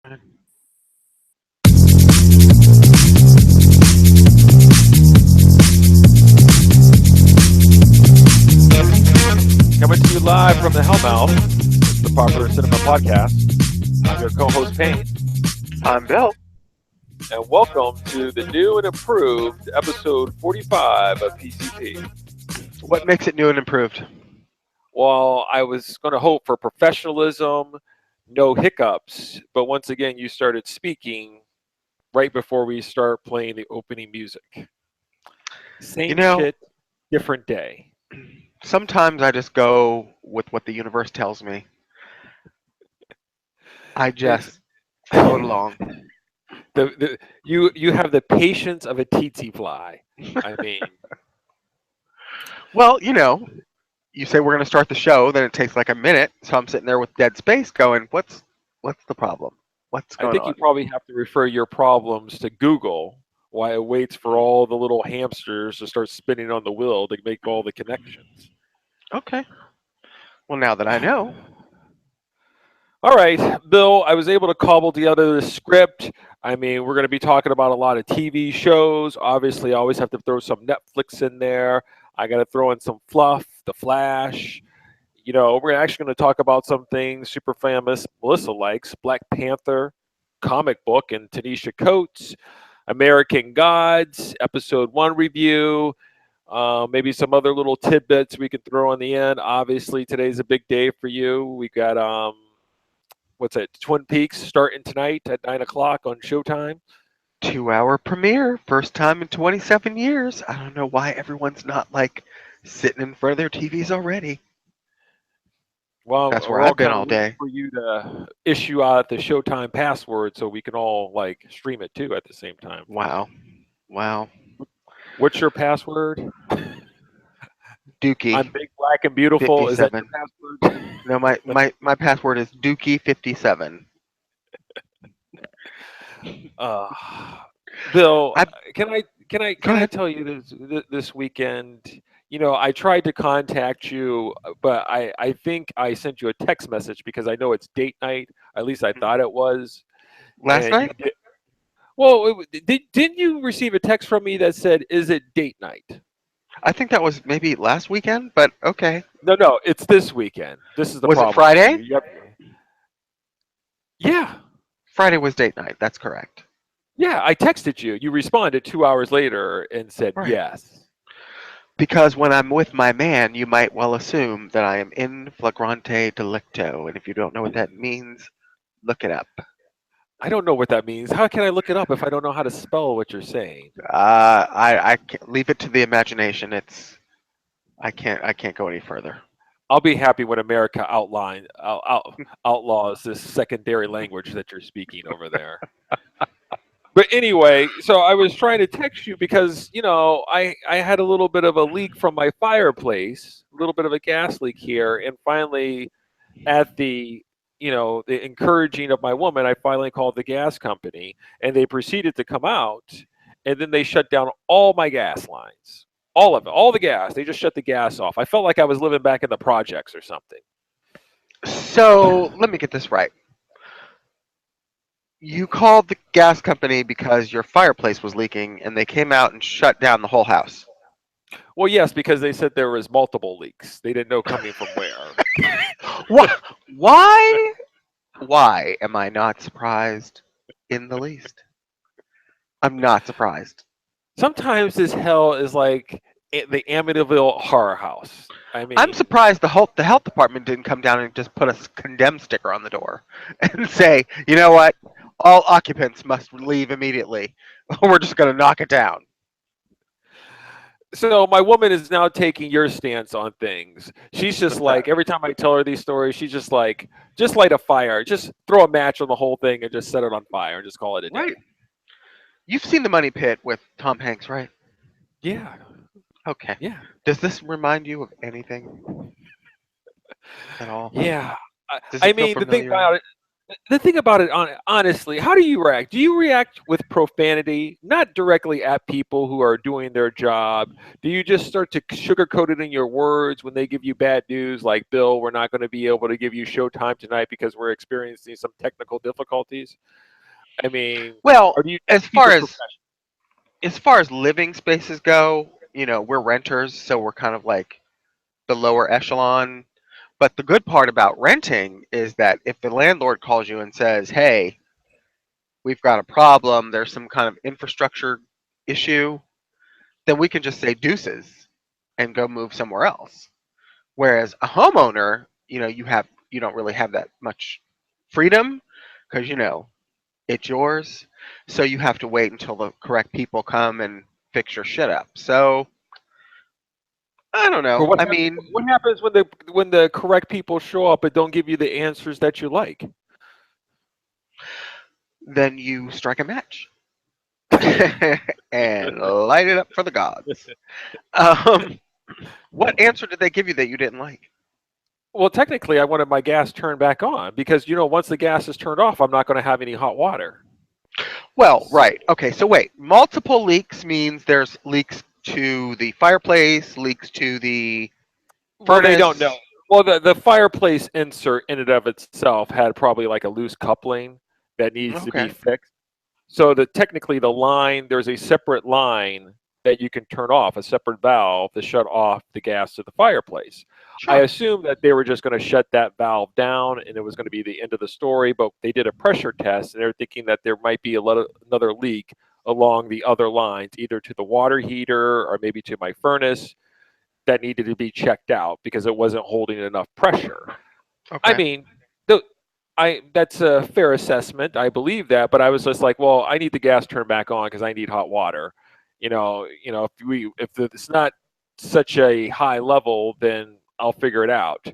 Coming to you live from the Hellmouth, the Popular Cinema Podcast. I'm your co-host Payne, I'm Bill. and welcome to the new and improved episode 45 of PCP. What makes it new and improved? Well, I was going to hope for professionalism, no hiccups, but once again, you started speaking right before we start playing the opening music. You Same know, shit, different day. sometimes I just go with what the universe tells me. I It's just float along. you have the patience of a tsetse fly. I mean, Well, you say we're going to start the show, then it takes like a minute, so I'm sitting there with dead space going, what's the problem? What's I going think you on? probably have to refer your problems to Google while it waits for all the little hamsters to start spinning on the wheel to make all the connections. Okay. Well, now that I know, All right, Bill, I was able to cobble together the script. I mean, we're going to be talking about a lot of TV shows. Obviously, I always have to throw some Netflix in there. I got to throw in some fluff, The Flash. We're actually going to talk about some things super famous Melissa likes Black Panther, comic book, and Tanisha Coates, American Gods, episode one review, maybe some other little tidbits we could throw on the end. Obviously, today's a big day for you. We got, what's it, Twin Peaks starting tonight at 9 o'clock on Showtime. 2 hour premiere, first time in 27 years. I don't know why everyone's not like sitting in front of their TVs already. Well, That's where we're all I've been kind of all waiting day. for you to issue out the Showtime password so we can all like stream it too at the same time. Wow. Wow. What's your password? I'm Dookie big, black, and beautiful. Is that your 57. password? No, my password is Dookie57. Uh, Bill, I Go can I ahead. tell you this weekend? I tried to contact you, but I think I sent you a text message because I know it's date night. At least I thought it was, Last and you night? did. Well, didn't you receive a text from me that said, "Is it date night?" I think that was maybe last weekend, but okay. No, it's this weekend. This is the Was it problem with you. Friday? Yeah, Friday was date night. That's correct. yeah. I texted you. You responded 2 hours later and said Right. yes. Because when I'm with my man, you might well assume that I am in flagrante delicto, and if you don't know what that means, look it up. I don't know what that means. How can I look it up if I don't know how to spell what you're saying? I can't leave it to the imagination. I can't go any further. I'll be happy when America outlaws this secondary language that you're speaking over there. But anyway, so I was trying to text you because I had a little bit of a leak from my fireplace, a little bit of a gas leak here, and finally at the encouraging of my woman, I finally called the gas company, and they proceeded to come out, and then they shut down all my gas lines, all of it, all the gas. They just shut the gas off. I felt like I was living back in the projects or something. So let me get this right. You called the gas company because your fireplace was leaking, and they came out and shut down the whole house. Well, yes, because they said there was multiple leaks. They didn't know coming from where. What? Why? Why am I not surprised in the least? I'm not surprised. Sometimes this hell is like the Amityville Horror House. I I'm mean, surprised the health department didn't come down and just put a condemn sticker on the door and say, you know what, all occupants must leave immediately. We're just going to knock it down. so my woman is now taking your stance on things. She's just What's that? like every time I tell her these stories, she's just like, just light a fire, just throw a match on the whole thing and just set it on fire and just call it a day. Right. You've seen The Money Pit with Tom Hanks, right? Yeah, Okay. yeah, Does this remind you of anything at all? yeah. Does I it feel mean, the thing familiar? about it. The thing about it, honestly, how do you react? Do you react with profanity, not directly at people who are doing their job? Do you just start to sugarcoat it in your words when they give you bad news, like, Bill, we're not going to be able to give you showtime tonight because we're experiencing some technical difficulties? I mean, Well, or do you as keep far it as professional? living spaces go, we're renters, so we're kind of like the lower echelon. But the good part about renting is that if the landlord calls you and says, "Hey, we've got a problem. There's some kind of infrastructure issue," then we can just say deuces and go move somewhere else. Whereas a homeowner, you don't really have that much freedom because it's yours. So you have to wait until the correct people come and fix your shit up. So I don't But know. I mean, what happens when the correct people show up but don't give you the answers that you like? then you strike a match and light it up for the gods. Um, what answer did they give you that you didn't like? Well, technically, I wanted my gas turned back on because once the gas is turned off, I'm not going to have any hot water. Well, right. Okay, so wait. Multiple leaks means there's leaks to the fireplace, leaks to the Well, they don't furnace. know. Well, the fireplace insert in and of itself had probably like a loose coupling that needs to be Okay. fixed. So technically the line, there's a separate line that you can turn off, a separate valve to shut off the gas to the fireplace. I Sure. assumed that they were just going to shut that valve down and it was going to be the end of the story, but they did a pressure test and they're thinking that there might be another leak along the other lines, either to the water heater or maybe to my furnace that needed to be checked out because it wasn't holding enough pressure. I Okay. mean, the, that's a fair assessment. I believe that, but I was just like, well, I need the gas turned back on because I need hot water. If it's not such a high level, then I'll figure it out.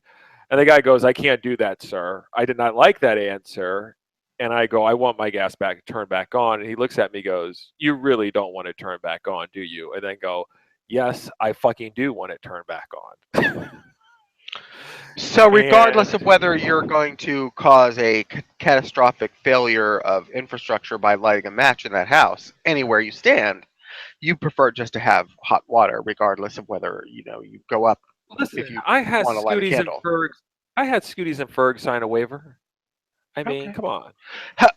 And the guy goes, I can't do that, sir. I did not like that answer. And I go, I want my gas back turned back on. And he looks at me, goes, you really don't want it turned back on, do you? And then go, yes, I fucking do want it turned back on. So, regardless of And whether you're going to cause a catastrophic failure of infrastructure by lighting a match in that house, anywhere you stand, you prefer just to have hot water, regardless of whether you go up listen, if you I had want to light a Scooties and candle. Fergs. I had Scooties and Ferg sign a waiver. I mean, Okay. come on.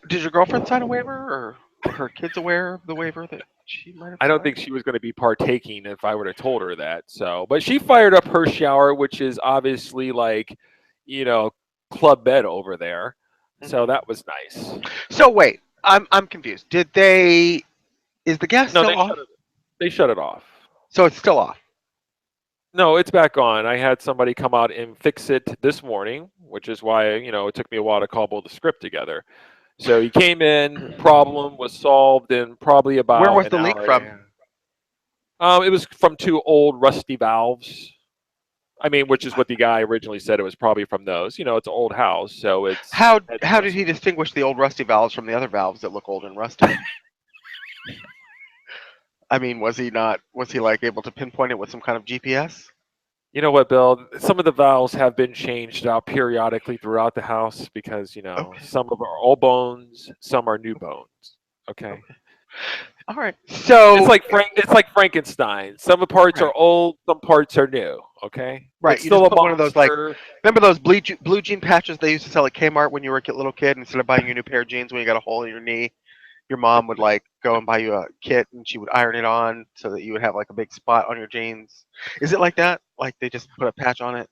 Did your girlfriend sign a waiver, or were her kids aware of the waiver that she might have I don't signed? think she was going to be partaking if I would have told her that. So, but she fired up her shower, which is obviously like, you know, club bed over there. So Hmm. that was nice. So wait, I'm confused. Did they? Is the gas No, still off? they shut it off. So it's still off. No, it's back on. I had somebody come out and fix it this morning, which is why, it took me a while to cobble the script together. So he came in, problem was solved in probably Where about was an the leak hour and a from? half. It was from two old rusty valves. I mean, which is what the guy originally said. It was probably from those. It's an old house, so it's had How did rust. he distinguish the old rusty valves from the other valves that look old and rusty? I mean, was he not? Was he like able to pinpoint it with some kind of GPS? You know what, Bill? Some of the valves have been changed out periodically throughout the house because Okay. some of are old bones, some are new bones. Okay. Okay. All right. So It's like Frankenstein. Some parts are right, old, some parts are new. Okay. right. It's You just still a put one of those like. monster. Remember those blue jean patches they used to sell at Kmart when you were a little kid? Instead of buying you a new pair of jeans when you got a hole in your knee, your mom would like go and buy you a kit and she would iron it on so that you would have like a big spot on your jeans. Is it like that? Like they just put a patch on it?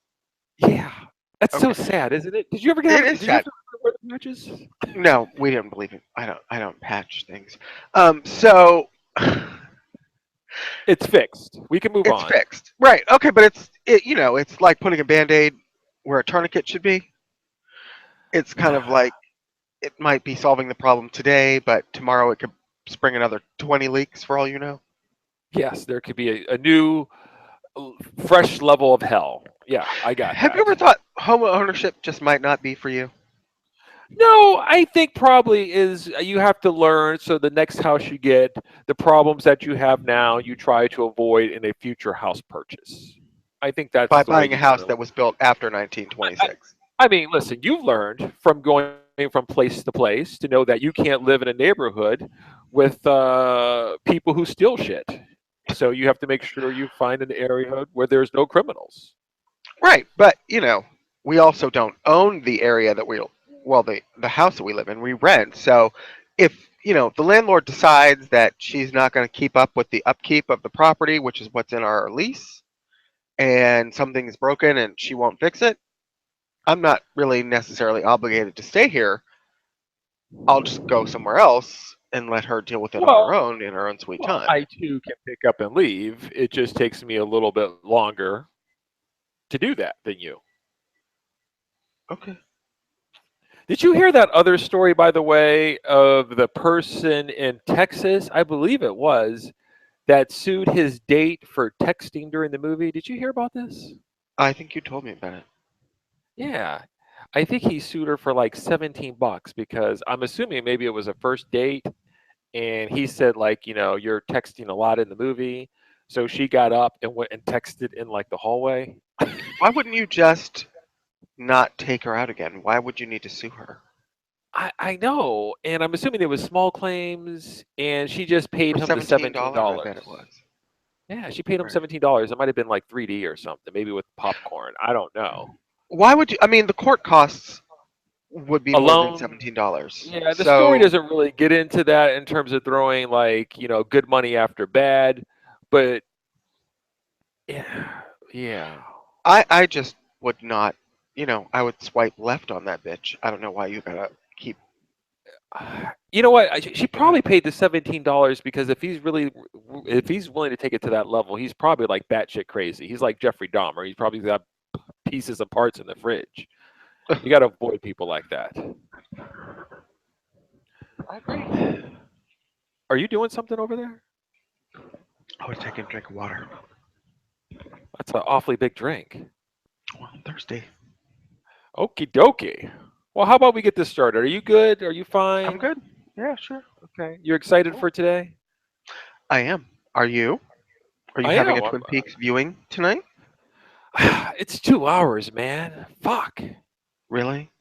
Yeah. That's so Okay. sad, isn't it? Did you ever It is did you sad. ever wear the patches? No, we didn't believe it. I don't patch things. So It's fixed. We can move it's on. fixed. Right. Okay, but it's like putting a band-aid where a tourniquet should be. It's kind of like it might be solving the problem today, but tomorrow it could spring another 20 leaks for all you know. Yes, there could be a new, fresh level of hell. Yeah, I got Have you that. ever thought home ownership just might not be for you? No, I think probably is you have to learn so the next house you get, the problems that you have now, you try to avoid in a future house purchase. I think that's By the way buying a you house learn. that was built after I, 1926. I mean, listen, you've learned from going from place to place to know that you can't live in a neighborhood with people who steal shit. So you have to make sure you find an area where there's no criminals. Right, but we also don't own the area that the house that we live in. We rent. So if the landlord decides that she's not going to keep up with the upkeep of the property, which is what's in our lease, and something is broken and she won't fix it, I'm not really necessarily obligated to stay here. I'll just go somewhere else and let her deal with it on her Well, own in her own sweet well, time. I too can pick up and leave. It just takes me a little bit longer to do that than you. Okay. Did you hear that other story, by the way, of the person in Texas? I believe it was that sued his date for texting during the movie. Did you hear about this? I think you told me about it. Yeah. I think he sued her for like 17 bucks because I'm assuming maybe it was a first date and he said like, you're texting a lot in the movie. So she got up and went and texted in like the hallway. Why wouldn't you just not take her out again? Why would you need to sue her? I know, and I'm assuming it was small claims and she just paid For him the $17, I bet it $17. was. Yeah, she paid him Right. $17. It might have been like 3D or something, maybe with popcorn. I don't know. Why would you? I mean, the court costs would be more than Alone, $17. yeah, the story So doesn't really get into that in terms of throwing like, good money after bad, but yeah, yeah. I just would not. I would swipe left on that bitch. I don't know why you gotta keep You know what? She keeping up. probably paid the $17 because if he's willing to take it to that level, he's probably like batshit crazy. He's like Jeffrey Dahmer. He's probably got pieces and parts in the fridge. You got to avoid people like that. I agree. Are you doing something over there? I was taking a drink of water. That's an awfully big drink. Well, I'm thirsty. Okie dokie. Well, how about we get this started? Are you good? Are you I'm fine? good. Yeah, sure. Okay. You're excited Cool. for today? I am. Are you? Are you I having am. a Twin Peaks viewing tonight? It's 2 hours, man. Fuck. Really?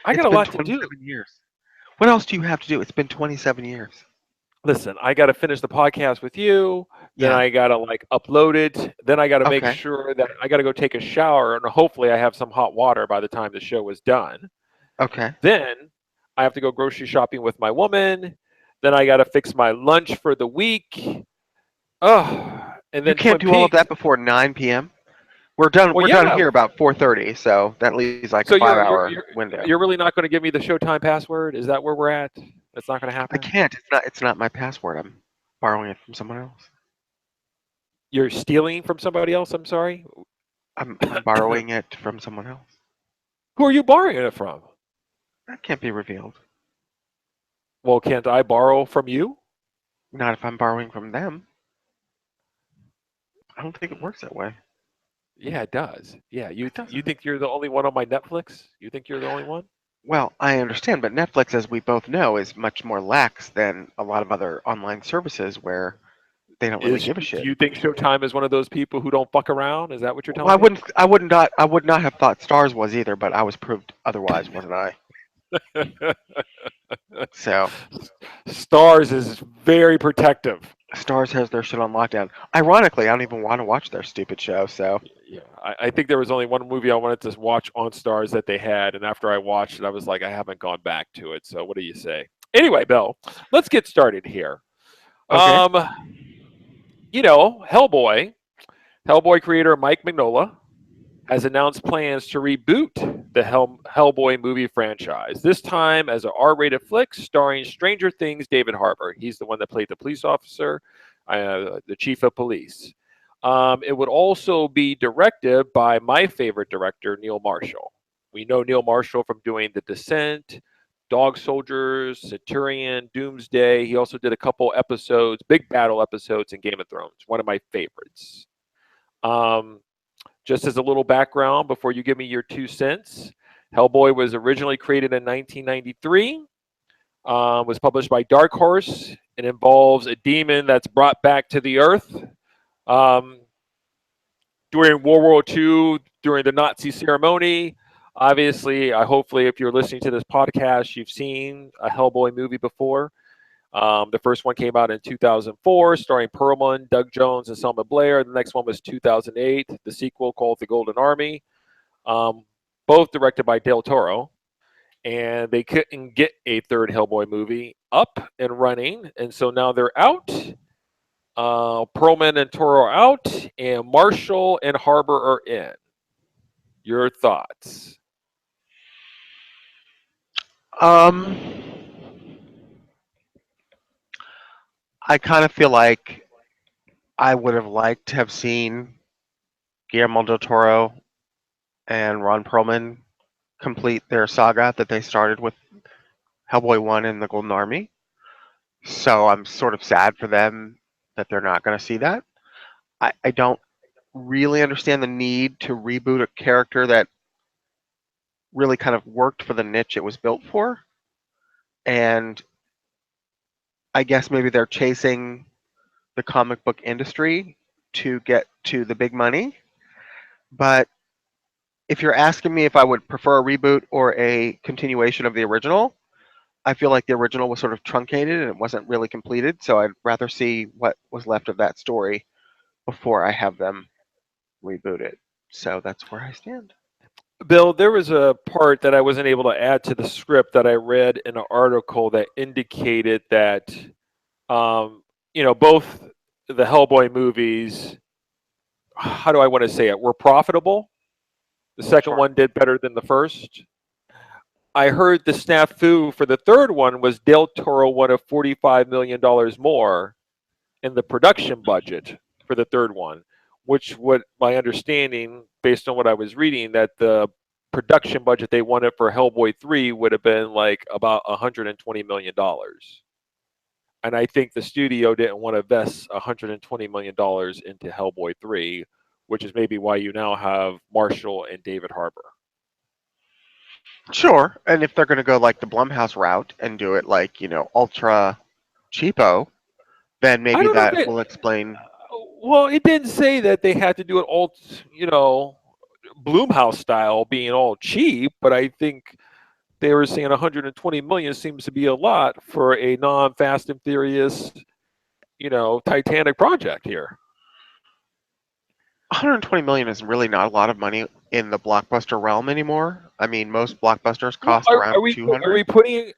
I It's got a been lot to do. 27 years. What else do you have to do? It's been 27 years. Listen, I got to finish the podcast with you. Then Yeah. I got to like upload it. Then I got to make Okay. sure that I got to go take a shower and hopefully I have some hot water by the time the show is done. Okay. Then I have to go grocery shopping with my woman. Then I got to fix my lunch for the week. Oh, and You then can't Twin do all of Peaks. that before 9 p.m. We're done. Well, We're done yeah. here about 4:30, so that leaves like a So you're you're 5-hour you're window. you're really not going to give me the Showtime password? Is that where we're at? That's not going to I happen. can't. It's not my password. I'm borrowing it from someone else. You're stealing from somebody else. I'm sorry. I'm borrowing it from someone else. Who are you borrowing it from? That can't be revealed. Well, can't I borrow from you? Not if I'm borrowing from them. I don't think it works that way. Yeah, it does. Yeah, you It you doesn't. think you're the only one on my Netflix? You think you're the only one? Well, I understand, but Netflix, as we both know, is much more lax than a lot of other online services where they don't really give a Do shit. you think Showtime is one of those people who don't fuck around? Is that what you're Well, telling me? I would not have thought Stars was either, but I was proved otherwise, wasn't I? So Stars is very protective. Stars has their shit on lockdown. Ironically, I don't even want to watch their stupid show. So Yeah, I think there was only one movie I wanted to watch on Stars that they had, and after I watched it, I was like, I haven't gone back to it. So what do you say? Anyway, Bill, let's get started here. okay, Um, Hellboy creator Mike Mignola has announced plans to reboot the Hellboy movie franchise. This time as a R-rated flick starring Stranger Things David Harbour. He's the one that played the police officer, the chief of police. It would also be directed by my favorite director, Neil Marshall. We know Neil Marshall from doing The Descent, Dog Soldiers, Centurion, Doomsday. He also did a couple episodes, big battle episodes in Game of Thrones. One of my favorites. Just as a little background before you give me your 2 cents, Hellboy was originally created in 1993, was published by Dark Horse, and involves a demon that's brought back to the earth um, during World War II, during the Nazi ceremony. Obviously, hopefully, if you're listening to this podcast, you've seen a Hellboy movie before. The first one came out in 2004, starring Perlman, Doug Jones, and Selma Blair. The next one was 2008, the sequel called The Golden Army, um, both directed by Del Toro. And they couldn't get a third Hellboy movie up and running, and so now they're out. Perlman and Toro are out, and Marshall and Harbor are in. Your thoughts? Um, I kind of feel like I would have liked to have seen Guillermo del Toro and Ron Perlman complete their saga that they started with Hellboy 1 and the Golden Army. So I'm sort of sad for them that they're not going to see that. I don't really understand the need to reboot a character that really kind of worked for the niche it was built for. And I guess maybe they're chasing the comic book industry to get to the big money. But if you're asking me if I would prefer a reboot or a continuation of the original, I feel like the original was sort of truncated and it wasn't really completed. So I'd rather see what was left of that story before I have them reboot it. So that's where I stand. Bill, there was a part that I wasn't able to add to the script that I read in an article that indicated that, um, both the Hellboy movies, how do I want to say it, were profitable. The second Sure. one did better than the first. I heard the snafu for the third one was Del Toro wanted $45 million more in the production budget for the third one, which what my understanding, based on what I was reading, that the production budget they wanted for Hellboy 3 would have been like about $120 million. And I think the studio didn't want to invest $120 million into Hellboy 3, which is maybe why you now have Marshall and David Harbour. Sure. And if they're going to go like the Blumhouse route and do it like, ultra cheapo, then I maybe don't know if that they, will explain. well, it didn't say that they had to do it all, Bloomhouse style, being all cheap, but I think they were saying 120 million seems to be a lot for a non-Fast and Furious, Titanic project here. 120 million is really not a lot of money in the blockbuster realm anymore. I mean, most blockbusters Well, cost around are 200. we putting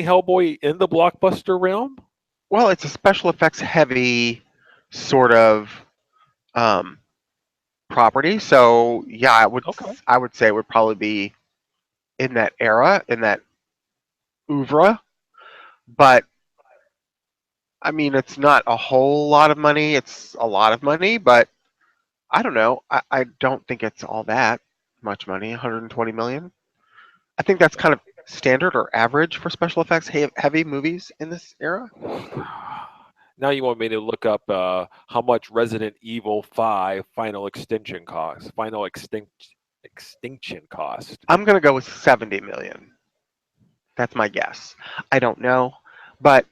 Hellboy in the blockbuster realm? Well, it's a special effects heavy sort of um, property. So yeah, Okay. I would say it would probably be in that era, in that oeuvre. But I mean, it's not a whole lot of money. It's a lot of money, but I don't know. I don't think it's all that much money. 120 million. I think that's kind of standard or average for special effects heavy movies in this era. Now you want me to look up how much Resident Evil 5 Final extinction cost. I'm gonna go with 70 million. That's my guess. I don't know, but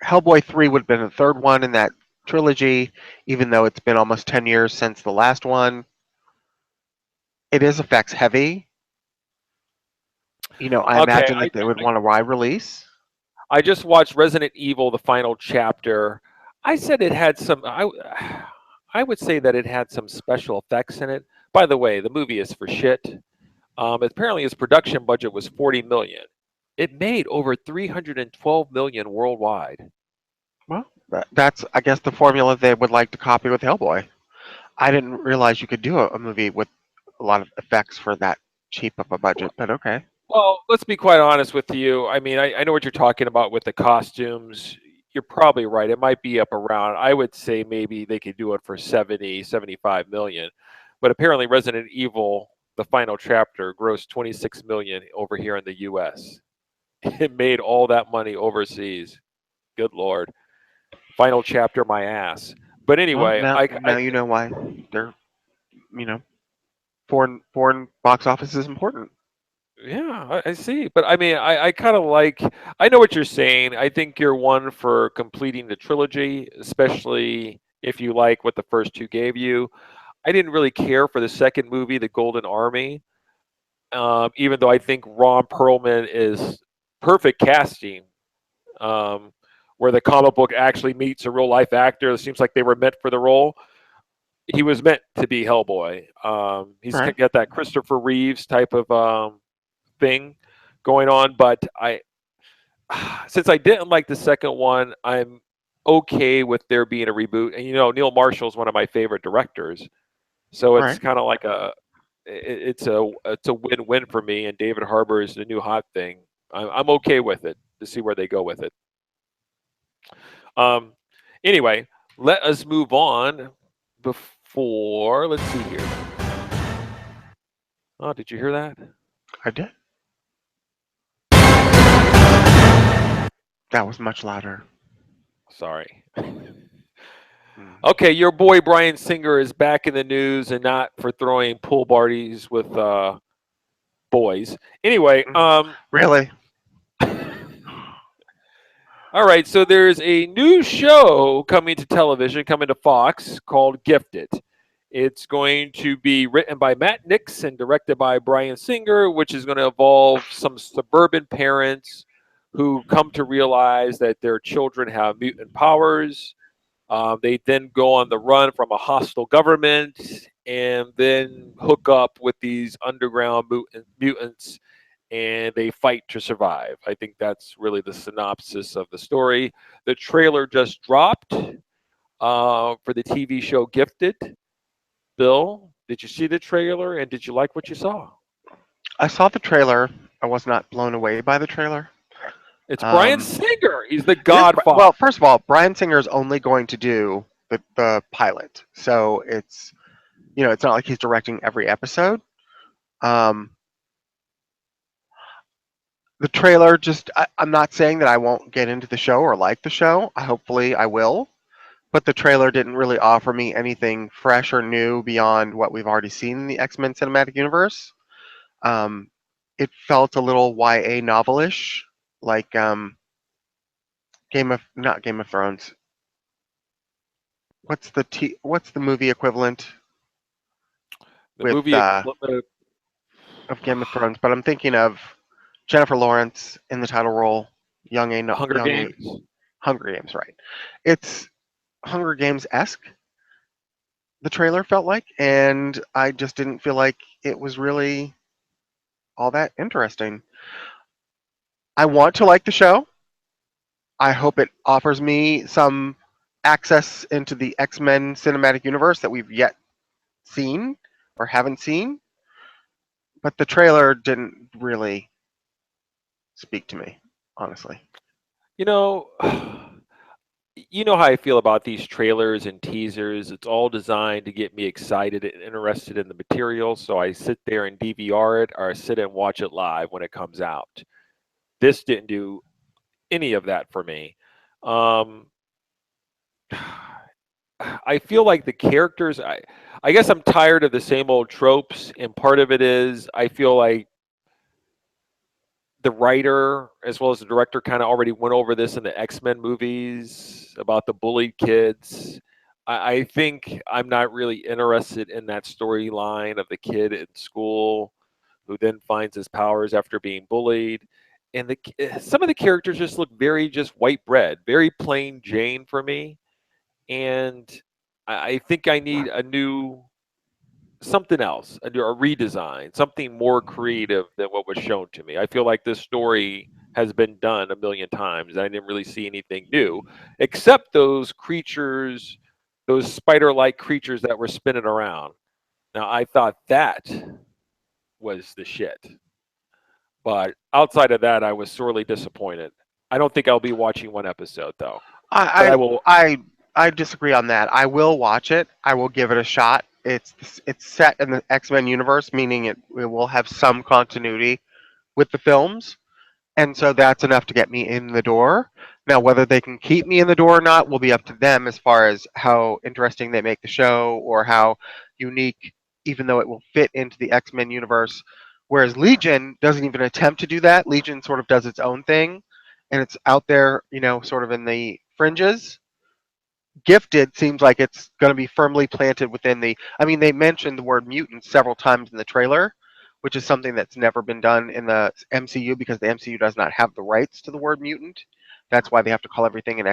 Hellboy 3 would have been the third one in that trilogy, even though it's been almost 10 years since the last one. It is effects heavy. I Okay, imagine that they would want a wide release. I just watched Resident Evil, the final chapter. I said it had some. I would say that it had some special effects in it. By the way, the movie is for shit. Apparently, its production budget was 40 million. It made over 312 million worldwide. Well, that's, I guess, the formula they would like to copy with Hellboy. I didn't realize you could do a movie with a lot of effects for that cheap of a budget, but okay. Well, let's be quite honest with you. I mean, I know what you're talking about with the costumes. You're probably right. It might be up around, I would say maybe they could do it for 70, 75 million. But apparently Resident Evil, the final chapter, grossed 26 million over here in the US. It made all that money overseas. Good Lord. Final chapter, my ass. But Well, anyway, now you know why they're you know foreign box office is important. yeah, I see. But I mean, I kind of like, I know what you're saying. I think you're one for completing the trilogy, especially if you like what the first two gave you. I didn't really care for the second movie, The Golden Army, even though I think Ron Perlman is perfect casting. Um, where the comic book actually meets a real life actor. It seems like they were meant for the role. He was meant to be Hellboy. He's Right. got that Christopher Reeves type of thing going on, but I since I didn't like the second one, I'm okay with there being a reboot. And Neil Marshall is one of my favorite directors, so it's Right. kind of like it's a win-win for me. And David Harbour is the new hot thing. I'm okay with it to see where they go with it. Um, anyway, let us move on. Before, let's see here. Oh, did you hear that? I did. That was much louder. Sorry. Mm. Okay, your boy Brian Singer is back in the news, and not for throwing pool parties with boys. Anyway, Really? all right. So there's a new show coming to television, coming to Fox, called Gifted. It's going to be written by Matt Nix and directed by Brian Singer, which is going to involve some suburban parents who come to realize that their children have mutant powers. They then go on the run from a hostile government and then hook up with these underground mutants, and they fight to survive. I think that's really the synopsis of the story. The trailer just dropped for the TV show Gifted. Bill, did you see the trailer and did you like what you saw? I saw the trailer. I was not blown away by the trailer. It's Brian Um, Singer. He's the it is Godfather. well. First of all, Brian Singer is only going to do the pilot, so it's not like he's directing every episode. Um, the trailer just I'm not saying that I won't get into the show or like the show. Hopefully I will, but the trailer didn't really offer me anything fresh or new beyond what we've already seen in the X-Men cinematic universe. Um, it felt a little YA novelish, like Game of not Game of Thrones. What's the movie equivalent The with movie of Game of Thrones? But I'm thinking of Jennifer Lawrence in the title role, Hunger young A, Games. Hunger Games, right? It's Hunger Games esque. The trailer felt like, and I just didn't feel like it was really all that interesting. I want to like the show. I hope it offers me some access into the X-Men cinematic universe that we've yet seen or haven't seen, but the trailer didn't really speak to me, honestly. You know, you know how I feel about these trailers and teasers. It's all designed to get me excited and interested in the material, so I sit there and DVR it or I sit and watch it live when it comes out. This didn't do any of that for me. Um, I feel like the characters. I guess I'm tired of the same old tropes, and part of it is I feel like the writer as well as the director kind of already went over this in the X-Men movies about the bullied kids. I think I'm not really interested in that storyline of the kid in school who then finds his powers after being bullied. And some of the characters just look very just white bread, very plain Jane for me. And I think I need a new something else, a redesign, something more creative than what was shown to me. I feel like this story has been done a million times. I didn't really see anything new, except those creatures, those spider-like creatures that were spinning around. Now I thought that was the shit, but outside of that, I was sorely disappointed. I don't think I'll be watching one episode though, but I I will. I I, I disagree on that. I will watch it. I will give it a shot. It's set in the X-Men universe, meaning it will have some continuity with the films. And so that's enough to get me in the door. Now, whether they can keep me in the door or not will be up to them as far as how interesting they make the show or how unique, even though it will fit into the X Men universe. Whereas Legion doesn't even attempt to do that. Legion sort of does its own thing and it's out there, sort of in the fringes. Gifted seems like it's going to be firmly planted within the. I mean, they mentioned the word mutant several times in the trailer, which is something that's never been done in the MCU because the MCU does not have the rights to the word mutant. That's why they have to call everything an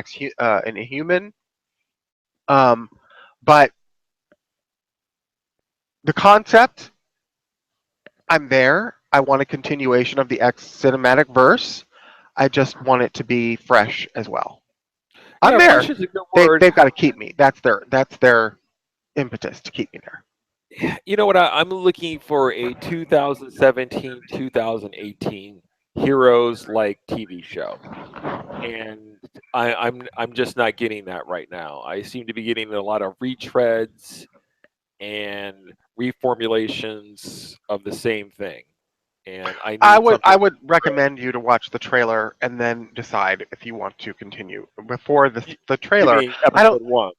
inhuman. Um, but the concept, I'm there. I want a continuation of the X cinematic verse. I just want it to be fresh as well. I'm Yeah, there. fresh is a good word. They've got to keep me. That's their impetus to keep me there. You know what? I'm looking for a 2017, 2018 heroes like TV show, and I'm just not getting that right now. I seem to be getting a lot of retreads and reformulations of the same thing, and I I need would something I would recommend you to watch the trailer and then decide if you want to continue. Before you, the you trailer, mean I don't. episode one.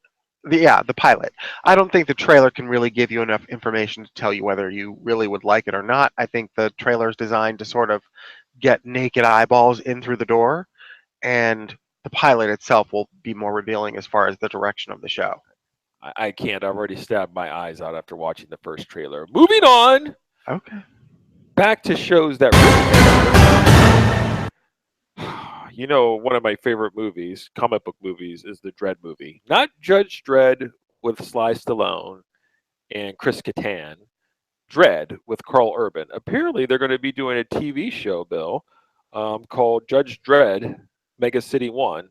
The pilot. I don't think the trailer can really give you enough information to tell you whether you really would like it or not. I think the trailer is designed to sort of get naked eyeballs in through the door, and the pilot itself will be more revealing as far as the direction of the show. I can't. I've already stabbed my eyes out after watching the first trailer. Moving on, Okay. back to shows that really matter. You know, one of my favorite movies, comic book movies, is the Dredd movie. Not Judge Dredd with Sly Stallone and Chris Kattan. Dredd with Carl Urban. Apparently, they're going to be doing a TV show, Bill, called Judge Dredd Mega City 1.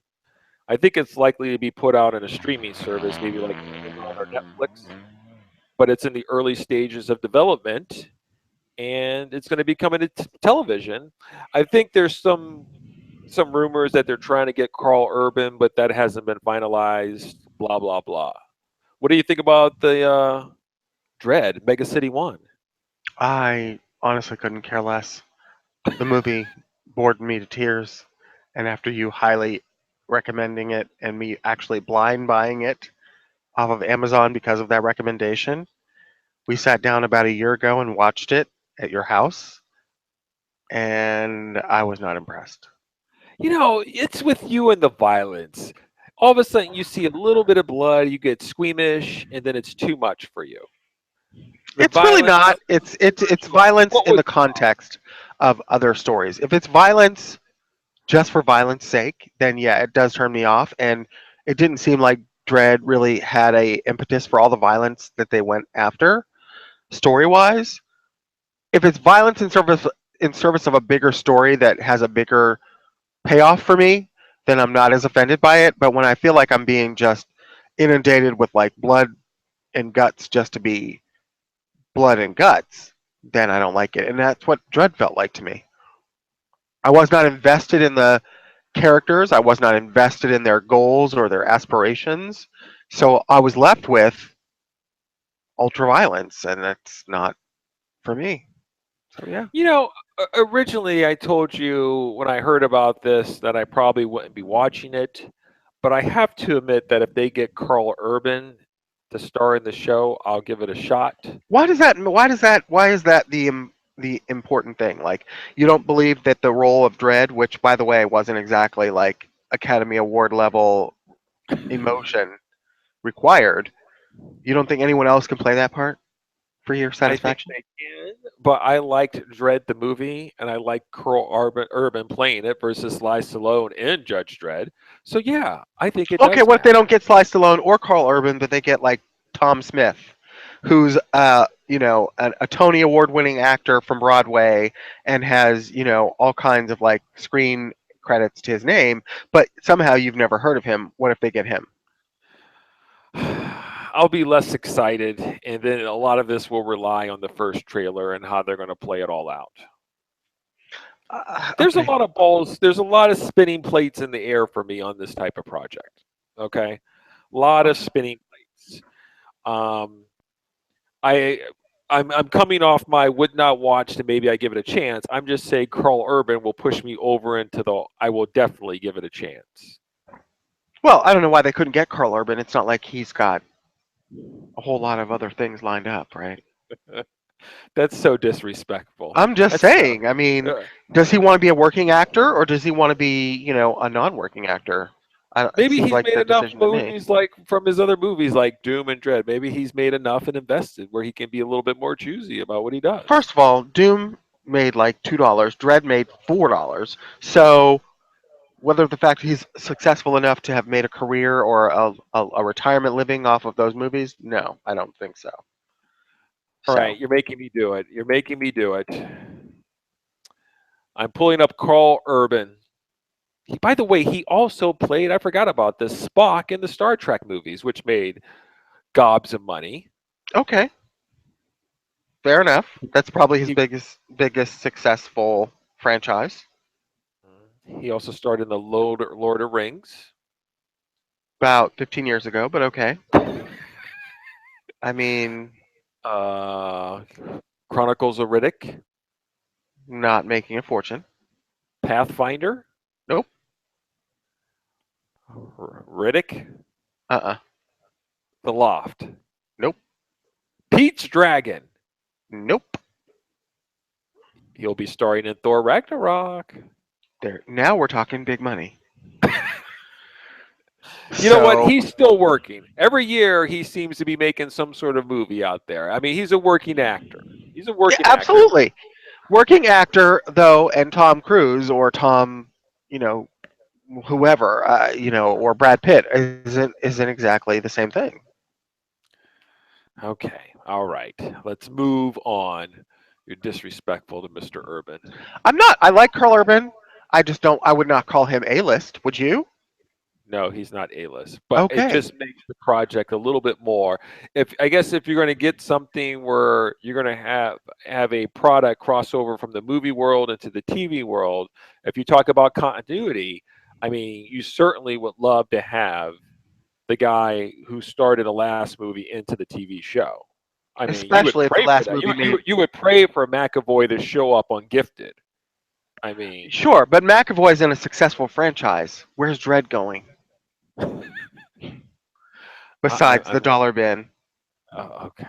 I think it's likely to be put out in a streaming service, maybe like Amazon or Netflix, but it's in the early stages of development and it's going to be coming to television. I think there's some rumors that they're trying to get Carl Urban, but that hasn't been finalized. Blah blah blah. What do you think about the Dread Mega City One? I honestly couldn't care less. The movie bored me to tears, and after you highly recommending it and me actually blind buying it off of Amazon because of that recommendation, we sat down about a year ago and watched it at your house, and I was not impressed. You know, it's with you and the violence. All of a sudden, you see a little bit of blood, you get squeamish, and then it's too much for you. The It's really violence. not. It's violence What in was the context of other stories. If it's violence just for violence sake, then yeah, it does turn me off. And it didn't seem like Dread really had a impetus for all the violence that they went after story wise. If it's violence in service of a bigger story that has a bigger payoff for me, then I'm not as offended by it. But when I feel like I'm being just inundated with like blood and guts just to be blood and guts, then I don't like it. And that's what Dread felt like to me. I was not invested in the characters. I was not invested in their goals or their aspirations. So I was left with ultraviolence, and that's not for me. So yeah. You know, originally I told you when I heard about this that I probably wouldn't be watching it, but I have to admit that if they get Carl Urban to star in the show, I'll give it a shot. Why does that? Why does that? Why is that the important thing? Like, you don't believe that the role of Dread, which by the way wasn't exactly like Academy Award level emotion required, you don't think anyone else can play that part for your I think satisfaction? they can, but I liked Dread the movie, and I like Urban playing it versus Sly Stallone in Judge Dredd. So yeah, I think it Okay, does what if they matter. don't get Sly Stallone or Carl Urban, but they get like Tom Smith, who's a Tony Award winning actor from Broadway and has all kinds of like screen credits to his name, but somehow you've never heard of him. What if they get him? I'll be less excited, and then a lot of this will rely on the first trailer and how they're going to play it all out. There's a Okay. lot of balls. There's a lot of spinning plates in the air for me on this type of project. Okay, a lot of Okay. spinning plates. Um, I. I'm coming off my would not watch to maybe I give it a chance. I'm just saying Carl Urban will push me over into the I will definitely give it a chance. Well, I don't know why they couldn't get Carl Urban. It's not like he's got a whole lot of other things lined up, right? That's so disrespectful. I'm just That's saying. I mean, uh, does he want to be a working actor or does he want to be, a non-working actor? It Maybe seems he's like made the enough decision to me. movies like from his other movies like Doom and Dread. Maybe he's made enough and invested where he can be a little bit more choosy about what he does. First of all, Doom made like $2, Dread made $4. So whether the fact he's successful enough to have made a career or a retirement living off of those movies, no, I don't think so. All So right, you're making me do it. You're making me do it. I'm pulling up Carl Urban. By the way, he also played, I forgot about this, Spock in the Star Trek movies, which made gobs of money. okay, fair enough. That's probably his He, biggest successful franchise. he also starred in the Lord of Rings. About 15 years ago, but okay. I mean, Uh, Chronicles of Riddick. not making a fortune. Pathfinder. Nope. Riddick. Uh-uh. The Loft. Nope. Pete's Dragon. Nope. He'll be starring in Thor Ragnarok. There. Now we're talking big money. You know what? So, He's still working. Every year he seems to be making some sort of movie out there. I mean, he's a working actor. He's a yeah, working actor. absolutely. Working actor though, and Tom Cruise or Tom, you know, whoever, or Brad Pitt isn't exactly the same thing. Okay. All right. Let's move on. You're disrespectful to Mr. Urban. I'm not. I like Carl Urban. I just don't. I would not call him A-list. Would you? No, he's not A-list, but it Okay. just makes the project a little bit more. If I guess if you're going to get something where you're going to have a product crossover from the movie world into the TV world, if you talk about continuity, I mean, you certainly would love to have the guy who started the last movie into the TV show. I mean, you would Especially if the pray for last that. movie made. You would pray for McAvoy to show up on Gifted. I mean, Sure, but McAvoy's in a successful franchise. Where's Dredd going? Besides the I'm dollar bin. okay.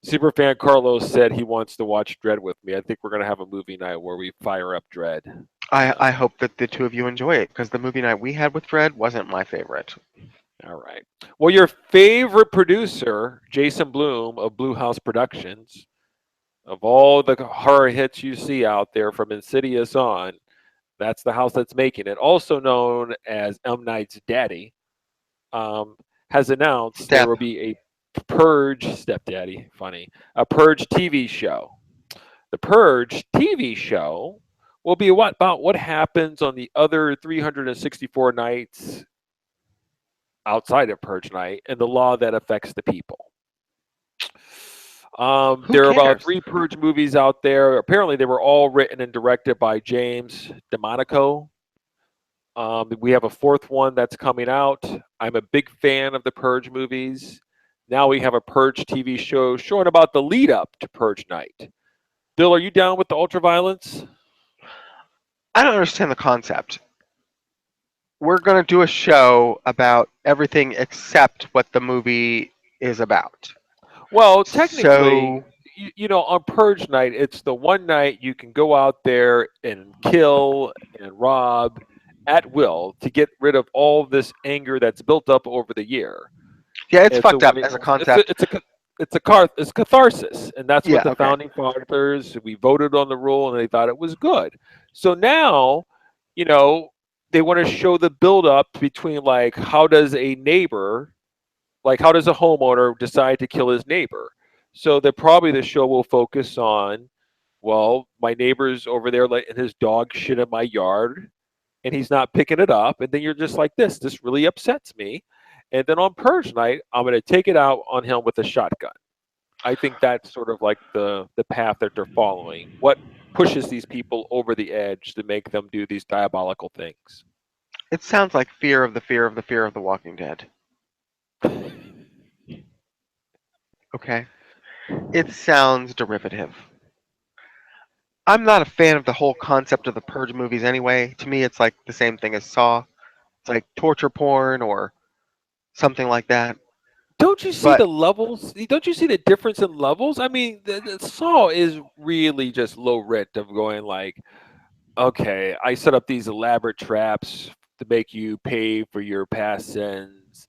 Superfan Carlos said he wants to watch Dread with me. I think we're gonna have a movie night where we fire up Dread. I hope that the two of you enjoy it because the movie night we had with Dredd wasn't my favorite. All right. Well, your favorite producer, Jason Blum of Blue House Productions, of all the horror hits you see out there from Insidious on, that's the house that's making it. Also known as M. Night's daddy, has announced there Step. will be a Purge stepdaddy, funny, a Purge TV show. The Purge TV show will be about what happens on the other 364 nights outside of Purge night and the law that affects the people. Who There are about cares? 3 Purge movies out there. Apparently, they were all written and directed by James DeMonico. We have a 4th one that's coming out. I'm a big fan of the Purge movies. Now we have a Purge TV show showing about the lead up to Purge night. Bill, are you down with the ultraviolence? I don't understand the concept. We're going to do a show about everything except what the movie is about. Well, technically, So, on Purge night, it's the one night you can go out there and kill and rob at will to get rid of all this anger that's built up over the year. yeah, it's It's a fucked up way. as a concept. It's catharsis, and that's what Yeah, the okay. founding fathers. We voted on the rule, and they thought it was good. So now, you know, they want to show the buildup between like how does a neighbor, like how does a homeowner decide to kill his neighbor? So that probably the show will focus on, well, my neighbor's over there letting his dog shit in my yard, and he's not picking it up, and then you're just like this. This really upsets me. And then on Purge night, I'm going to take it out on him with a shotgun. I think that's sort of like the path that they're following. What pushes these people over the edge to make them do these diabolical things? It sounds like fear of the fear of the fear of the Walking Dead. Okay? It sounds derivative. I'm not a fan of the whole concept of the Purge movies anyway. To me, it's like the same thing as Saw. It's like torture porn or something like that. Don't you see But the levels? Don't you see the difference in levels? I mean, the Saw is really just low rent of going like, okay, I set up these elaborate traps to make you pay for your past sins,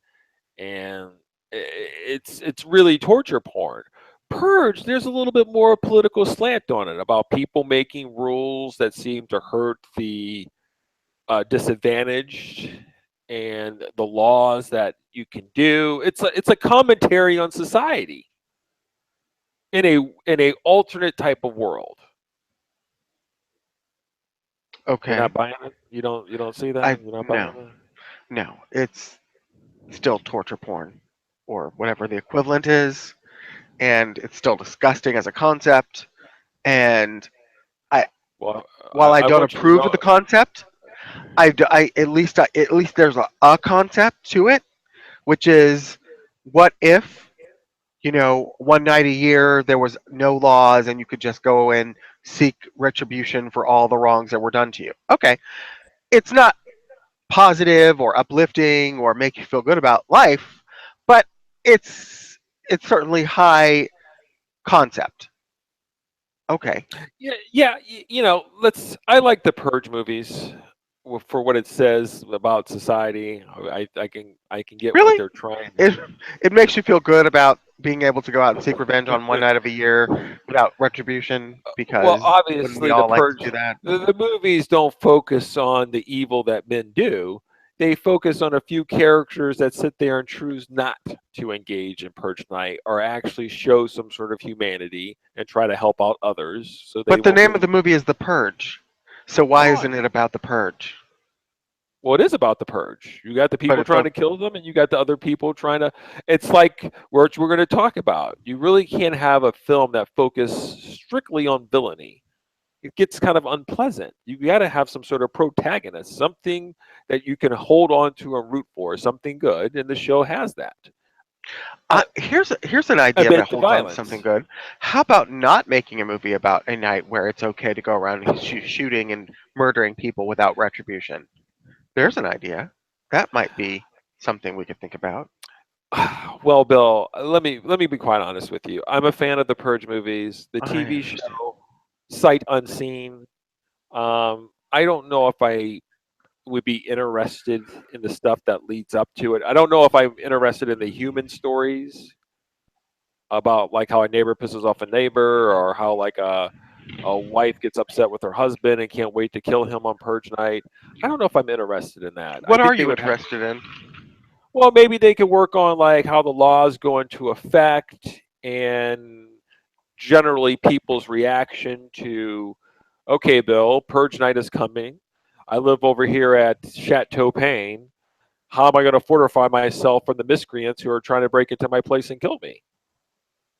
and it's really torture porn. Purge, there's a little bit more political slant on it about people making rules that seem to hurt the disadvantaged and the laws that you can do. It's a commentary on society in a alternate type of world. You're not Okay. buying it. You don't see that. I You're not buying no, that. no. It's still torture porn or whatever the equivalent is, and it's still disgusting as a concept. And I, Well, while I I don't want you to approve of know. the concept, at least there's a concept to it, which is, what if, one night a year there was no laws and you could just go and seek retribution for all the wrongs that were done to you. Okay, it's not positive or uplifting or make you feel good about life, but it's certainly high concept. Okay. Yeah, yeah. Let's. I like the Purge movies for what it says about society. I can get what Really? they're trying to. It makes you feel good about being able to go out and seek revenge on one night of a year without retribution, Well, because wouldn't we obviously, the all like to purge, do that? the movies don't focus on the evil that men do. They focus on a few characters that sit there and choose not to engage in purge night, or actually show some sort of humanity and try to help out others, so they But the won't name get. of the movie is The Purge. So why Well, isn't it about the purge? well, it is about the purge. You got the But people it's trying a to kill them, and you got the other people trying to. It's like we're going to talk about. You really can't have a film that focuses strictly on villainy. It gets kind of unpleasant. You got to have some sort of protagonist, something that you can hold on to and root for, something good, and the show has that. Uh, here's an idea amid that the holds on to something violence. good. How about not making a movie about a night where it's okay to go around and shooting and murdering people without retribution? There's an idea. That might be something we could think about. Well, Bill, let me be quite honest with you. I'm a fan of the Purge movies, the I TV understand. show, Sight Unseen. I don't know if I would be interested in the stuff that leads up to it. I don't know if I'm interested in the human stories about like how a neighbor pisses off a neighbor, or how like a wife gets upset with her husband and can't wait to kill him on purge night. I don't know if I'm interested in that. I What are think they you would have. interested in? Well, maybe they could work on like how the laws go into effect, and generally people's reaction to, okay, Bill, purge night is coming. I live over here at Chateau Pain. How am I going to fortify myself from the miscreants who are trying to break into my place and kill me?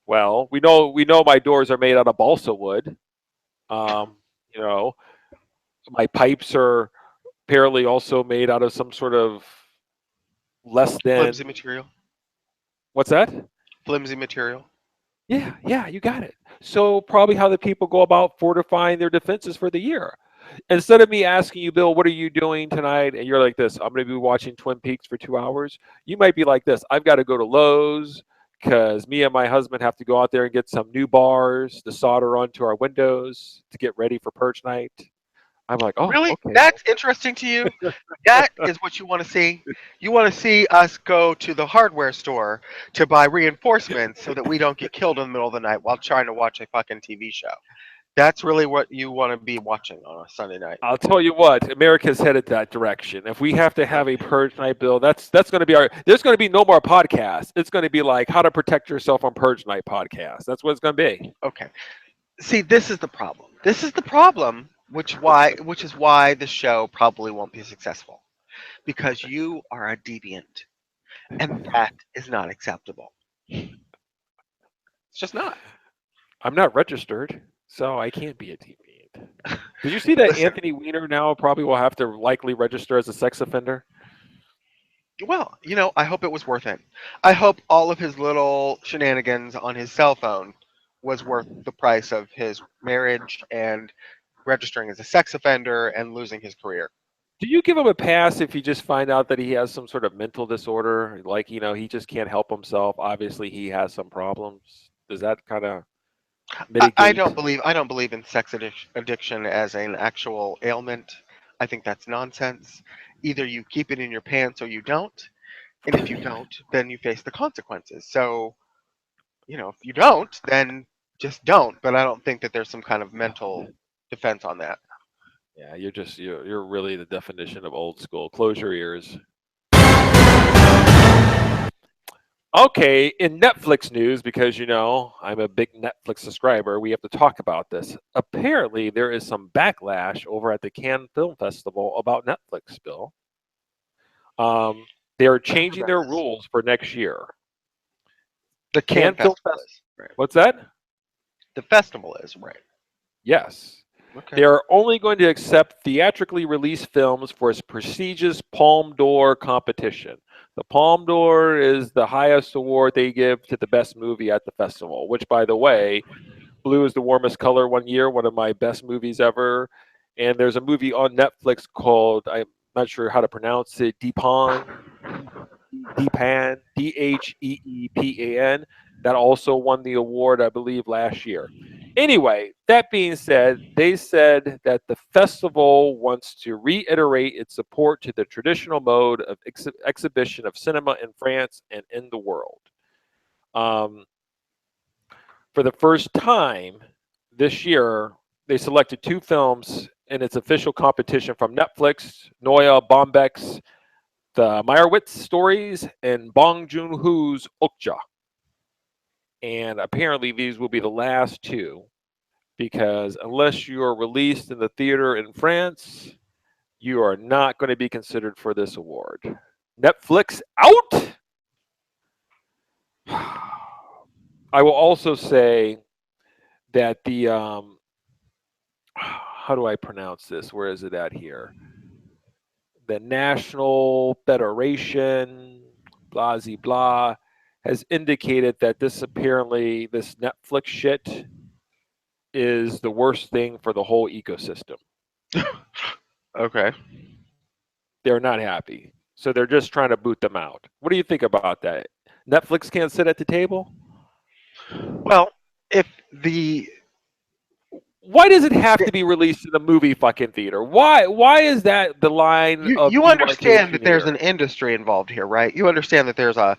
Well, we know my doors are made out of balsa wood. Um, you know, my pipes are apparently also made out of some sort of less Flimsy than. material. What's that? Flimsy material. Yeah, yeah, you got it. So probably how the people go about fortifying their defenses for the year. Instead of me asking you, Bill, what are you doing tonight? And you're like this, I'm going to be watching Twin Peaks for 2 hours. You might be like this, I've got to go to Lowe's because me and my husband have to go out there and get some new bars to solder onto our windows to get ready for purge night. I'm like, oh, Really? okay. That's interesting to you? That is what you want to see? You want to see us go to the hardware store to buy reinforcements so that we don't get killed in the middle of the night while trying to watch a fucking TV show. That's really what you want to be watching on a Sunday night. I'll tell you what, America's headed that direction. If we have to have a Okay. purge night, Bill, that's going to be our. There's going to be no more podcasts. It's going to be like how to protect yourself on purge night podcast. That's what it's going to be. Okay. See, this is the problem. This is the problem, which is why the show probably won't be successful, because you are a deviant, and that is not acceptable. It's just not. I'm not registered, so I can't be a deviant. Did you see that Listen, Anthony Weiner now probably will have to likely register as a sex offender? well, I hope it was worth it. I hope all of his little shenanigans on his cell phone was worth the price of his marriage and registering as a sex offender and losing his career. Do you give him a pass if you just find out that he has some sort of mental disorder, like he just can't help himself? Obviously, he has some problems. Does that kind of I mitigate? don't believe in sex addiction as an actual ailment. I think that's nonsense. either you keep it in your pants or you don't. And if you don't, then you face the consequences. So, if you don't, then just don't. But I don't think that there's some kind of mental defense on that. Yeah, you're really the definition of old school. Close your ears. Okay, in Netflix news, because I'm a big Netflix subscriber, we have to talk about this. Apparently, there is some backlash over at the Cannes Film Festival about Netflix, Bill. They are changing their rules for next year. The Cannes Film Festival is. Right. What's that? The festival is, right. Yes. Okay. They are only going to accept theatrically released films for its prestigious Palme d'Or competition. The Palme d'Or is the highest award they give to the best movie at the festival, which, by the way, Blue is the Warmest Color one year, one of my best movies ever. And there's a movie on Netflix called, I'm not sure how to pronounce it, Deepan, Dheepan, that also won the award, I believe, last year. Anyway, that being said, they said that the festival wants to reiterate its support to the traditional mode of exhibition of cinema in France and in the world. For the first time this year, they selected 2 films in its official competition from Netflix, Noah Baumbach's The Meyerowitz Stories and Bong Joon-ho's Okja. And apparently these will be the last 2, because unless you are released in the theater in France, you are not going to be considered for this award. Netflix out? I will also say that the, how do I pronounce this? Where is it at here? The National Federation, blah, blah, has indicated that this Netflix shit is the worst thing for the whole ecosystem. Okay. They're not happy. So they're just trying to boot them out. What do you think about that? Netflix can't sit at the table? Well, why does it have to be released in the movie fucking theater? Why is that the line of you understand that there's here? an industry involved here, right? You understand that there's a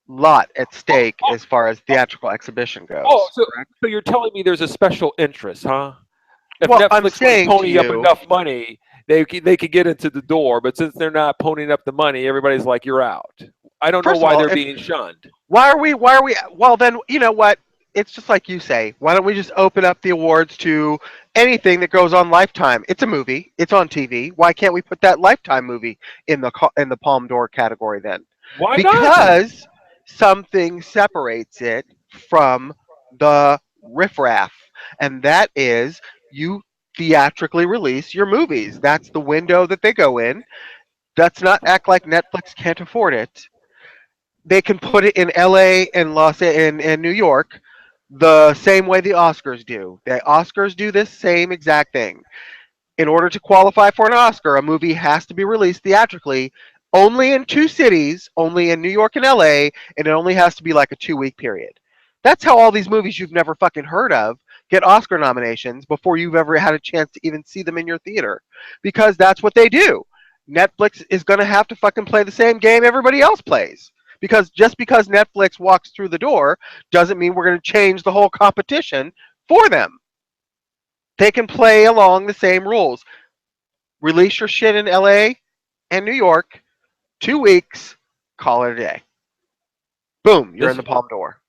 lot at stake as far as theatrical exhibition goes. Oh, so you're telling me there's a special interest, huh? If Well, I'm Netflix saying would to pony up you- enough money, they could get into the door. But since they're not ponying up the money, everybody's like, you're out. I don't know First of why all, they're being shunned. Why are we? Well, then you know what? It's just like you say. Why don't we just open up the awards to anything that goes on Lifetime? It's a movie. It's on TV. Why can't we put that Lifetime movie in the Palme d'Or category then? Why not? Because something separates it from the riffraff, and that is you theatrically release your movies. That's the window that they go in. Let's not act like Netflix can't afford it. They can put it in LA and and New York the same way the Oscars do. The Oscars do this same exact thing. In order to qualify for an Oscar, a movie has to be released theatrically only in 2 cities, only in New York and LA, and it only has to be like a 2-week period. That's how all these movies you've never fucking heard of get Oscar nominations before you've ever had a chance to even see them in your theater. Because that's what they do. Netflix is going to have to fucking play the same game everybody else plays. Because just because Netflix walks through the door doesn't mean we're going to change the whole competition for them. They can play along the same rules. Release your shit in LA and New York, 2 weeks, call it a day. Boom, you're in the Palme d'Or.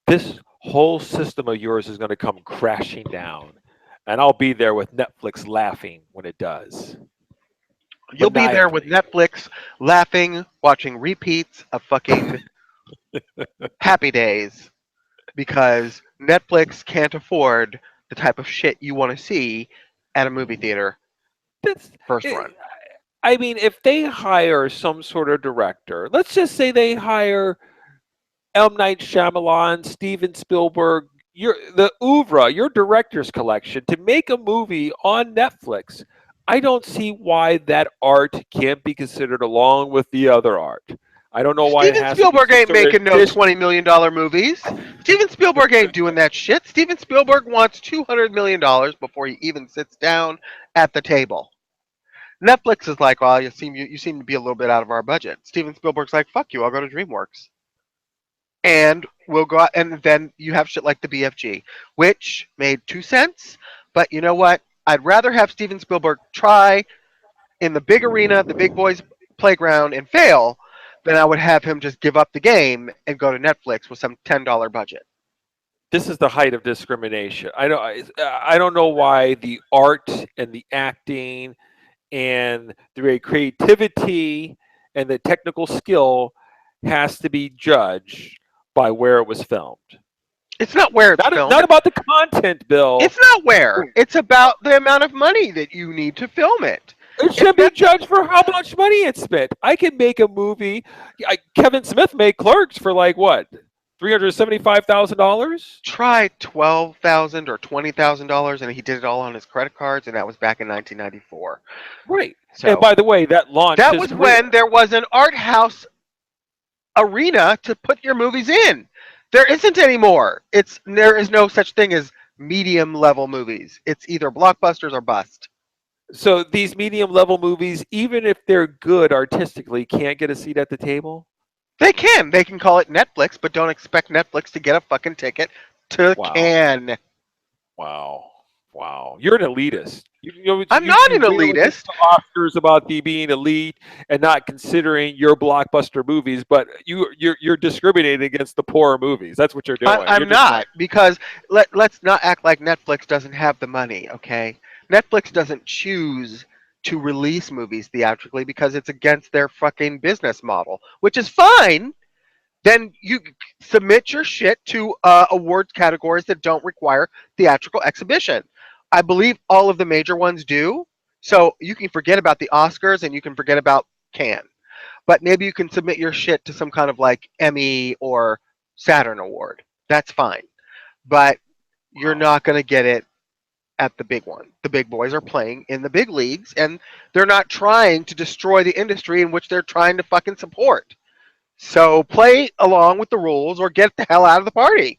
This whole system of yours is going to come crashing down. And I'll be there with Netflix laughing when it does. You'll be there with Netflix laughing, watching repeats of fucking Happy Days because Netflix can't afford the type of shit you want to see at a movie theater first run. I mean, if they hire some sort of director, let's just say they hire M. Night Shyamalan, Steven Spielberg, the oeuvre, your director's collection, to make a movie on Netflix, I don't see why that art can't be considered along with the other art. I don't know why Steven Spielberg ain't making no $20 million movies. Steven Spielberg ain't doing that shit. Steven Spielberg wants $200 million before he even sits down at the table. Netflix is like, well, you seem to be a little bit out of our budget. Steven Spielberg's like, fuck you, I'll go to DreamWorks, and we'll go out, and then you have shit like the BFG, which made 2 cents. But you know what? I'd rather have Steven Spielberg try in the big arena, the big boys playground, and fail, than I would have him just give up the game and go to Netflix with some $10 budget. This is the height of discrimination. I don't know why the art and the acting and the creativity and the technical skill has to be judged by where it was filmed. It's not where it's filmed. Not about the content, Bill. It's not where. It's about the amount of money that you need to film it. It should be judged for how much money it's spent. I can make a movie. Kevin Smith made Clerks for like what, $375,000. Try $12,000 or $20,000, and he did it all on his credit cards, and that was back in 1994. Right. So And by the way, that launched. that his was career. when there was an art house arena to put your movies in. There isn't anymore. There is no such thing as medium level movies. It's either blockbusters or bust. So these medium level movies, even if they're good artistically, can't get a seat at the table. They can. They can call it Netflix, but don't expect Netflix to get a fucking ticket to Wow. Cannes. Wow. You're an elitist. I'm not an really elitist. get the Oscars about the being elite and not considering your blockbuster movies, but you're discriminating against the poorer movies. That's what you're doing. I'm You're just not, because let's not act like Netflix doesn't have the money, okay? Netflix doesn't choose to release movies theatrically because it's against their fucking business model, which is fine. Then you submit your shit to awards categories that don't require theatrical exhibition. I believe all of the major ones do. So you can forget about the Oscars and you can forget about Cannes. But maybe you can submit your shit to some kind of like Emmy or Saturn award. That's fine. But you're not going to get it at the big one. The big boys are playing in the big leagues, and they're not trying to destroy the industry in which they're trying to fucking support. So play along with the rules or get the hell out of the party.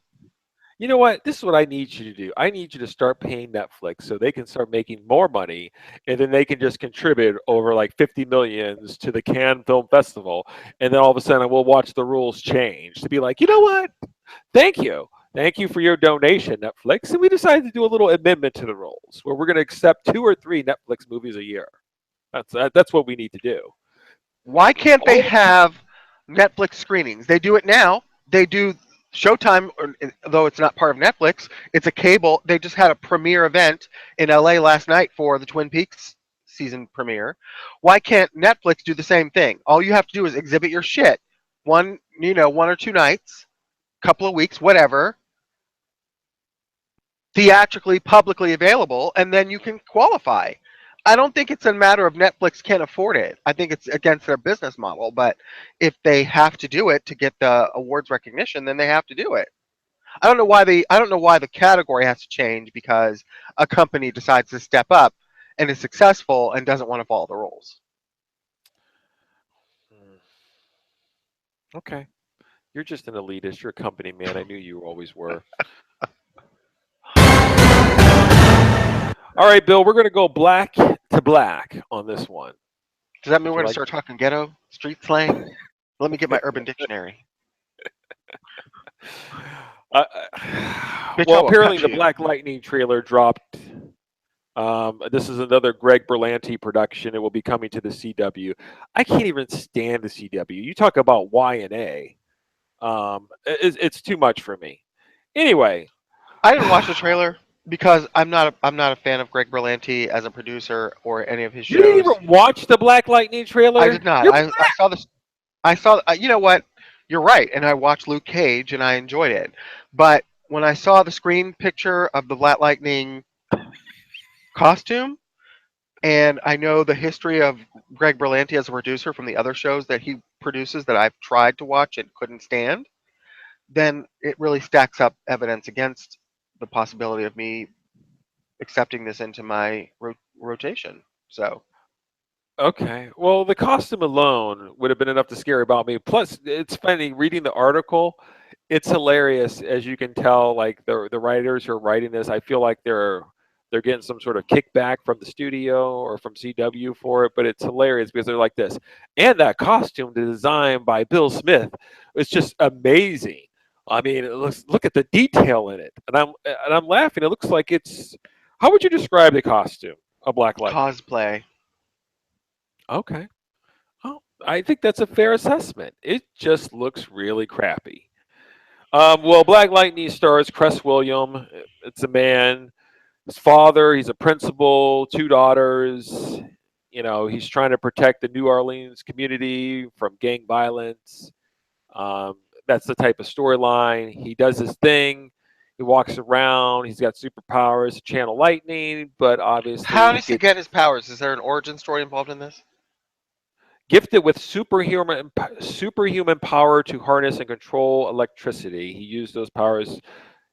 You know what? This is what I need you to do. I need you to start paying Netflix so they can start making more money, and then they can just contribute over like 50 millions to the Cannes Film Festival, and then all of a sudden we'll watch the rules change to be like, you know what? Thank you for your donation, Netflix, and we decided to do a little amendment to the rules where we're going to accept 2 or 3 Netflix movies a year. That's what we need to do. Why can't they have Netflix screenings? They do it now. They do Showtime, though it's not part of Netflix. It's a cable. They just had a premiere event in LA last night for the Twin Peaks season premiere. Why can't Netflix do the same thing? All you have to do is exhibit your shit one or 2 nights, couple of weeks, whatever, theatrically, publicly available, and then you can qualify. I don't think it's a matter of Netflix can't afford it. I think it's against their business model. But if they have to do it to get the awards recognition, then they have to do it. I don't know why the category has to change because a company decides to step up and is successful and doesn't want to follow the rules. Okay. You're just an elitist. You're a company man. I knew you always were. All right, Bill, we're going to go black to black on this one. Does that mean we're going to Like- start talking ghetto, street slang? Let me get my Urban Dictionary. Bitch, I Well, will apparently cut the you. Black Lightning trailer dropped. This is another Greg Berlanti production. It will be coming to the CW. I can't even stand the CW. You talk about Y&A. It's too much for me. Anyway, I didn't watch the trailer because I'm not a fan of Greg Berlanti as a producer or any of his shows. you didn't even watch the Black Lightning trailer? I did not. You're I saw this. I saw. You know what? You're right. And I watched Luke Cage and I enjoyed it. But when I saw the screen picture of the Black Lightning costume, and I know the history of Greg Berlanti as a producer from the other shows that he produces that I've tried to watch and couldn't stand, then it really stacks up evidence against the possibility of me accepting this into my rotation. So Okay. Well, the costume alone would have been enough to scare about me. Plus, it's funny reading the article. It's hilarious, as you can tell. Like the writers who are writing this, I feel like they're they're getting some sort of kickback from the studio or from CW for it, but it's hilarious because they're like this. And that costume designed by Bill Smith is just amazing. I mean, look at the detail in it, and I'm laughing. It looks like it's. How would you describe the costume of Black Lightning? Cosplay. Okay. Oh, I think that's a fair assessment. It just looks really crappy. Well, Black Lightning stars Cress William. It's a man. His father, he's a principal, two daughters. You know, he's trying to protect the New Orleans community from gang violence. Um, that's the type of storyline. He does his thing. He walks around. He's got superpowers to channel lightning, but obviously How he does he gets get his powers? Is there an origin story involved in this? gifted with superhuman power to harness and control electricity. He used those powers.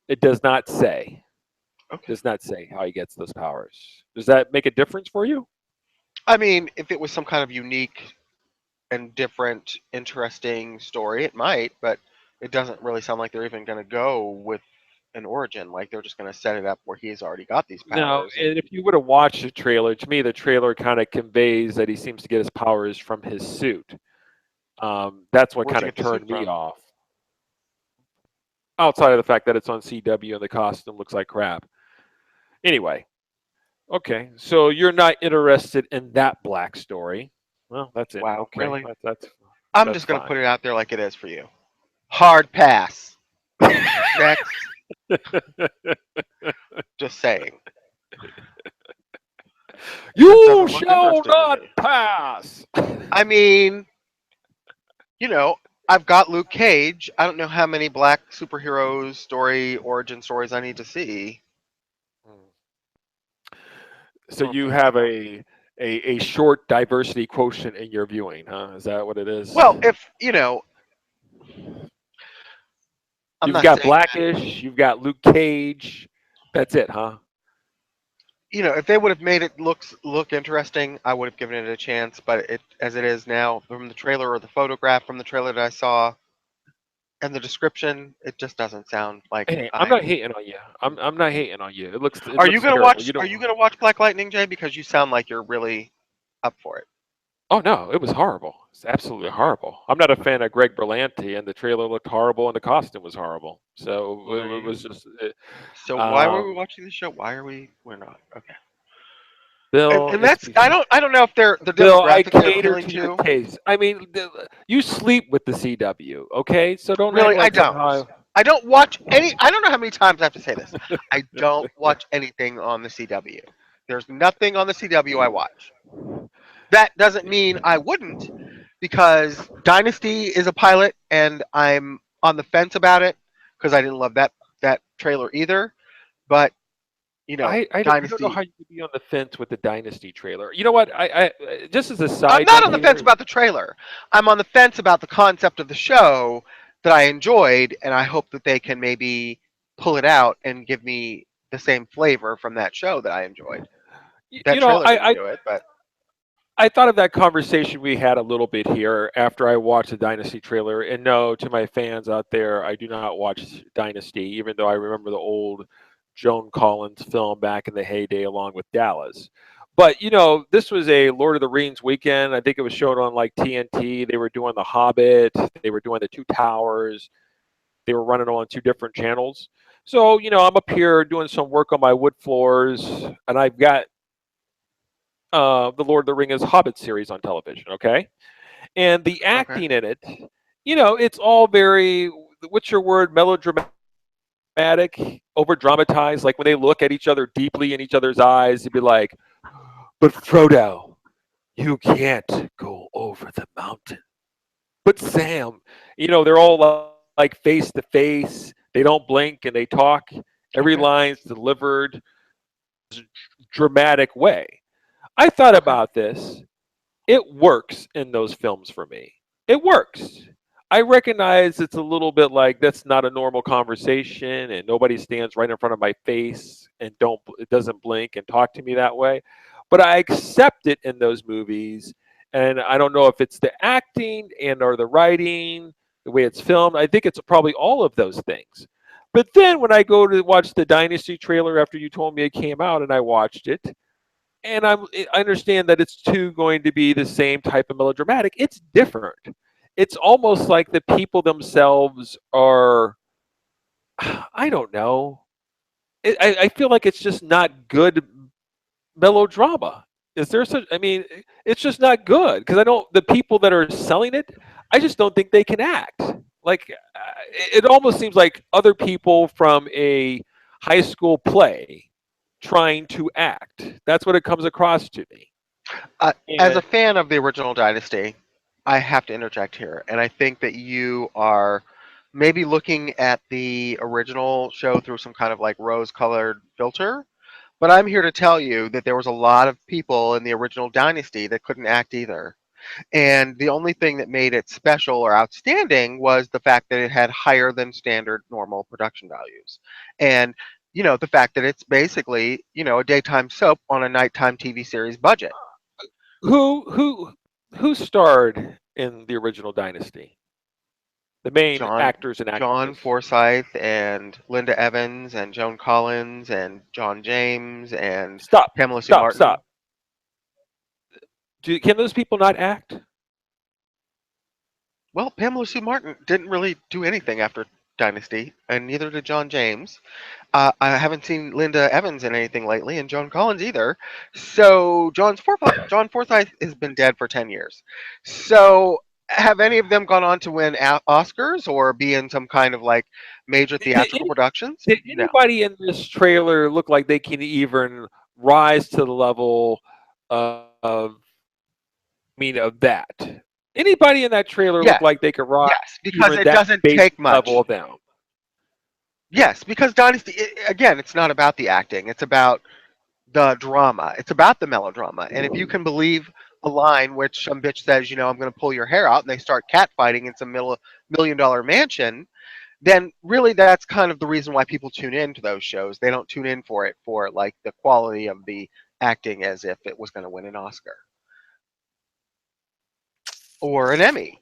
It does not say. Okay. Does not say how he gets those powers. Does that make a difference for you? I mean, if it was some kind of unique and different, interesting story, it might, but it doesn't really sound like they're even going to go with an origin. Like they're just going to set it up where he's already got these No, powers. and if you would have watched the trailer, to me, the trailer kind of conveys that he seems to get his powers from his suit. That's what Where'd kind you of get the suit turned me from? off. Outside of the fact that it's on CW and the costume looks like crap. Anyway, okay, so you're not interested in that black story. Well, that's it. Wow, Okay, really? that's I'm that's just going to fine. put it out there like it is for you. Hard pass. Next. Just saying. You Doesn't look shall interesting to not me. pass. I mean, you know, I've got Luke Cage. I don't know how many black superheroes origin stories I need to see. So you have a short diversity quotient in your viewing, huh? Is that what it is? Well, if you know, I'm You've not got saying Blackish, you've got Luke Cage. That's it, huh? if they would have made it look interesting, I would have given it a chance. But it as it is now, from the trailer or the photograph from the trailer that I saw and the description, it just doesn't sound like Hey, I'm not I'm. hating on you. I'm not hating on you. It Are you looks gonna terrible. watch? You Are don't. you gonna watch Black Lightning, Jay? Because you sound like you're really up for it. Oh no, it was horrible. It's absolutely horrible. I'm not a fan of Greg Berlanti, and the trailer looked horrible, and the costume was horrible. So it was just. So why were we Um, watching the show? Why are we? We're not. Okay. Bill, And it's that's I don't know if they're the Bill, I demographic they're cater appealing to your to. taste. I mean, you sleep with the CW, okay? So don't act Really, I like don't. somehow. I don't watch any. I don't know how many times I have to say this. I don't watch anything on the CW. There's nothing on the CW I watch. That doesn't mean I wouldn't, because Dynasty is a pilot, and I'm on the fence about it because I didn't love that trailer either. But I don't know how Dynasty. you could be on the fence with the Dynasty trailer. You know what? Just as a I'm side not note on the fence here, about the trailer. I'm on the fence about the concept of the show that I enjoyed, and I hope that they can maybe pull it out and give me the same flavor from that show that I enjoyed. That you know, trailer didn't do it, but I thought of that conversation we had a little bit here after I watched the Dynasty trailer. And no, to my fans out there, I do not watch Dynasty, even though I remember the old Joan Collins film back in the heyday along with Dallas. But you know, this was a Lord of the Rings weekend. I think it was shown on like TNT. They were doing The Hobbit. They were doing The Two Towers. They were running on two different channels. So you know, I'm up here doing some work on my wood floors, and I've got the Lord of the Rings Hobbit series on television. Okay, and the okay. acting in it, you know, it's all very, what's your word, melodramatic, over dramatized. Like when they look at each other deeply in each other's eyes, you'd be like, "But Frodo, you can't go over the mountain." But Sam, you know, they're all like face to face. They don't blink and they talk. Every Okay. line's delivered dramatic way. I thought Okay. about this. It works in those films for me. It works. I recognize it's a little bit like that's not a normal conversation and nobody stands right in front of my face and don't it doesn't blink and talk to me that way. But I accept it in those movies, and I don't know if it's the acting and or the writing, the way it's filmed. I think it's probably all of those things. But then when I go to watch the Dynasty trailer after you told me it came out, and I watched it, and I understand that it's going to be the same type of melodramatic. It's different. It's almost like the people themselves are. I don't know. I feel like it's just not good melodrama. Is there such? I mean, it's just not good because I don't. The people that are selling it, I just don't think they can act. Like it almost seems like other people from a high school play trying to act. That's what it comes across to me. As a And fan of the original Dynasty, I have to interject here, and I think that you are maybe looking at the original show through some kind of like rose-colored filter. But I'm here to tell you that there was a lot of people in the original Dynasty that couldn't act either. And the only thing that made it special or outstanding was the fact that it had higher than standard normal production values. And, the fact that it's basically, a daytime soap on a nighttime TV series budget. who who who starred in the original Dynasty? The main John actors and John actresses. Forsythe and Linda Evans and Joan Collins and John James and Stop, Pamela Sue stop, Martin. stop. Can those people not act? Well, Pamela Sue Martin didn't really do anything after Dynasty, and neither did John James. I haven't seen Linda Evans in anything lately, and Joan Collins either. So John Forsythe has been dead for 10 years. So have any of them gone on to win Oscars or be in some kind of like major Did, theatrical productions? did No. anybody in this trailer look like they can even rise to the level of, of that? Anybody in that trailer look Yes, like they could rise yes, because even it that doesn't basic take much. level of them? Yes, because Dynasty, again, it's not about the acting. It's about the drama. It's about the melodrama. And if you can believe a line which some bitch says, I'm going to pull your hair out, and they start catfighting in some $1 million mansion, then really that's kind of the reason why people tune in to those shows. They don't tune in for it for like the quality of the acting as if it was going to win an Oscar or an Emmy.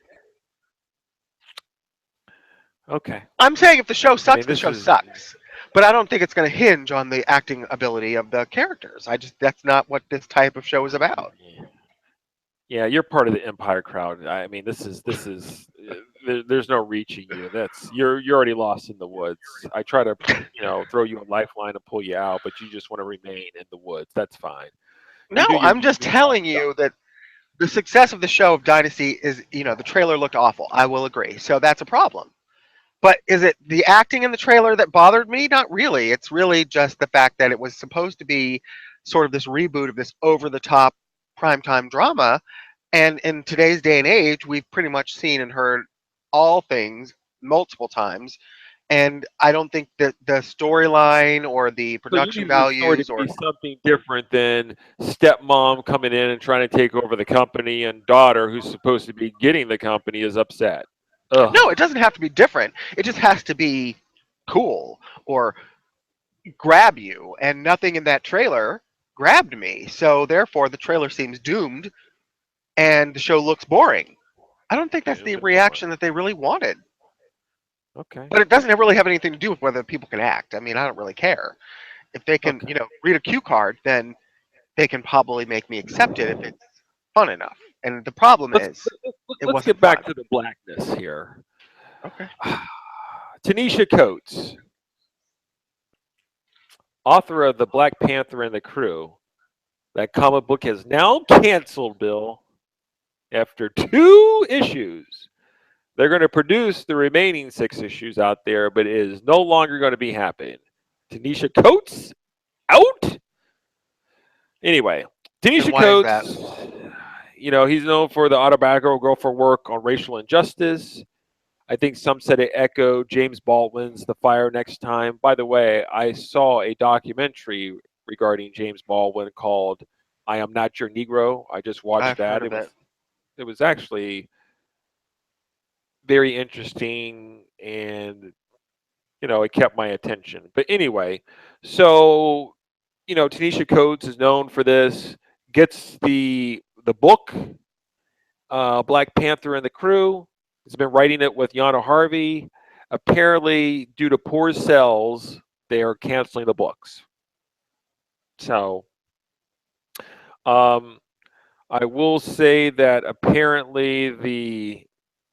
Okay. I'm saying if the show I mean, sucks, the this show is sucks. But I don't think it's going to hinge on the acting ability of the characters. That's not what this type of show is about. yeah, you're part of the Empire crowd. I mean, this is there's no reaching you. That's you're already lost in the woods. I try to throw you a lifeline and pull you out, but you just want to remain in the woods. That's fine. No, You do your I'm just movie star telling stuff. you that the success of the show of Dynasty is, the trailer looked awful. I will agree. So that's a problem. But is it the acting in the trailer that bothered me? Not really. It's really just the fact that it was supposed to be sort of this reboot of this over the top primetime drama. And in today's day and age, we've pretty much seen and heard all things multiple times. And I don't think that the storyline or the So you production need the story to values or be something different than stepmom coming in and trying to take over the company, and daughter who's supposed to be getting the company is upset. no, it Ugh. doesn't have to be different. It just has to be cool or grab you. And nothing in that trailer grabbed me. So therefore, the trailer seems doomed and the show looks boring. I don't think that's the Doomed and boring. reaction that they really wanted. Okay. But it doesn't really have anything to do with whether people can act. I mean, I don't really care. If they can, Okay. read a cue card, then they can probably make me accept it if it's fun enough. And the problem Let's is, it let's wasn't get back fun. to the blackness here. Okay. Tanisha Coates, author of The Black Panther and the Crew. That comic book is now canceled, Bill, after 2 issues. They're going to produce the remaining 6 issues out there, but it is no longer going to be happening. Tanisha Coates out? Anyway, And Tanisha why is that? Coates, he's known for the autobiographical work on racial injustice. I think some said it echoed James Baldwin's The Fire Next Time. By the way, I saw a documentary regarding James Baldwin called I Am Not Your Negro. I just watched I've heard that. of it. It was actually very interesting, and it kept my attention. But anyway, so Tanisha Coates is known for this. Gets the book, Black Panther and the Crew. He's been writing it with Yana Harvey. apparently, due to poor sales, they are canceling the books. So, um, I will say that apparently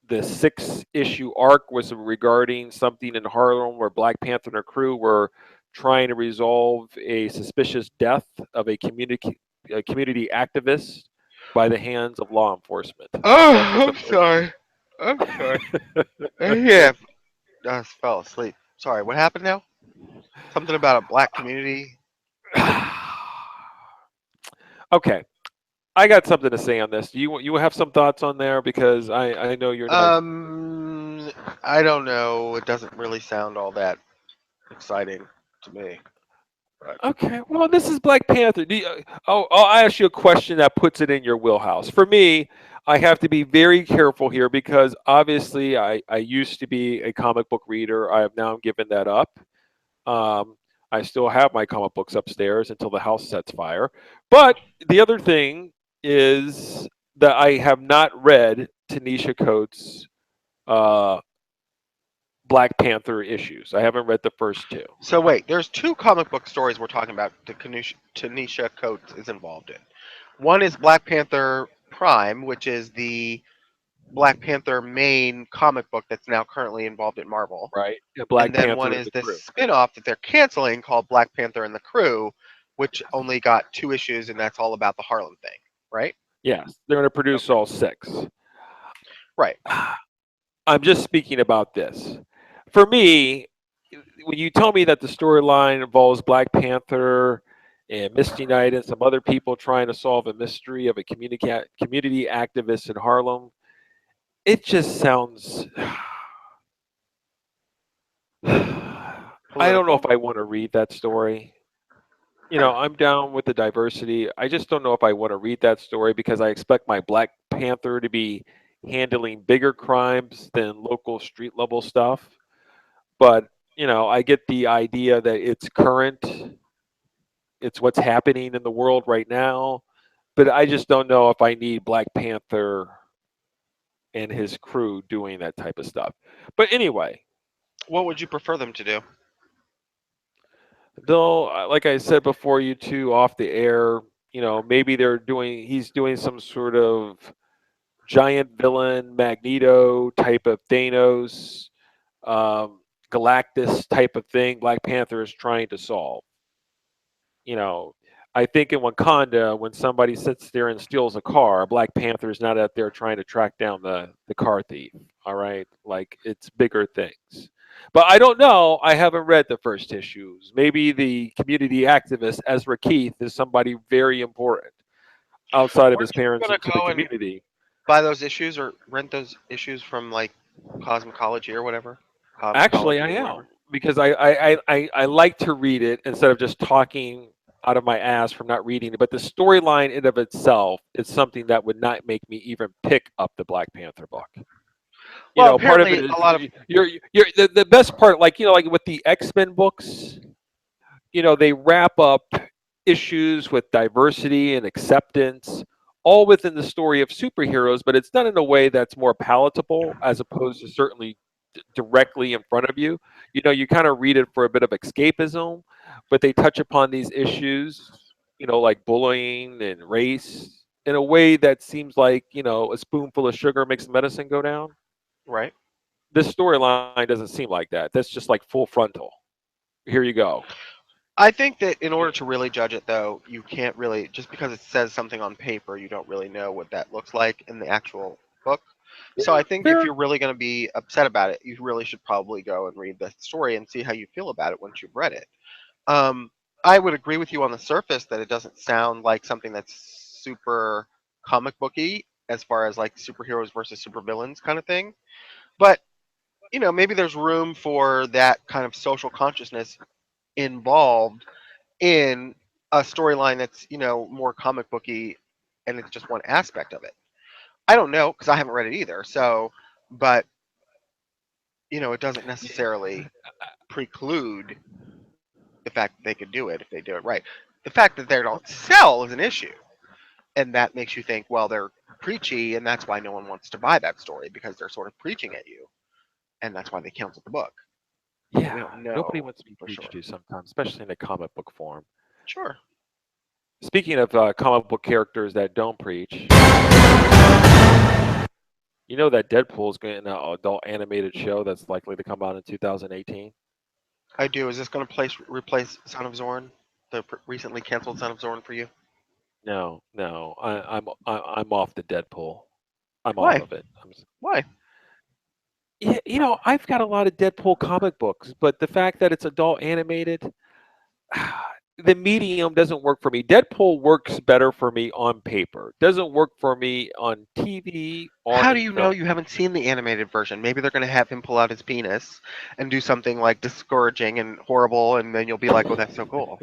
the 6 issue arc was regarding something in Harlem where Black Panther and her crew were trying to resolve a suspicious death of a community activist by the hands of law enforcement. That's what Oh, the I'm first. sorry. I'm sorry. Yeah, I just fell asleep. Sorry, what happened now? Something about a black community. Okay, I got something to say on this. You have some thoughts on there because I know you're not. Um, I don't know. It doesn't really sound all that exciting to me. But Okay, well, this is Black Panther. I'll ask you a question that puts it in your wheelhouse. For me, I have to be very careful here because obviously I used to be a comic book reader. I have now given that up. Um, I still have my comic books upstairs until the house sets fire. But the other thing is that I have not read Tanisha Coates' uh, Black Panther issues. I haven't read the first two. so wait, there's two comic book stories we're talking about that Tanisha Coates is involved in. One is Black Panther Prime, which is the Black Panther main comic book that's now currently involved in Marvel. Right? And And Black then one Panther and is the this crew. spin-off that they're canceling called Black Panther and the Crew, which only got 2 issues and that's all about the Harlem thing, right? Yes, they're going to produce Okay. all 6. Right. I'm just speaking about this. For me, when you tell me that the storyline involves Black Panther and Misty Knight and some other people trying to solve a mystery of a community activist in Harlem, it just sounds. I don't know if Political. I want to read that story. I'm down with the diversity. I just don't know if I want to read that story because I expect my Black Panther to be handling bigger crimes than local street level stuff. But, I get the idea that it's current, it's what's happening in the world right now. But I just don't know if I need Black Panther and his crew doing that type of stuff. But anyway, What would you prefer them to do? though, like I said before, you two off the air, maybe he's doing some sort of giant villain, Magneto type of Thanos, um, Galactus type of thing. Black Panther is trying to solve. you know, I think in Wakanda, when somebody sits there and steals a car, Black Panther is not out there trying to track down the car thief. All right, like it's bigger things. But I don't know. I haven't read the first issues. Maybe the community activist Ezra Keith is somebody very important outside of his Weren't you parents gonna into the go and community. buy those issues or rent those issues from like Cosmology or whatever? Actually, I Comixology or am whatever. because I like to read it instead of just talking out of my ass from not reading it. But the storyline in of itself is something that would not make me even pick up the Black Panther book. Well, Part of it apparently is a lot of you're the best part, like with the X-Men books, they wrap up issues with diversity and acceptance, all within the story of superheroes, but it's done in a way that's more palatable as opposed to certainly directly in front of you. You kind of read it for a bit of escapism, but they touch upon these issues, like bullying and race in a way that seems like, a spoonful of sugar makes the medicine go down. right. This storyline doesn't seem like that. That's just like full frontal. Here you go. I think that in order to really judge it, though, you can't really just because it says something on paper, you don't really know what that looks like in the actual book. So I think if Fair. you're really going to be upset about it, you really should probably go and read the story and see how you feel about it once you've read it. Um, I would agree with you on the surface that it doesn't sound like something that's super comic booky as far as like superheroes versus supervillains kind of thing. But maybe there's room for that kind of social consciousness involved in a storyline that's more comic booky, and it's just one aspect of it. I don't know because I haven't read it either. So, but it doesn't necessarily preclude the fact that they could do it if they do it right. The fact that they don't sell is an issue, and that makes you think, well, they're preachy, and that's why no one wants to buy that story because they're sort of preaching at you. and that's why they canceled the book. But we Yeah, don't nobody know wants to be for preached sure. to sometimes, especially in a comic book form. Sure. Speaking of comic book characters that don't preach, you know that Deadpool's getting an adult animated show that's likely to come out in 2018. I do. Is this going to replace Son of Zorn, the recently canceled Son of Zorn for you? No, no, I'm off the Deadpool. I'm off Why? of it. Why? Yeah, I've got a lot of Deadpool comic books, but the fact that it's adult animated, the medium doesn't work for me. Deadpool works better for me on paper. Doesn't work for me on TV or How do in you know film. you haven't seen the animated version? Maybe they're going to have him pull out his penis and do something like discouraging and horrible, and then you'll be like, "Oh, that's so cool."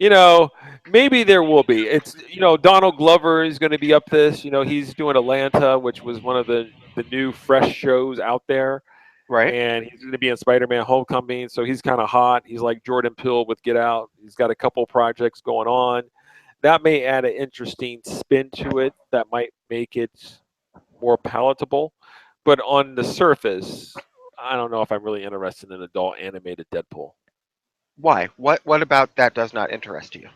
you know, maybe there will be. It's Donald Glover is going to be up this. He's doing Atlanta, which was one of the new fresh shows out there, Right? and he's going to be in Spider-Man: Homecoming. So he's kind of hot. He's like Jordan Peele with Get Out. He's got a couple projects going on. That may add an interesting spin to it. That might make it more palatable. But on the surface, I don't know if I'm really interested in adult animated Deadpool. Why? What about that does not interest you?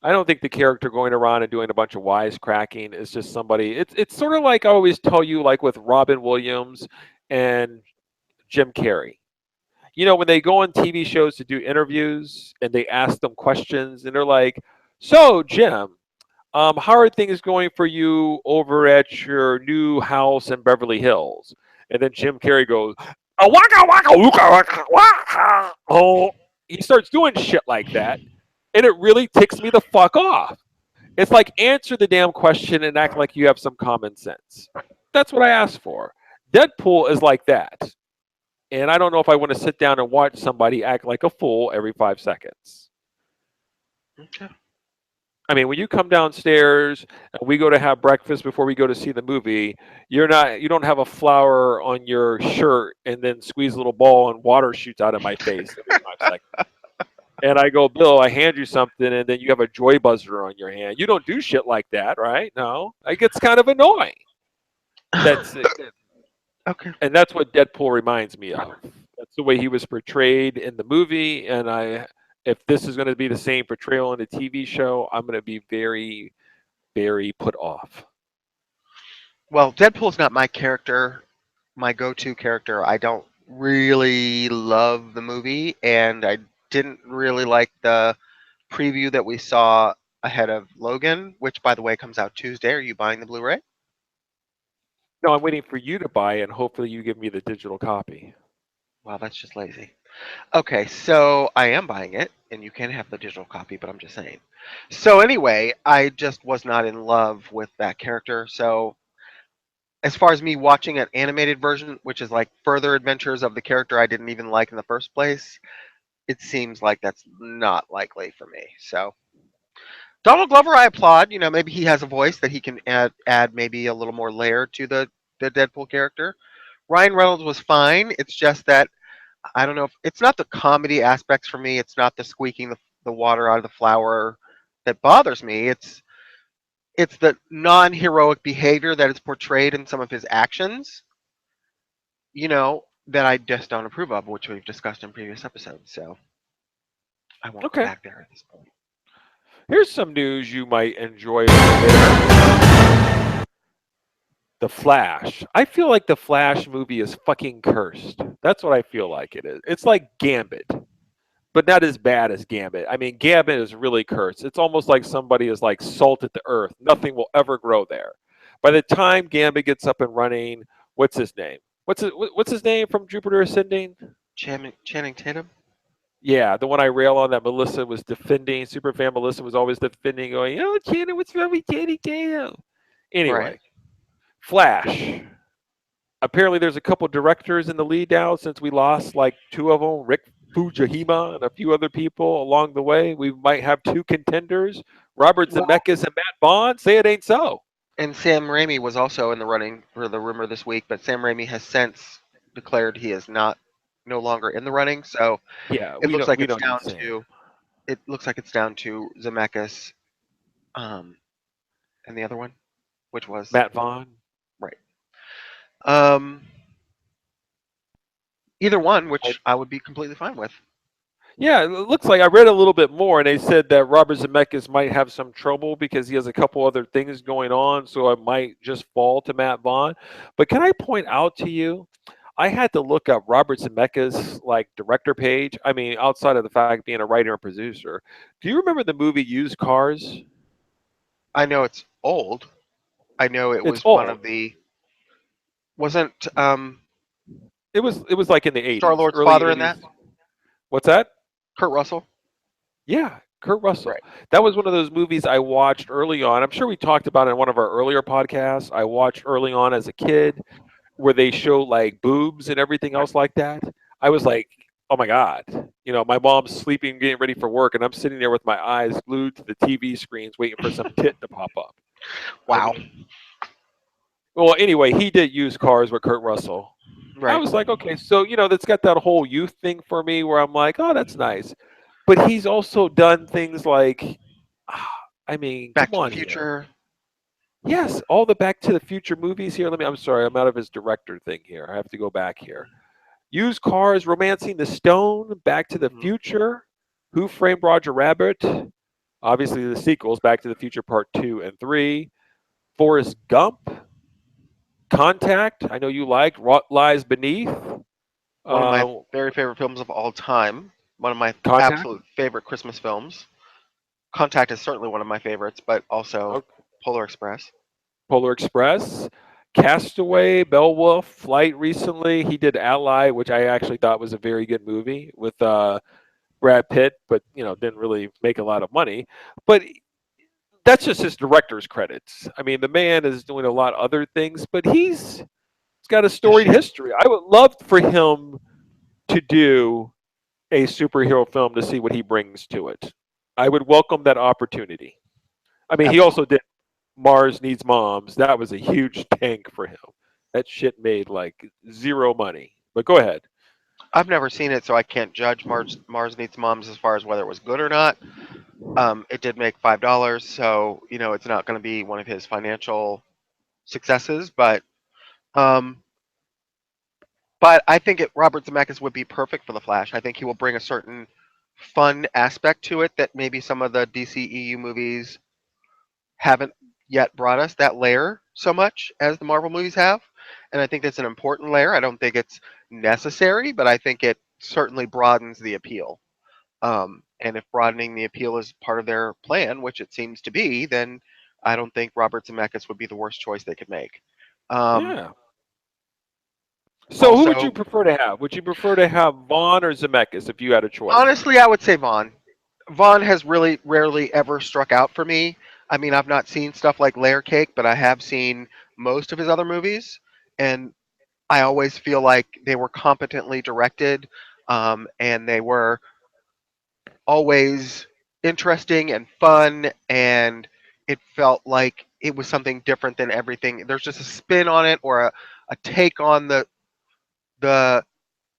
I don't think the character going around and doing a bunch of wisecracking is just somebody. It's sort of like I always tell you, like with Robin Williams and Jim Carrey. When they go on TV shows to do interviews and they ask them questions, and they're like, "So, Jim, how are things going for you over at your new house in Beverly Hills?" And then Jim Carrey goes, waka waka waka waka waka. Oh, he starts doing shit like that, and it really ticks me the fuck off. It's like answer the damn question and act like you have some common sense. That's what I asked for. Deadpool is like that. And I don't know if I want to sit down and watch somebody act like a fool every 5 seconds. Okay. I mean, when you come downstairs and we go to have breakfast before we go to see the movie, you don't have a flower on your shirt and then squeeze a little ball and water shoots out of my face every 5 seconds. And I go, Bill, I hand you something and then you have a joy buzzer on your hand. You don't do shit like that, right? No. It gets kind of annoying. That's it. Okay. And that's what Deadpool reminds me of. That's the way he was portrayed in the movie, and if this is going to be the same portrayal in the TV show, I'm going to be very, very put off. Well, Deadpool's not my character, my go-to character. I don't really love the movie, and I didn't really like the preview that we saw ahead of Logan, which, by the way, comes out Tuesday. Are you buying the Blu-ray? No, I'm waiting for you to buy it, and hopefully you give me the digital copy. Well, that's just lazy. Okay, so I am buying it, and you can have the digital copy, but I'm just saying. So anyway, I just was not in love with that character. So as far as me watching an animated version, which is like further adventures of the character I didn't even like in the first place, it seems like that's not likely for me. So Donald Glover, I applaud. You know, maybe he has a voice that he can add maybe a little more layer to the Deadpool character. Ryan Reynolds was fine. It's just that I don't know if it's not the comedy aspects for me. It's not the squeaking the water out of the flower that bothers me. It's the non-heroic behavior that is portrayed in some of his actions, that I just don't approve of, which we've discussed in previous episodes. So I won't go Okay. back there at this point. Here's some news you might enjoy a little bit. The Flash. I feel like the Flash movie is fucking cursed. That's what I feel like it is. It's like Gambit, but not as bad as Gambit. I mean, Gambit is really cursed. It's almost like somebody is like salted the earth. Nothing will ever grow there. By the time Gambit gets up and running, what's his name? What's his name from Jupiter Ascending? Channing Tatum, Yeah, the one I rail on that Melissa was defending. Superfan Melissa was always defending, going, "Oh, Channing, what's wrong with Channing Tatum?" right? Anyway, Flash. Apparently, there's a couple directors in the lead now since we lost like two of them, Rick Fujihama and a few other people along the way. We might have two contenders, Robert Well, Zemeckis and Matt Bond. Say it ain't so. and Sam Raimi was also in the running for the rumor this week, but Sam Raimi has since declared he is not no longer in the running. So Yeah, it we looks don't like we it's don't need down Sam. to it looks like it's down to Zemeckis, um, and the other one, which was Matt Vaughn. right. Um, Either one, I, which I would be completely fine with. yeah, it looks like I read a little bit more, and they said that Robert Zemeckis might have some trouble because he has a couple other things going on, so it might just fall to Matt Vaughn. But can I point out to you, I had to look up Robert Zemeckis' like director page. I mean, outside of the fact being a writer and producer, do you remember the movie Used Cars? I know it's old. I know it It's was one old. of the wasn't It was like in the Star '80s, Lord's early father in '80s. that? What's that? Kurt Russell. Yeah, Kurt Russell. Right. That was one of those movies I watched early on. I'm sure we talked about it in one of our earlier podcasts. I watched early on as a kid where they show like boobs and everything else like that. I was like, oh my God. You know, my mom's sleeping, getting ready for work, and I'm sitting there with my eyes glued to the TV screens waiting for some tit to pop up. I Wow. mean, well, anyway, he did use cars with Kurt Russell. I Right. was like, okay, so, that's got that whole youth thing for me where I'm like, oh, that's nice. But he's also done things like, I mean, Back come to the on here. Future. Yes, all the Back to the Future movies here. I'm sorry, I'm out of his director thing here. I have to go back here. Used Cars, Romancing the Stone, Back to the Hmm. Future, Who Framed Roger Rabbit, obviously the sequels, Back to the Future Part 2 and 3, Forrest Gump, Contact, I know you liked, What Lies Beneath, One of my uh, very favorite films of all time. One of my Contact, absolute favorite Christmas films. Contact is certainly one of my favorites, but also okay, Polar Express. Polar Express, Castaway, Beowulf, Flight recently. He did Ally, which I actually thought was a very good movie with Brad Pitt, but didn't really make a lot of money. But that's just his director's credits. I mean, the man is doing a lot of other things, but he's got a Does storied she? history. I would love for him to do a superhero film to see what he brings to it. I would welcome that opportunity. I mean, he also Absolutely. did Mars Needs Moms. That was a huge tank for him. That shit made like zero money. But go ahead. I've never seen it, so I can't judge Mars Needs Moms as far as whether it was good or not. It did make $5, so it's not going to be one of his financial successes, um, but I think Robert Zemeckis would be perfect for the Flash. I think he will bring a certain fun aspect to it that maybe some of the DCEU movies haven't yet brought us that layer so much as the Marvel movies have. And I think that's an important layer. I don't think it's necessary, but I think it certainly broadens the appeal. And if broadening the appeal is part of their plan, which it seems to be, then I don't think Robert Zemeckis would be the worst choice they could make. Um, Yeah. So who would you Also, prefer to have? Would you prefer to have Vaughn or Zemeckis if you had a choice? honestly, I would say Vaughn. Vaughn has really rarely ever struck out for me. I mean, I've not seen stuff like Layer Cake, but I have seen most of his other movies, and I always feel like they were competently directed, and they were always interesting and fun, and it felt like it was something different than everything. There's just a spin on it or a take on the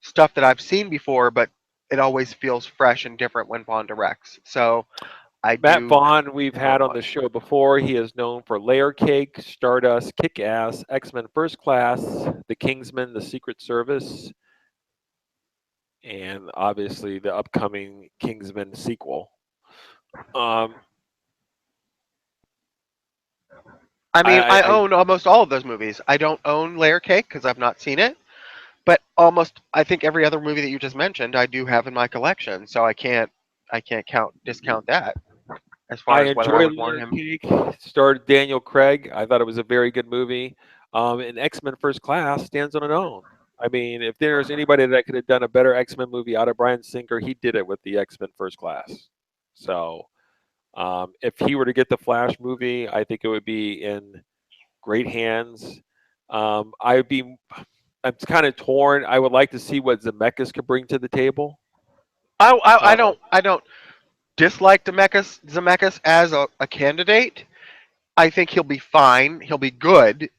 stuff that I've seen before, but it always feels fresh and different when Vaughn directs. So I Matt do Vaughn, we've love had on Vaughn. the show before. He is known for Layer Cake, Stardust, Kick Ass, X Men First Class, The Kingsman, The Secret Service, and obviously the upcoming Kingsman sequel. Um, I mean, I, I I, own almost all of those movies. I don't own Layer Cake because I've not seen it, but almost I think every other movie that you just mentioned I do have in my collection. So I can't discount that as far I as whether I enjoy would want Layer him. Cake. Starred Daniel Craig. I thought it was a very good movie. And X Men First Class stands on its own. I mean, if there's anybody that could have done a better X Men movie out of Bryan Singer, he did it with the X Men First Class. So if he were to get the Flash movie, I think it would be in great hands. I'd be, I'm kind of torn. I would like to see what Zemeckis could bring to the table. I Uh, don't dislike Zemeckis as a candidate. I think he'll be fine. He'll be good.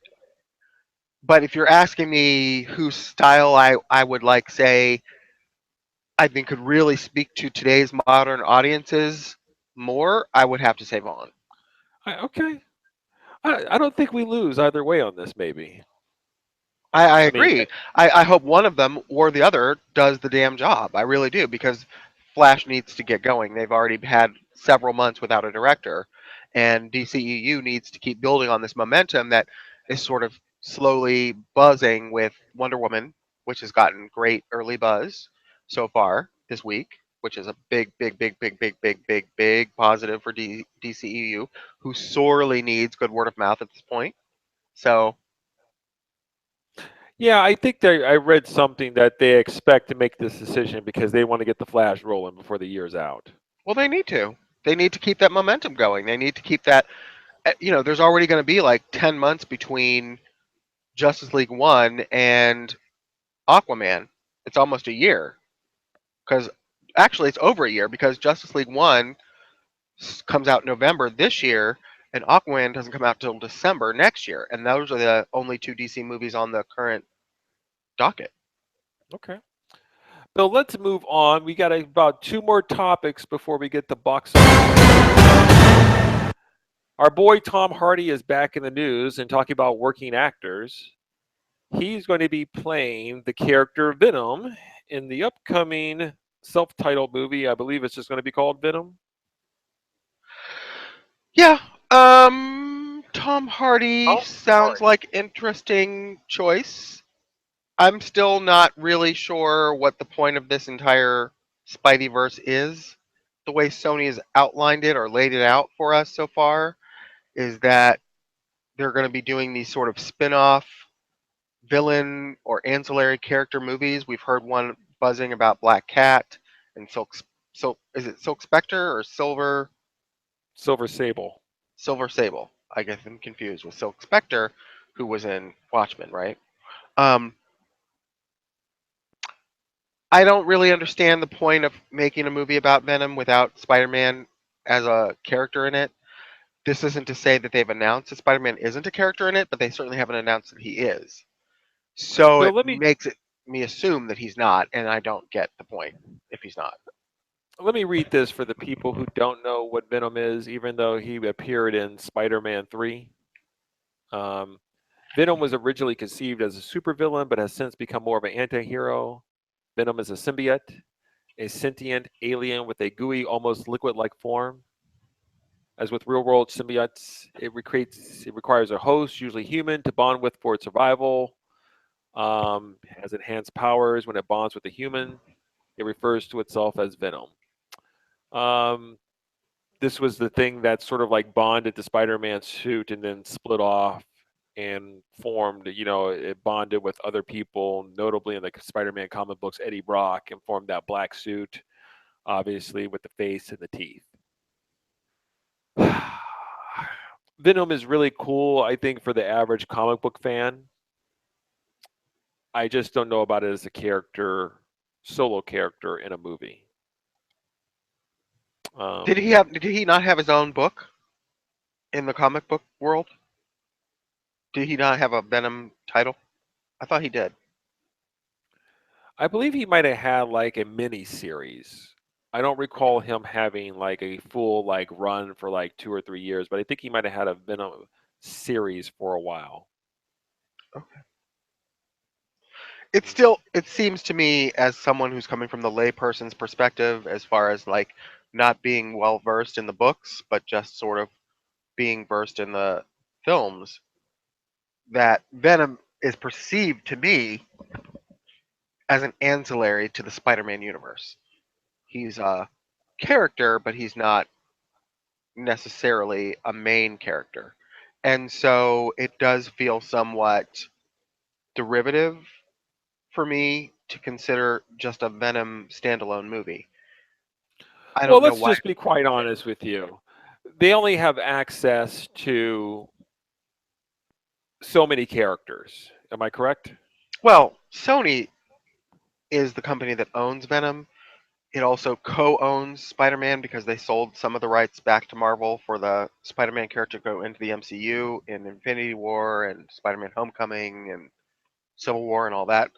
But if you're asking me whose style I would like, say, I think could really speak to today's modern audiences more, I would have to say Vaughn. okay. I don't think we lose either way on this, maybe. I I mean, agree. I hope one of them or the other does the damn job. I really do because Flash needs to get going. They've already had several months without a director, and DCEU needs to keep building on this momentum that is sort of slowly buzzing with Wonder Woman, which has gotten great early buzz so far this week, which is a big, big, big, big, big, big, big, big positive for DCEU, who sorely needs good word of mouth at this point. So yeah, I think I read something that they expect to make this decision because they want to get the Flash rolling before the year's out. well, they need to. They need to keep that momentum going. They need to keep that. There's already going to be like 10 months between Justice League 1 and Aquaman. It's almost a year. Because actually, it's over a year because Justice League 1 comes out November this year, and Aquaman doesn't come out till December next year. And those are the only two DC movies on the current docket. Okay. Bill, let's move on. We got about two more topics before we get the box office. Our boy Tom Hardy is back in the news and talking about working actors. He's going to be playing the character Venom in the upcoming self-titled movie. I believe it's just going to be called Venom. Yeah. Tom Hardy Oh, sounds sorry. like interesting choice. I'm still not really sure what the point of this entire Spideyverse is. The way Sony has outlined it or laid it out for us so far is that they're going to be doing these sort of spin-off villain or ancillary character movies. We've heard one buzzing about Black Cat and So is it Silk Spectre or Silver Sable. Silver Sable? I get them confused with Silk Spectre, who was in Watchmen, right? Um, I don't really understand the point of making a movie about Venom without Spider-Man as a character in it. This isn't to say that they've announced that Spider-Man isn't a character in it, but they certainly haven't announced that he is. So Bill, it makes it me assume that he's not, and I don't get the point if he's not. let me read this for the people who don't know what Venom is, even though he appeared in Spider-Man 3. Um, Venom was originally conceived as a supervillain, but has since become more of an anti-hero. Venom is a symbiote, a sentient alien with a gooey, almost liquid-like form. As with real-world symbiotes, it requires a host, usually human, to bond with for its survival. Has enhanced powers when it bonds with a human. It refers to itself as Venom. Um, this was the thing that sort of like bonded to Spider-Man's suit and then split off and formed, it bonded with other people, notably in the Spider-Man comic books, Eddie Brock, and formed that black suit, obviously with the face and the teeth. Venom is really cool, I think, for the average comic book fan. I just don't know about it as a character, solo character in a movie. Um, Did he not have his own book in the comic book world? Did he not have a Venom title? I thought he did. I believe he might have had like a mini series. I don't recall him having like a full like run for like 2 or 3 years, but I think he might have had a Venom series for a while. It seems to me as someone who's coming from the layperson's perspective as far as like not being well versed in the books but just sort of being versed in the films that Venom is perceived to me as an ancillary to the Spider-Man universe. He's a character but he's not necessarily a main character. And so it does feel somewhat derivative for me to consider just a Venom standalone movie. I Well, don't know let's why. just be quite honest with you. They only have access to so many characters. Am I correct? Well, Sony is the company that owns Venom. It also co-owns Spider-Man because they sold some of the rights back to Marvel for the Spider-Man character to go into the MCU in Infinity War and Spider-Man: Homecoming and Civil War and all that.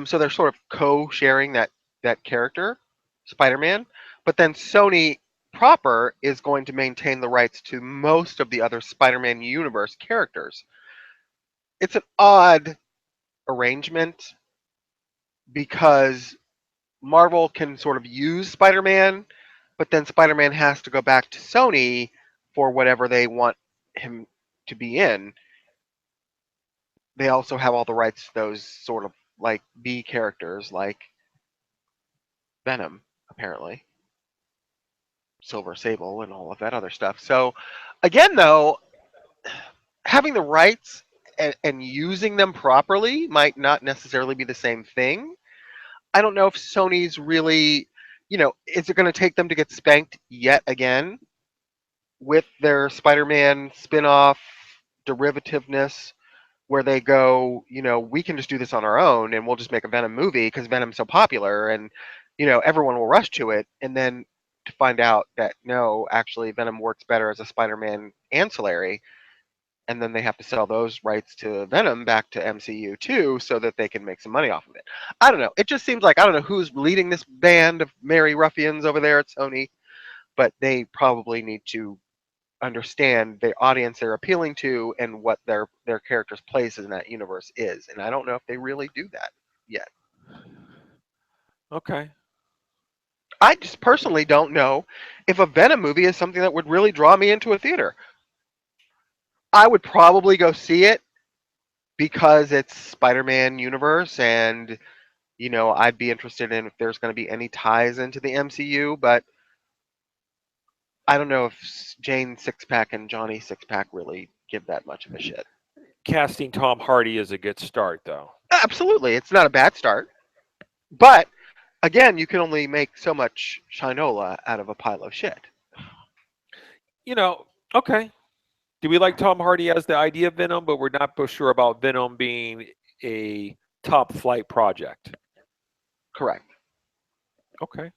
So they're sort of co-sharing that character, Spider-Man. But then Sony proper is going to maintain the rights to most of the other Spider-Man universe characters. It's an odd arrangement because Marvel can sort of use Spider-Man, but then Spider-Man has to go back to Sony for whatever they want him to be in. They also have all the rights to those sort of like B characters like Venom, apparently, Silver Sable, and all of that other stuff. So, again, though, having the rights and using them properly might not necessarily be the same thing. I don't know if Sony's really, is it going to take them to get spanked yet again with their Spider-Man spin-off derivativeness where they go, we can just do this on our own and we'll just make a Venom movie because Venom's so popular and, everyone will rush to it. And then to find out that no, actually Venom works better as a Spider-Man ancillary. And then they have to sell those rights to Venom back to MCU too so that they can make some money off of it. I don't know. It just seems like I don't know who's leading this band of merry ruffians over there at Sony, but they probably need to understand the audience they're appealing to and what their character's place in that universe is. And I don't know if they really do that yet. Okay. I just personally don't know if a Venom movie is something that would really draw me into a theater. I would probably go see it because it's Spider-Man universe and I'd be interested in if there's going to be any ties into the MCU, but I don't know if Jane Sixpack and Johnny Sixpack really give that much of a shit. Casting Tom Hardy is a good start, though. Absolutely, it's not a bad start. But again, you can only make so much shinola out of a pile of shit. Okay. Do we like Tom Hardy as the idea of Venom, but we're not so sure about Venom being a top flight project? Correct. Okay.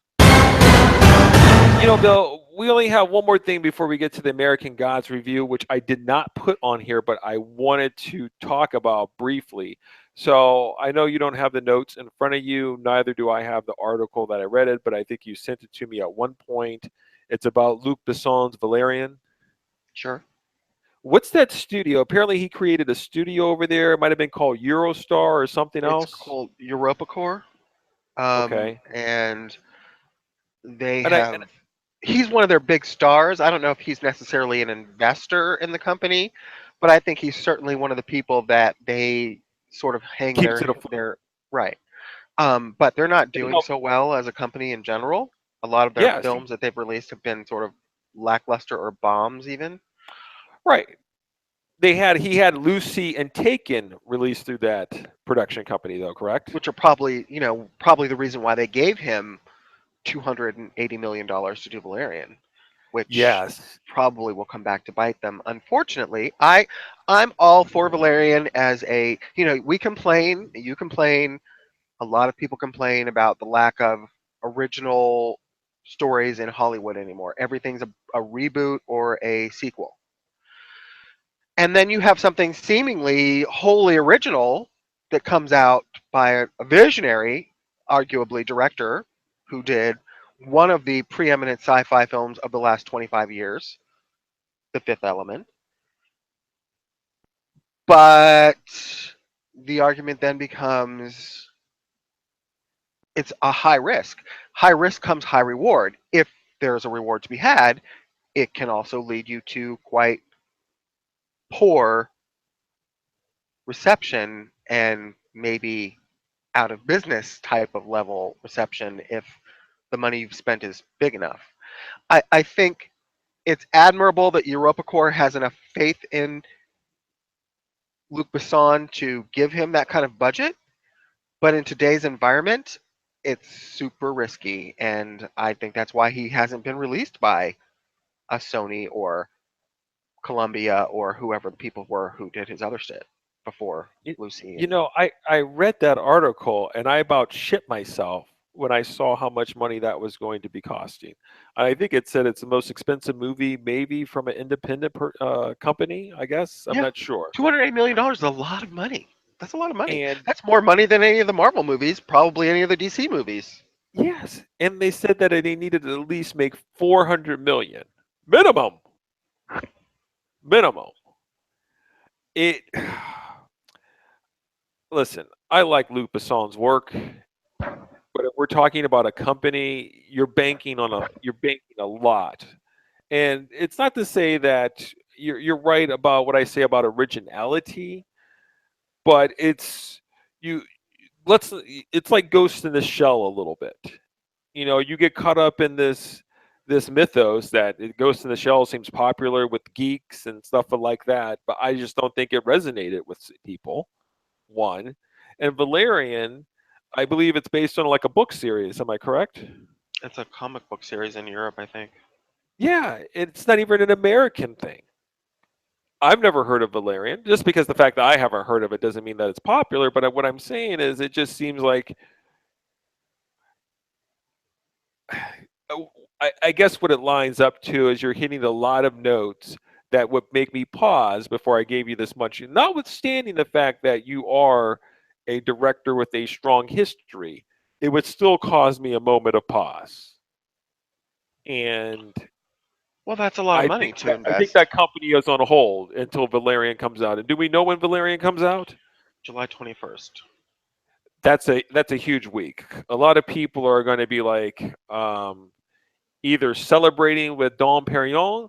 Bill, we only have one more thing before we get to the American Gods review, which I did not put on here, but I wanted to talk about briefly. So I know you don't have the notes in front of you, neither do I have the article that I read it, but I think you sent it to me at one point. It's about Luc Besson's Valerian. Sure. What's that studio? Apparently he created a studio over there. It might have been called Eurostar or something It's else. called EuropaCorp. Okay. And they And I have. He's one of their big stars. I don't know if he's necessarily an investor in the company, but I think he's certainly one of the people that they sort of hang keeps it afloat. their right. But they're not They doing help. so well as a company in general. A lot of their Yeah, see, films that they've released have been sort of lackluster or bombs, even, right. He had Lucy and Taken released through that production company though, correct? which are probably the reason why they gave him $280 million to do Valerian, which Yes. probably will come back to bite them. Unfortunately, I'm all for Valerian as we complain, you complain, a lot of people complain about the lack of original stories in Hollywood anymore. Everything's a reboot or a sequel. And then you have something seemingly wholly original that comes out by a visionary, arguably director, who did one of the preeminent sci-fi films of the last 25 years, The Fifth Element. But the argument then becomes it's a high risk. High risk comes high reward. If there's a reward to be had, it can also lead you to quite poor reception and maybe out of business type of level reception if the money you've spent is big enough. I think it's admirable that EuropaCorp has enough faith in Luc Besson to give him that kind of budget, but in today's environment, it's super risky, and I think that's why he hasn't been released by a Sony or Columbia or whoever the people were who did his other shit before You, Lucy. you know, I read that article and I about shit myself when I saw how much money that was going to be costing. I think it said it's the most expensive movie maybe from an independent company, I guess. I'm Yeah, not sure. $280 million is a lot of money. That's a lot of money. And That's more money than any of the Marvel movies, probably any of the DC movies. yes, and they said that they needed to at least make 400 million minimum. Minimum. It listen, I like Luc Besson's work, but if we're talking about a company, you're banking a lot. And it's not to say that you're right about what I say about originality, but you let's it's like Ghost in the Shell a little bit. You get caught up in this mythos that Ghost in the Shell seems popular with geeks and stuff like that, but I just don't think it resonated with people. One, and Valerian, I believe it's based on like a book series. Am I correct? It's a comic book series in Europe, I think. Yeah, it's not even an American thing. I've never heard of Valerian. Just because the fact that I haven't heard of it doesn't mean that it's popular. But what I'm saying is, it just seems like I guess what it lines up to is you're hitting a lot of notes that would make me pause before I gave you this much. Notwithstanding the fact that you are a director with a strong history, it would still cause me a moment of pause. And Well, that's a lot of money to I think invest. that company is on hold until Valerian comes out. And do we know when Valerian comes out? July 21st. That's a huge week. A lot of people are going to be like either celebrating with Dom Perignon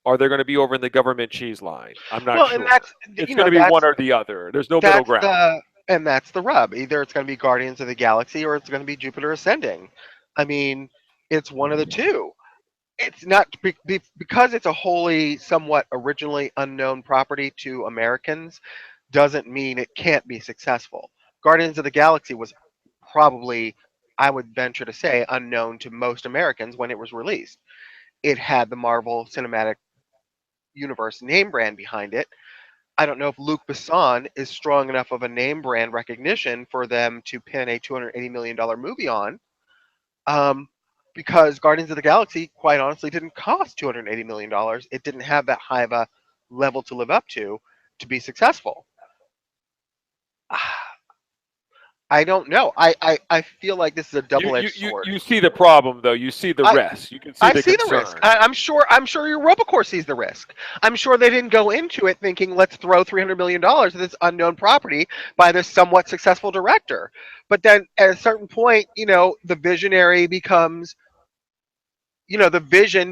or they're going to be over in the government cheese line. I'm not Well, and sure. It's going to be one or the other. There's no middle that's ground. that's the rub. Either it's going to be Guardians of the Galaxy or it's going to be Jupiter Ascending. I mean, it's one of the two. It's not because it's a wholly somewhat originally unknown property to Americans doesn't mean it can't be successful. Guardians of the Galaxy was probably, I would venture to say, unknown to most Americans when it was released. It had the Marvel Cinematic Universe name brand behind it. I don't know if Luc Besson is strong enough of a name brand recognition for them to pin a $280 million movie on, um, because Guardians of the Galaxy, quite honestly, didn't cost $280 million. It didn't have that high of a level to live up to be successful. I don't know. I feel like this is a You, double you, edged you, sword. you see the problem, though. You see the I rest. You can see I the see the risk. concern. I'm sure EuropaCorp sees the risk. I'm sure they didn't go into it thinking let's throw $300 million at this unknown property by this somewhat successful director. But then at a certain point, the vision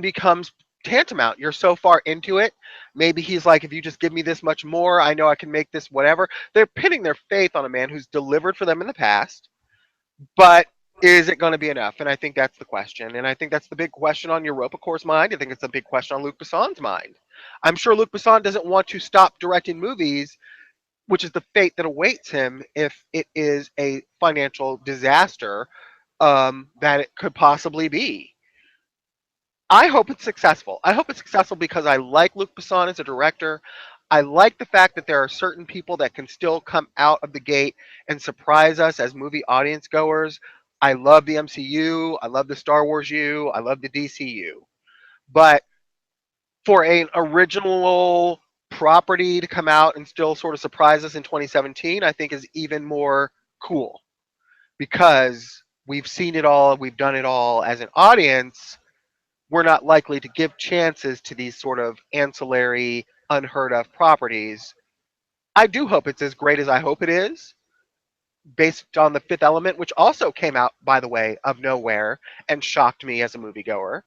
becomes tantamount. You're so far into it. Maybe he's like, if you just give me this much more, I know I can make this whatever. They're pinning their faith on a man who's delivered for them in the past, but is it going to be enough? And I think that's the question. And I think that's the big question on EuropaCorp's mind. I think it's a big question on Luc Besson's mind. I'm sure Luc Besson doesn't want to stop directing movies, which is the fate that awaits him if it is a financial disaster, that it could possibly be. I hope it's successful. I hope it's successful because I like Luc Besson as a director. I like the fact that there are certain people that can still come out of the gate and surprise us as movie audience goers. I love the MCU. I love the Star Wars U. I love the DCU. But for an original property to come out and still sort of surprise us in 2017, I think is even more cool because we've seen it all, we've done it all as an audience. We're not likely to give chances to these sort of ancillary, unheard of properties. I do hope it's as great as I hope it is, based on the Fifth Element, which also came out, by the way, of nowhere and shocked me as a moviegoer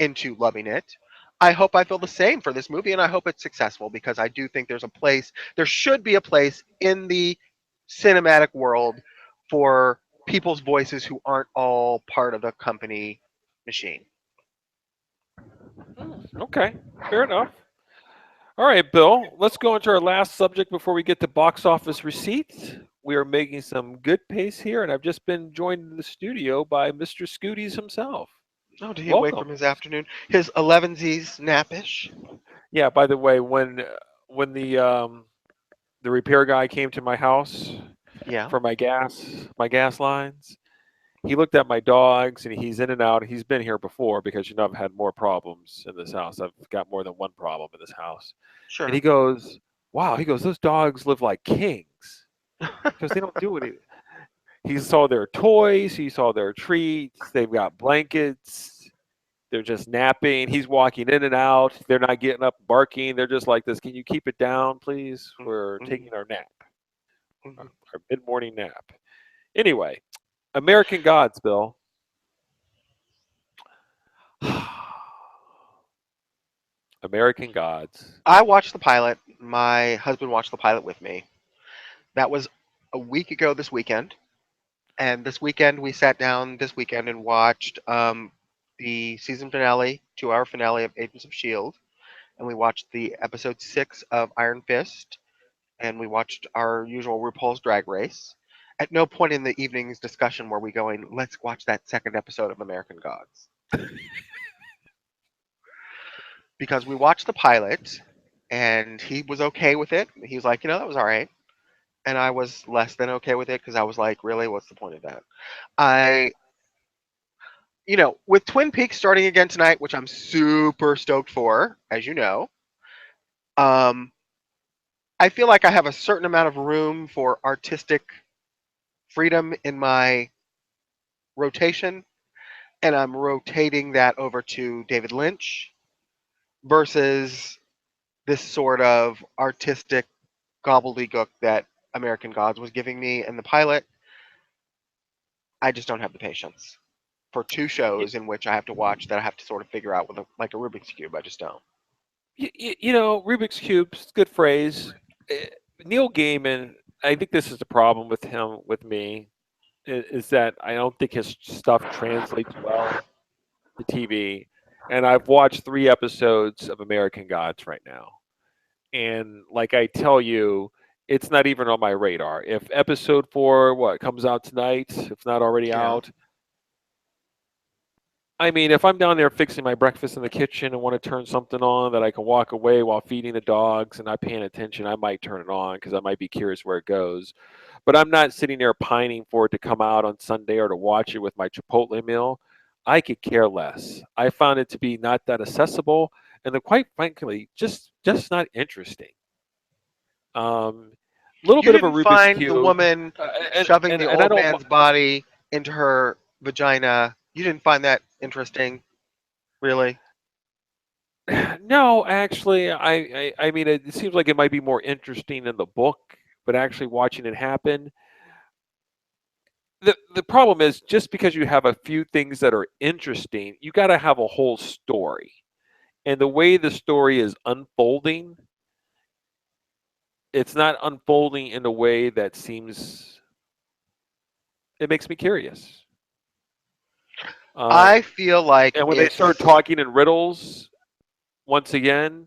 into loving it. I hope I feel the same for this movie, and I hope it's successful because I do think there should be a place in the cinematic world for people's voices who aren't all part of the company machine. Okay, fair enough. All right, Bill, let's go into our last subject before we get to box office receipts. We are making some good pace here, and I've just been joined in the studio by Mr. Scooties himself. Oh, did he wake Welcome. from his afternoon? His 11Z's napish? Yeah, by the way, when the repair guy came to my house Yeah. for my gas lines, he looked at my dogs and he's in and out. He's been here before because I've had more problems in this house. I've got more than one problem in this house. And he Sure. goes, "Wow." He goes, "Those dogs live like kings because they don't do anything." He saw their toys, he saw their treats, they've got blankets, they're just napping. He's walking in and out. They're not getting up barking. They're just like this. Can you keep it down, please? We're Mhm. taking our nap. Mhm. our mid-morning nap. Anyway, American Gods, Bill. American Gods. I watched the pilot. My husband watched the pilot with me. That was a week ago this weekend. And this weekend, we sat down this weekend and watched the season finale, 2 hour finale of Agents of S.H.I.E.L.D. And we watched the episode 6 of Iron Fist. And we watched our usual RuPaul's Drag Race. At no point in the evening's discussion were we going, let's watch that second episode of American Gods. Because we watched the pilot and he was okay with it. He was like, that was all right. And I was less than okay with it because I was like, really, what's the point of that? I, with Twin Peaks starting again tonight, which I'm super stoked for, as you know, um, I feel like I have a certain amount of room for artistic freedom in my rotation, and I'm rotating that over to David Lynch versus this sort of artistic gobbledygook that American Gods was giving me in the pilot. I just don't have the patience for two You, shows in which I have to watch that I have to sort of figure out with like a Rubik's cube. I just don't. Rubik's Cube's good phrase. Eh, Neil Gaiman, I think this is the problem with him, with me, is that I don't think his stuff translates well to TV. And I've watched 3 episodes of American Gods right now. And like I tell you, it's not even on my radar. If episode 4, what, comes out tonight, if not already Yeah. out, I mean, if I'm down there fixing my breakfast in the kitchen and want to turn something on that I can walk away while feeding the dogs and not paying attention, I might turn it on because I might be curious where it goes. But I'm not sitting there pining for it to come out on Sunday or to watch it with my Chipotle meal. I could care less. I found it to be not that accessible and then quite frankly, just not interesting. Um, little You bit of a didn't Rubik's find the cube, woman uh, and, shoving and the and I old don't. man's body into her vagina. You didn't find that interesting, really? No, actually, I mean, it seems like it might be more interesting in the book, but actually watching it happen, the problem is just because you have a few things that are interesting, you got to have a whole story, and the way the story is unfolding, it's not unfolding in a way that seems. It makes me curious. I Um, feel like and when they start it's talking in riddles, once again,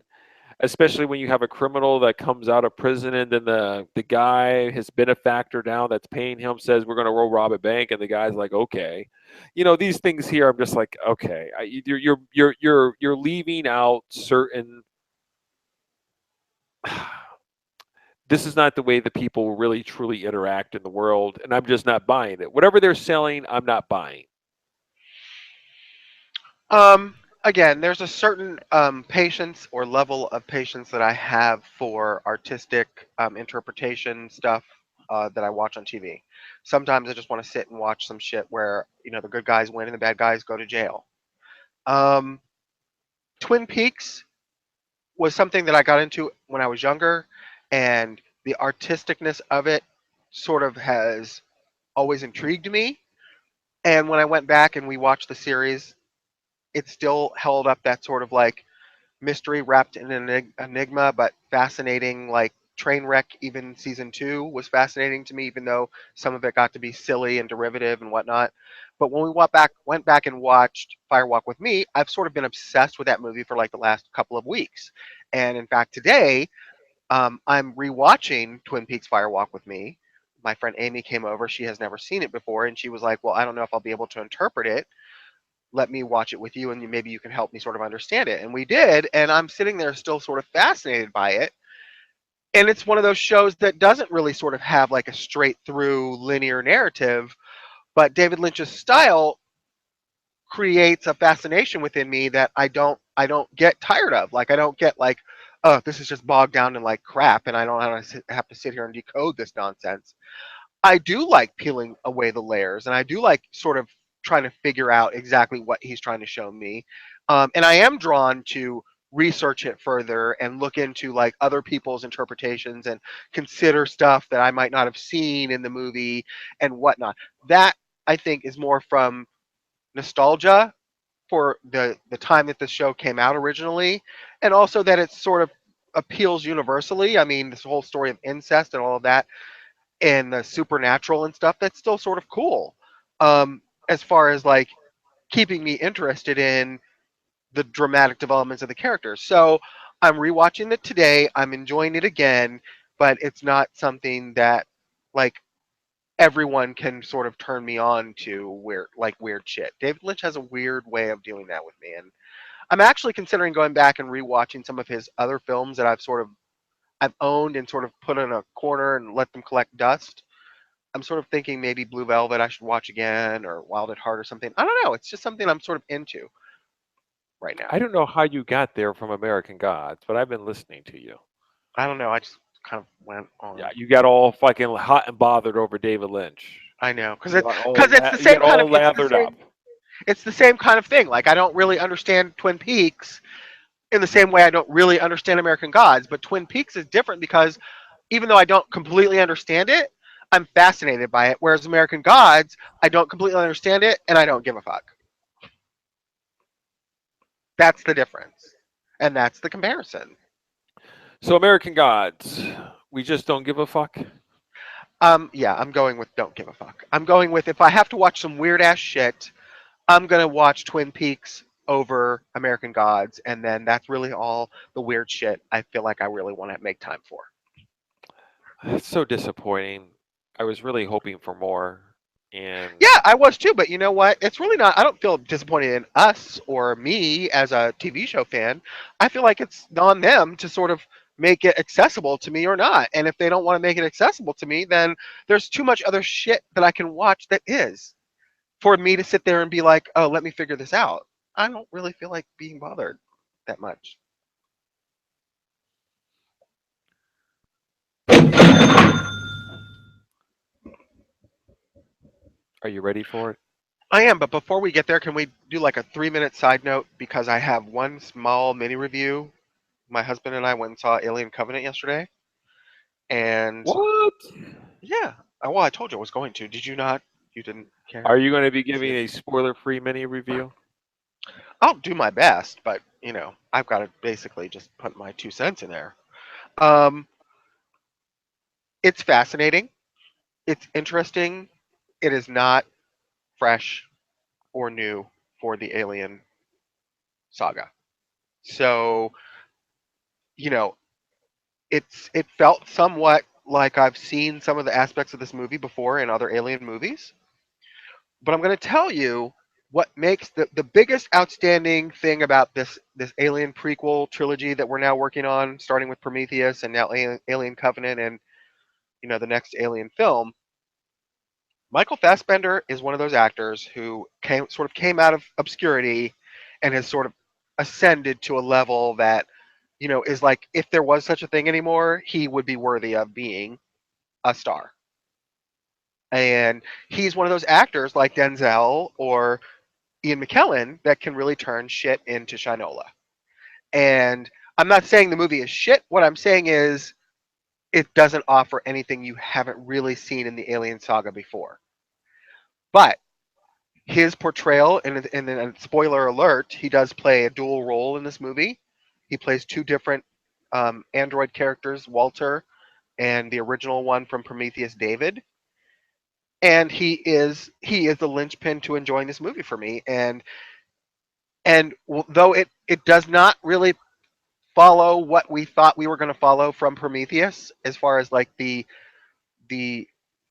especially when you have a criminal that comes out of prison and then the guy, his benefactor now that's paying him says we're going to rob a bank and the guy's like okay, these things here I'm just like okay, you're leaving out certain. This is not the way that people really truly interact in the world and I'm just not buying it. Whatever they're selling, I'm not buying. again, there's a certain patience or level of patience that I have for artistic interpretation stuff that I watch on TV. Sometimes I just want to sit and watch some shit where the good guys win and the bad guys go to jail. Um, Twin Peaks was something that I got into when I was younger, and the artisticness of it sort of has always intrigued me. And when I went back and we watched the series, it still held up that sort of like mystery wrapped in an enigma, but fascinating. Like Trainwreck, even season 2 was fascinating to me, even though some of it got to be silly and derivative and whatnot. But when we went back and watched Firewalk with Me, I've sort of been obsessed with that movie for like the last couple of weeks. And in fact, today I'm rewatching Twin Peaks Firewalk with Me. My friend Amy came over. She has never seen it before, and she was like, "Well, I don't know if I'll be able to interpret it. Let me watch it with you, and maybe you can help me sort of understand it." And we did, and I'm sitting there still sort of fascinated by it. And it's one of those shows that doesn't really sort of have like a straight through linear narrative, but David Lynch's style creates a fascination within me that I don't get tired of. Like I don't get like, oh, this is just bogged down in like crap, and I don't have to sit here and decode this nonsense. I do like peeling away the layers, and I do like sort of trying to figure out exactly what he's trying to show me. And I am drawn to research it further and look into like other people's interpretations and consider stuff that I might not have seen in the movie and whatnot. That I think is more from nostalgia for the time that the show came out originally, and also that it sort of appeals universally. I mean, this whole story of incest and all of that, and the supernatural and stuff. That's still sort of cool, as far as like keeping me interested in the dramatic developments of the characters. So I'm rewatching it today. I'm enjoying it again, but it's not something that like everyone can sort of turn me on to weird shit. David Lynch has a weird way of doing that with me, and I'm actually considering going back and rewatching some of his other films that I've owned and sort of put in a corner and let them collect dust. I'm sort of thinking maybe Blue Velvet I should watch again, or Wild at Heart or something. I don't know. It's just something I'm sort of into right now. I don't know how you got there from American Gods, but I've been listening to you. I don't know. I just kind of went Yeah, on. you got all fucking hot and bothered over David Lynch. I know because You it's got all because it's the you same got kind of all lathered up. it's the same kind of thing. Like I don't really understand Twin Peaks in the same way I don't really understand American Gods, but Twin Peaks is different because even though I don't completely understand it, I'm fascinated by it. Whereas American Gods, I don't completely understand it and I don't give a fuck. That's the difference. And that's the comparison. So American Gods, we just don't give a fuck. Yeah, I'm going with don't give a fuck. I'm going with if I have to watch some weird ass shit, I'm gonna watch Twin Peaks over American Gods, and then that's really all the weird shit I feel like I really want to make time for. It's so disappointing. I was really hoping for more, and Yeah, I was too, but you know what? It's really not. I don't feel disappointed in us or me as a TV show fan. I feel like it's on them to sort of make it accessible to me or not. And if they don't want to make it accessible to me, then there's too much other shit that I can watch that is for me to sit there and be like, oh, let me figure this out. I don't really feel like being bothered that much. are you ready for it? I am, but before we get there, can we do like a 3 minute side note? Because I have one small mini review. My husband and I went and saw Alien Covenant yesterday. And What? yeah, well, I told you I was going to. Did you not? You didn't care Are you going to be to see giving it? a spoiler-free mini review? I'll do my best, but I've got to basically just put my 2 cents in there. Um, it's fascinating. It's interesting. It is not fresh or new for the Alien saga. So, you know, it felt somewhat like I've seen some of the aspects of this movie before in other Alien movies. But I'm going to tell you what makes the biggest outstanding thing about this Alien prequel trilogy that we're now working on, starting with Prometheus and now Alien Covenant and the next Alien film. Michael Fassbender is one of those actors who came out of obscurity and has sort of ascended to a level that is like if there was such a thing anymore, he would be worthy of being a star. And he's one of those actors like Denzel or Ian McKellen that can really turn shit into Shinola. And I'm not saying the movie is shit. What I'm saying is it doesn't offer anything you haven't really seen in the Alien saga before. But his portrayal, and spoiler alert, he does play a dual role in this movie. He plays two different android characters, Walter and the original one from Prometheus, David. And he is the linchpin to enjoying this movie for me. And though it does not really follow what we thought we were going to follow from Prometheus, as far as like the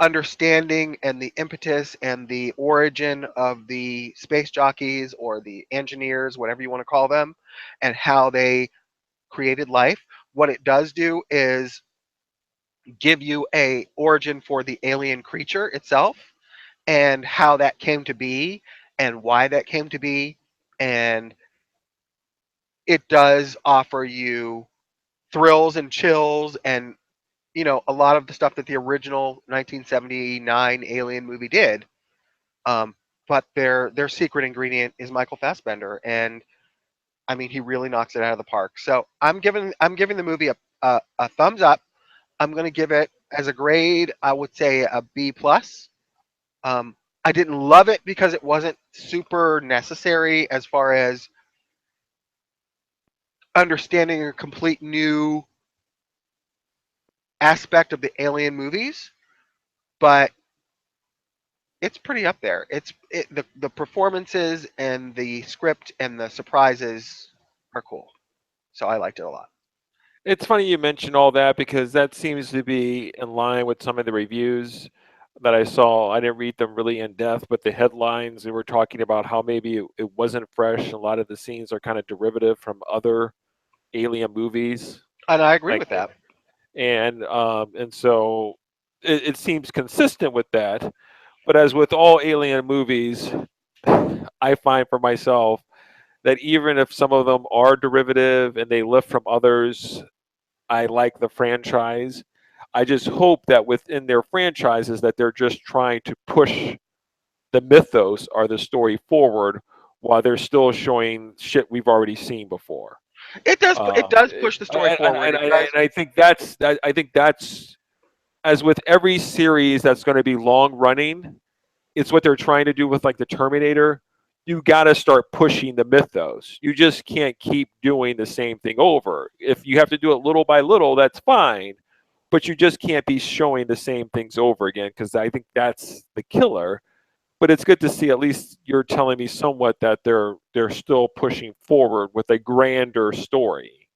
understanding and the impetus and the origin of the space jockeys or the engineers, whatever you want to call them, and how they created life. What it does do is give you a origin for the alien creature itself and how that came to be and why that came to be, and it does offer you thrills and chills and a lot of the stuff that the original 1979 Alien movie did. Um, but their secret ingredient is Michael Fassbender, and I mean, he really knocks it out of the park. So I'm giving the movie a thumbs up. I'm going to give it as a grade. I would say a B plus. Um, I didn't love it because it wasn't super necessary as far as understanding a complete new aspect of the Alien movies, but it's pretty up there. The performances and the script and the surprises are cool. So I liked it a lot. It's funny you mentioned all that because that seems to be in line with some of the reviews that I saw. I didn't read them really in depth, but the headlines they were talking about how maybe it wasn't fresh. A lot of the scenes are kind of derivative from other alien movies, And I agree like with that. and so it seems consistent with that. But as with all alien movies, I find for myself that even if some of them are derivative and they lift from others, I like the franchise. I just hope that within their franchises that they're just trying to push the mythos or the story forward while they're still showing shit we've already seen before. It does push the story forward. It does. And I think I think that's as with every series that's going to be long running. It's what they're trying to do with like the Terminator. You got to start pushing the mythos. You just can't keep doing the same thing over. If you have to do it little by little, that's fine, but you just can't be showing the same things over again because I think that's the killer. But it's good to see at least you're telling me somewhat that they're still pushing forward with a grander story.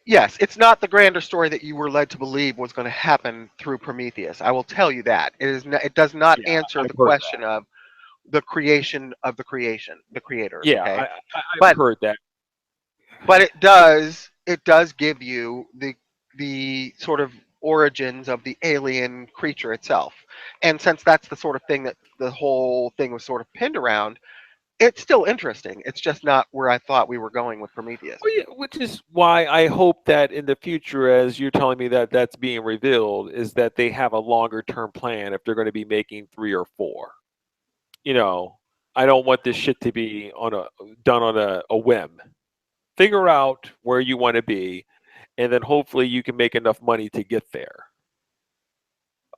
Yes, it's not the grander story that you were led to believe was going to happen through Prometheus. I will tell you that. It does not Yeah, answer I've the heard that. question of the creation of the creation, the creators, Yeah, okay? I've But heard that. it does give you the sort of origins of the alien creature itself. And since that's the sort of thing that the whole thing was sort of pinned around, it's still interesting. It's just not where I thought we were going with Prometheus. Well, yeah, which is why I hope that in the future, as you're telling me that that's being revealed, is that they have a longer term plan if they're going to be making three or four. You know, I don't want this shit to be on a done on a whim. Figure out where you want to be, and then hopefully you can make enough money to get there.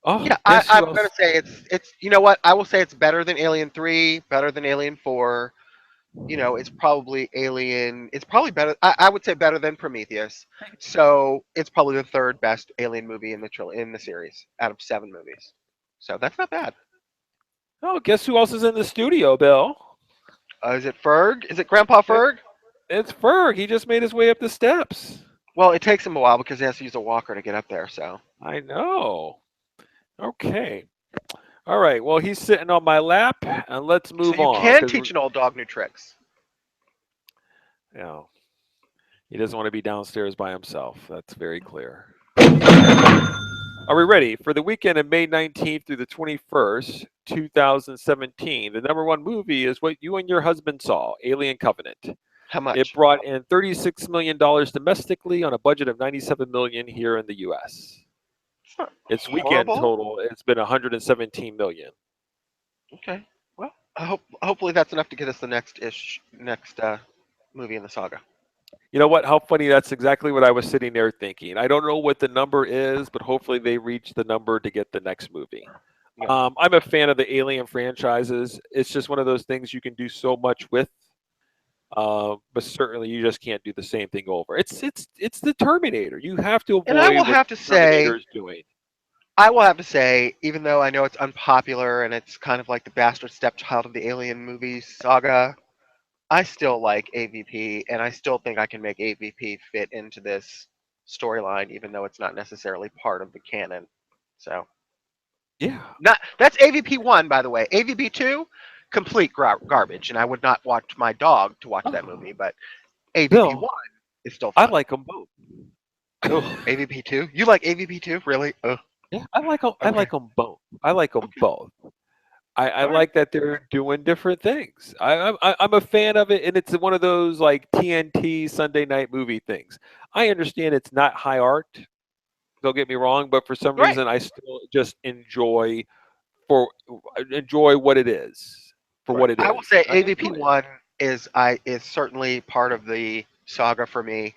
Oh, Yeah, guess I'm who gonna else? say it's you know what, I will say it's better than Alien 3, better than Alien 4. It's probably Alien. It's probably better. I would say better than Prometheus. So it's probably the third best Alien movie in the series out of 7 movies. So that's not bad. Oh, guess who else is in the studio, Bill? Is it Ferg? Is it Grandpa It, Ferg? it's Ferg. He just made his way up the steps. Well, it takes him a while because he has to use a walker to get up there. So I know. Okay. All right. Well, he's sitting on my lap, and let's so move you on can because teach an old dog new tricks. you know he doesn't want to be downstairs by himself. That's very clear. Are we ready for the weekend of May 19th through the 21st, 2017? The number one movie is what you and your husband saw, Alien Covenant. How It much? brought in $36 million domestically on a budget of $97 million here in the U.S. It's not Its weekend horrible. total, it's been $117 million. Okay. Well, hopefully that's enough to get us the next movie in the saga. You know what? How funny. That's exactly what I was sitting there thinking. I don't know what the number is, but hopefully they reach the number to get the next movie. Yeah. I'm a fan of the Alien franchises. It's just one of those things you can do so much with, but certainly you just can't do the same thing over. It's the Terminator. You have to And I will avoid what have to the Terminator say, is doing. even though I know it's unpopular and it's kind of like the bastard stepchild of the Alien movie saga, I still like AVP, and I still think I can make AVP fit into this storyline, even though it's not necessarily part of the canon. So, Yeah, not that's AVP 1, by the way. AVP 2, complete garbage, and I would not watch my dog to watch that oh, movie. But AVP 1 Bill, is still I fun. like them both. Oh, AVP 2? You like AVP 2? Really? Oh, Yeah, I like them. I okay, like them both. I like them okay, both. I all right. like that they're doing different things. I'm a fan of it, and it's one of those like TNT Sunday night movie things. I understand it's not high art. Don't get me wrong, but for some Right, reason, I still just for enjoy what it is for right. what it I will is. say I AVP enjoy it. 1. is certainly part of the saga for me.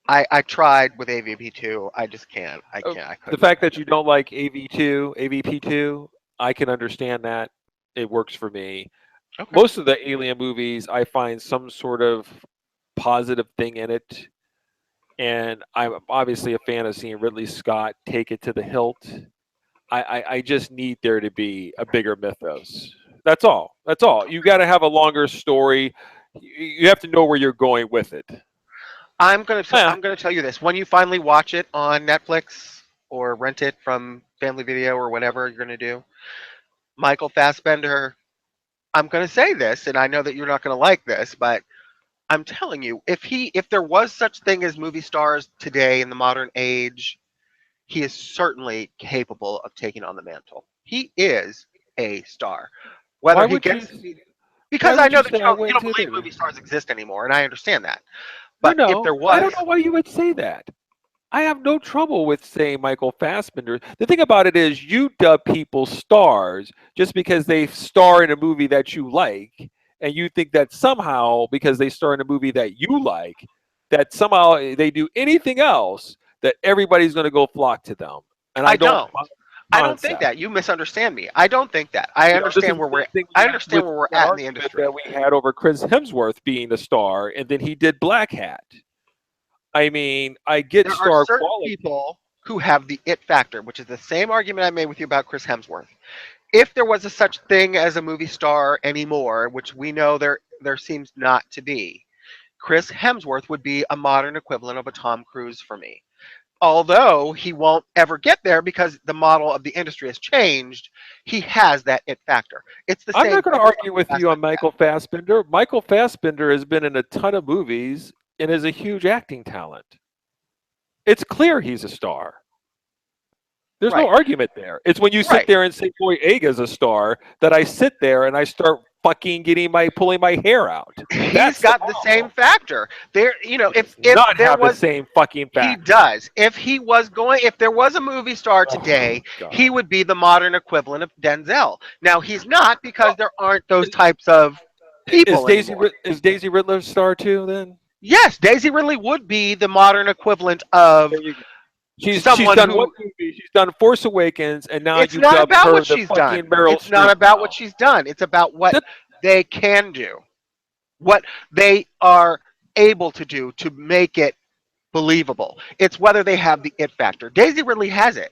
I tried with AVP2. I just can't. I Uh, can't. I the couldn't. fact that you don't like AVP2, I can understand that. It works for me. Okay. Most of the Alien movies, I find some sort of positive thing in it, and I'm obviously a fan of seeing Ridley Scott take it to the hilt. I just need there to be a bigger mythos. That's all. That's all. You got to have a longer story. You have to know where you're going with it. Yeah. I'm gonna tell you this. When you finally watch it on Netflix or rent it from Family Video or whatever you're gonna do, Michael Fassbender. I'm gonna say this, and I know that you're not gonna like this, but I'm telling you, if there was such thing as movie stars today in the modern age, he is certainly capable of taking on the mantle. He is a star. Whether Why he would you? gets Why because I would you know that say I you wouldn't don't say believe that? movie stars exist anymore, and I understand that. No, But if there no. I was, don't know why you would say that. I have no trouble with saying Michael Fassbender. The thing about it is, you dub people stars just because they star in a movie that you like, and you think that somehow, because they star in a movie that you like, that somehow they do anything else, that everybody's going to go flock to them. And I I don't don't. buy the I don't think concept. that. You misunderstand me. I don't think that. I This is understand the where same we're. thing I we had understand with where we're that at in the argument that industry. we had over Chris Hemsworth being the star, and then he did Black Hat. I mean, I get There are star certain quality. people who have the it factor, which is the same argument I made with you about Chris Hemsworth. If there was a such thing as a movie star anymore, which we know there seems not to be, Chris Hemsworth would be a modern equivalent of a Tom Cruise for me. Although he won't ever get there because the model of the industry has changed, he has that it factor. It's the I'm same not going thing to that argue Michael with you on Fassbender Michael Fassbender. Michael Fassbender has been in a ton of movies and is a huge acting talent. It's clear he's a star. There's no Right, argument there. It's when you sit right. there and say Boyega's a star that I sit there and I start fucking pulling my hair out. He's That's the got the same problem. factor. There, He does if not there have the was same fucking he factor. does. If there was a movie star Oh today, he God. would be the modern equivalent of Denzel. Now he's not because Well, there aren't those types of is people anymore. Daisy Ridler a star too? Then Yes, Daisy Ridley would be the modern equivalent of there you go. She's someone done one who movie. She's done Force Awakens, and now it's you not dubbed about her what the she's fucking done. Meryl It's not Streep about what now. she's done. It's about what That, they can do, what they are able to do to make it believable. It's whether they have the it factor. Daisy Ridley has it.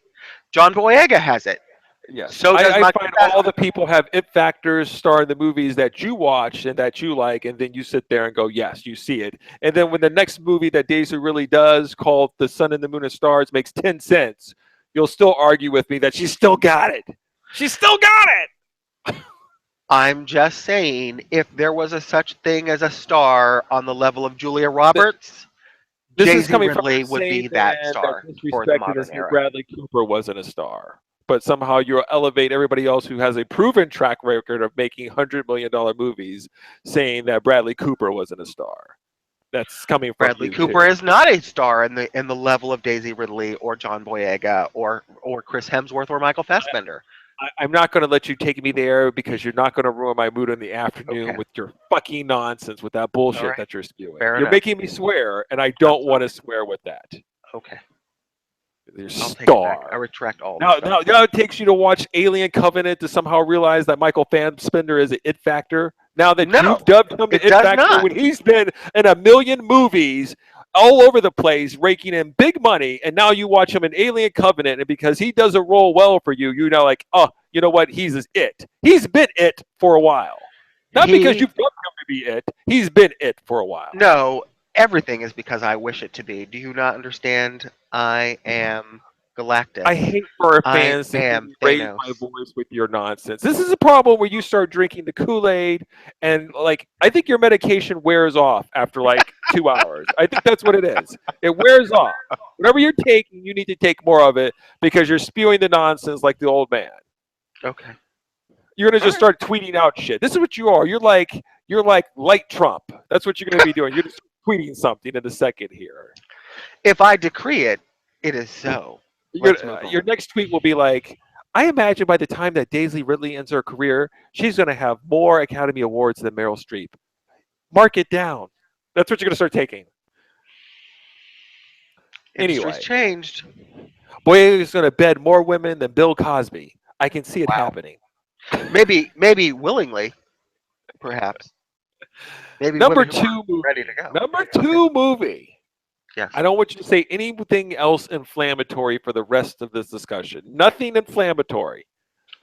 John Boyega has it. yes, So does I Michael find all the Fassbender. people have it factors, star in the movies that you watch and that you like, and then you sit there and go, yes, you see it. And then when the next movie that Daisy really does, called The Sun and the Moon and Stars, makes 10 cents, you'll still argue with me that she's still got it. She's still got it. I'm just saying, if there was a such thing as a star on the level of Julia Th- Roberts, This is Daisy coming from Ridley the would same be that man that star for the disrespected and modern said era. Bradley Cooper wasn't a star. But somehow you elevate everybody else who has a proven track record of making $100 million movies, saying that Bradley Cooper wasn't a star. That's coming from Bradley you Cooper too. is not a star in the level of Daisy Ridley or John Boyega or Chris Hemsworth or Michael Fassbender. I'm not going to let you take me there because you're not going to ruin my mood in the afternoon Okay, with your fucking nonsense, with that all bullshit right, that you're spewing. fair You're enough. making me swear, and I I'm don't want to sorry. swear with that. Okay, Your I'll take it back. I star. retract all the Now, stuff. now, now it takes you to watch Alien Covenant to somehow realize that Michael Fassbender is an it factor. Now that No, you've dubbed him it the it does factor not. when he's been in a million movies all over the place, raking in big money, and now you watch him in Alien Covenant, and because he doesn't roll well for you, you know, like, oh, you know what? He's it. He's been it for a while. Not because He you've dubbed him to be it. He's been it for a while. No, everything is because I wish it to be. Do you not understand? I am I Galactus. hate for I fans to hear am me raise my Thanos. voice with your nonsense. This is a problem where you start drinking the Kool-Aid and like I think your medication wears off after like 2 hours. I think that's what it is. It wears off. Whatever you're taking, you need to take more of it because you're spewing the nonsense like the old man. Okay. You're gonna All just right. start tweeting out shit. This is what you are. You're like light Trump. That's what you're gonna be doing. You're just tweeting something in a second here. If I decree it, it is so. Let's move Your on. next tweet will be like, I imagine by the time that Daisy Ridley ends her career, she's going to have more Academy Awards than Meryl Streep. Mark it down. That's what you're going to start taking. Industry's Anyway, changed. boy is going to bed more women than Bill Cosby. I can see it Wow. happening. Maybe willingly, perhaps. Maybe Number women who two are ready movie. to go. Number Okay. two movie. Yes. I don't want you to say anything else inflammatory for the rest of this discussion. Nothing inflammatory.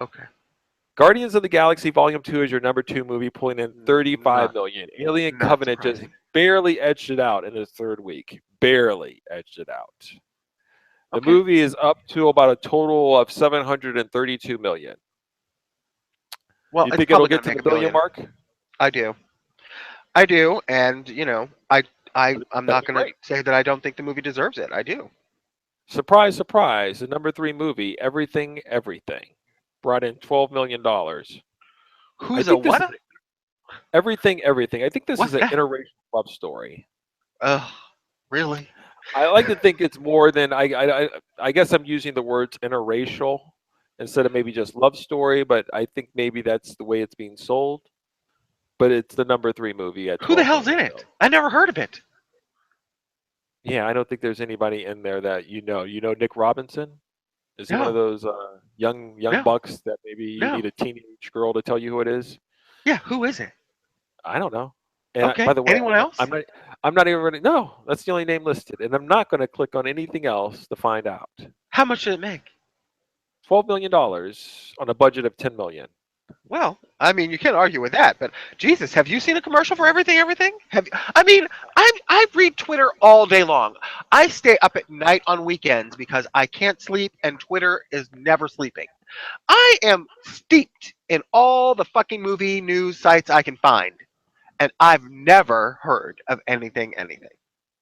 Okay. Guardians of the Galaxy Volume 2 is your number two movie, pulling in 35 Not million. Alien not Covenant just surprising. barely edged it out in its third week. Barely edged it out. The Okay. movie is up to about a total of 732 million. Well, You it's think it'll probably get going to to make the a billion billion. mark? I do. I do, and I'm That'd not be going to great. say that I don't think the movie deserves it. I do. Surprise, surprise. The number three movie, Everything, Everything, brought in $12 million. I Who's a think this what? is Everything, Everything. I think this is What's an that? interracial love story. Ugh, really? I like to think it's more than I guess I'm using the words interracial instead of maybe just love story, but I think maybe that's the way it's being sold. But it's the number three movie at Who the 12 hell's in million. it? I never heard of it. Yeah, I don't think there's anybody in there that you know. You know Nick Robinson? Is he one of No, those young no, bucks that maybe you no. need a teenage girl to tell you who it is? Yeah, who is it? I don't know. And by Okay. the way, Anyone else? I'm not even ready. No, that's the only name listed, and I'm not going to click on anything else to find out. How much did it make? $12 million on a budget of 10 million. Well, I mean, you can't argue with that. But Jesus, have you seen a commercial for everything? Everything? I mean, I read Twitter all day long. I stay up at night on weekends because I can't sleep, and Twitter is never sleeping. I am steeped in all the fucking movie news sites I can find, and I've never heard of anything,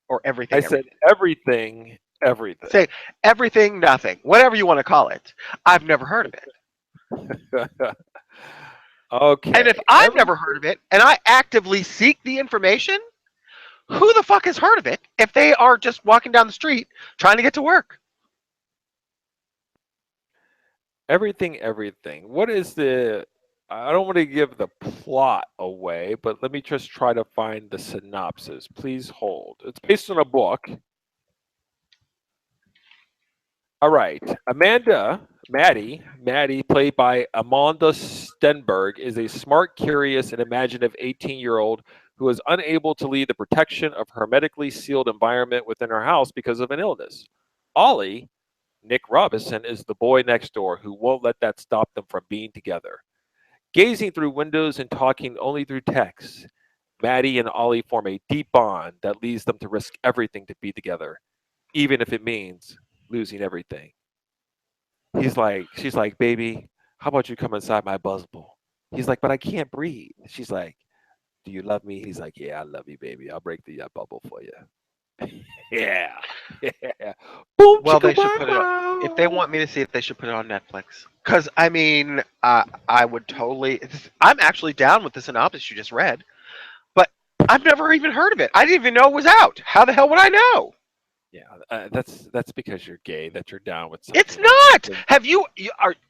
or I everything, said everything. everything, everything. Say everything, nothing, whatever you want to call it. I've never heard of it. And if Okay, I've never heard of it and I actively seek the information, who the fuck has heard of it if they are just walking down the street trying to get to work? everything, everything. What is the? I don't want to give the plot away, but let me just try to find the synopsis. Please hold. It's based on a book. All right. Maddie, played by Amanda Stenberg, is a smart, curious, and imaginative 18-year-old who is unable to leave the protection of hermetically sealed environment within her house because of an illness. Ollie, Nick Robinson, is the boy next door who won't let that stop them from being together. Gazing through windows and talking only through text, Maddie and Ollie form a deep bond that leads them to risk everything to be together, even if it means losing everything. She's like, baby, how about you come inside my bubble? He's like, but I can't breathe. She's like, do you love me? He's like, yeah, I love you, baby. I'll break the bubble for you. Yeah, yeah. Boom, Well, chicka, they should wow, put it. If they wow. want me to see it, they should put it on Netflix. Because I mean, I would totally. I'm actually down with the synopsis you just read, but I've never even heard of it. I didn't even know it was out. How the hell would I know? Yeah, that's because you're gay. That you're down with It's something like not. that.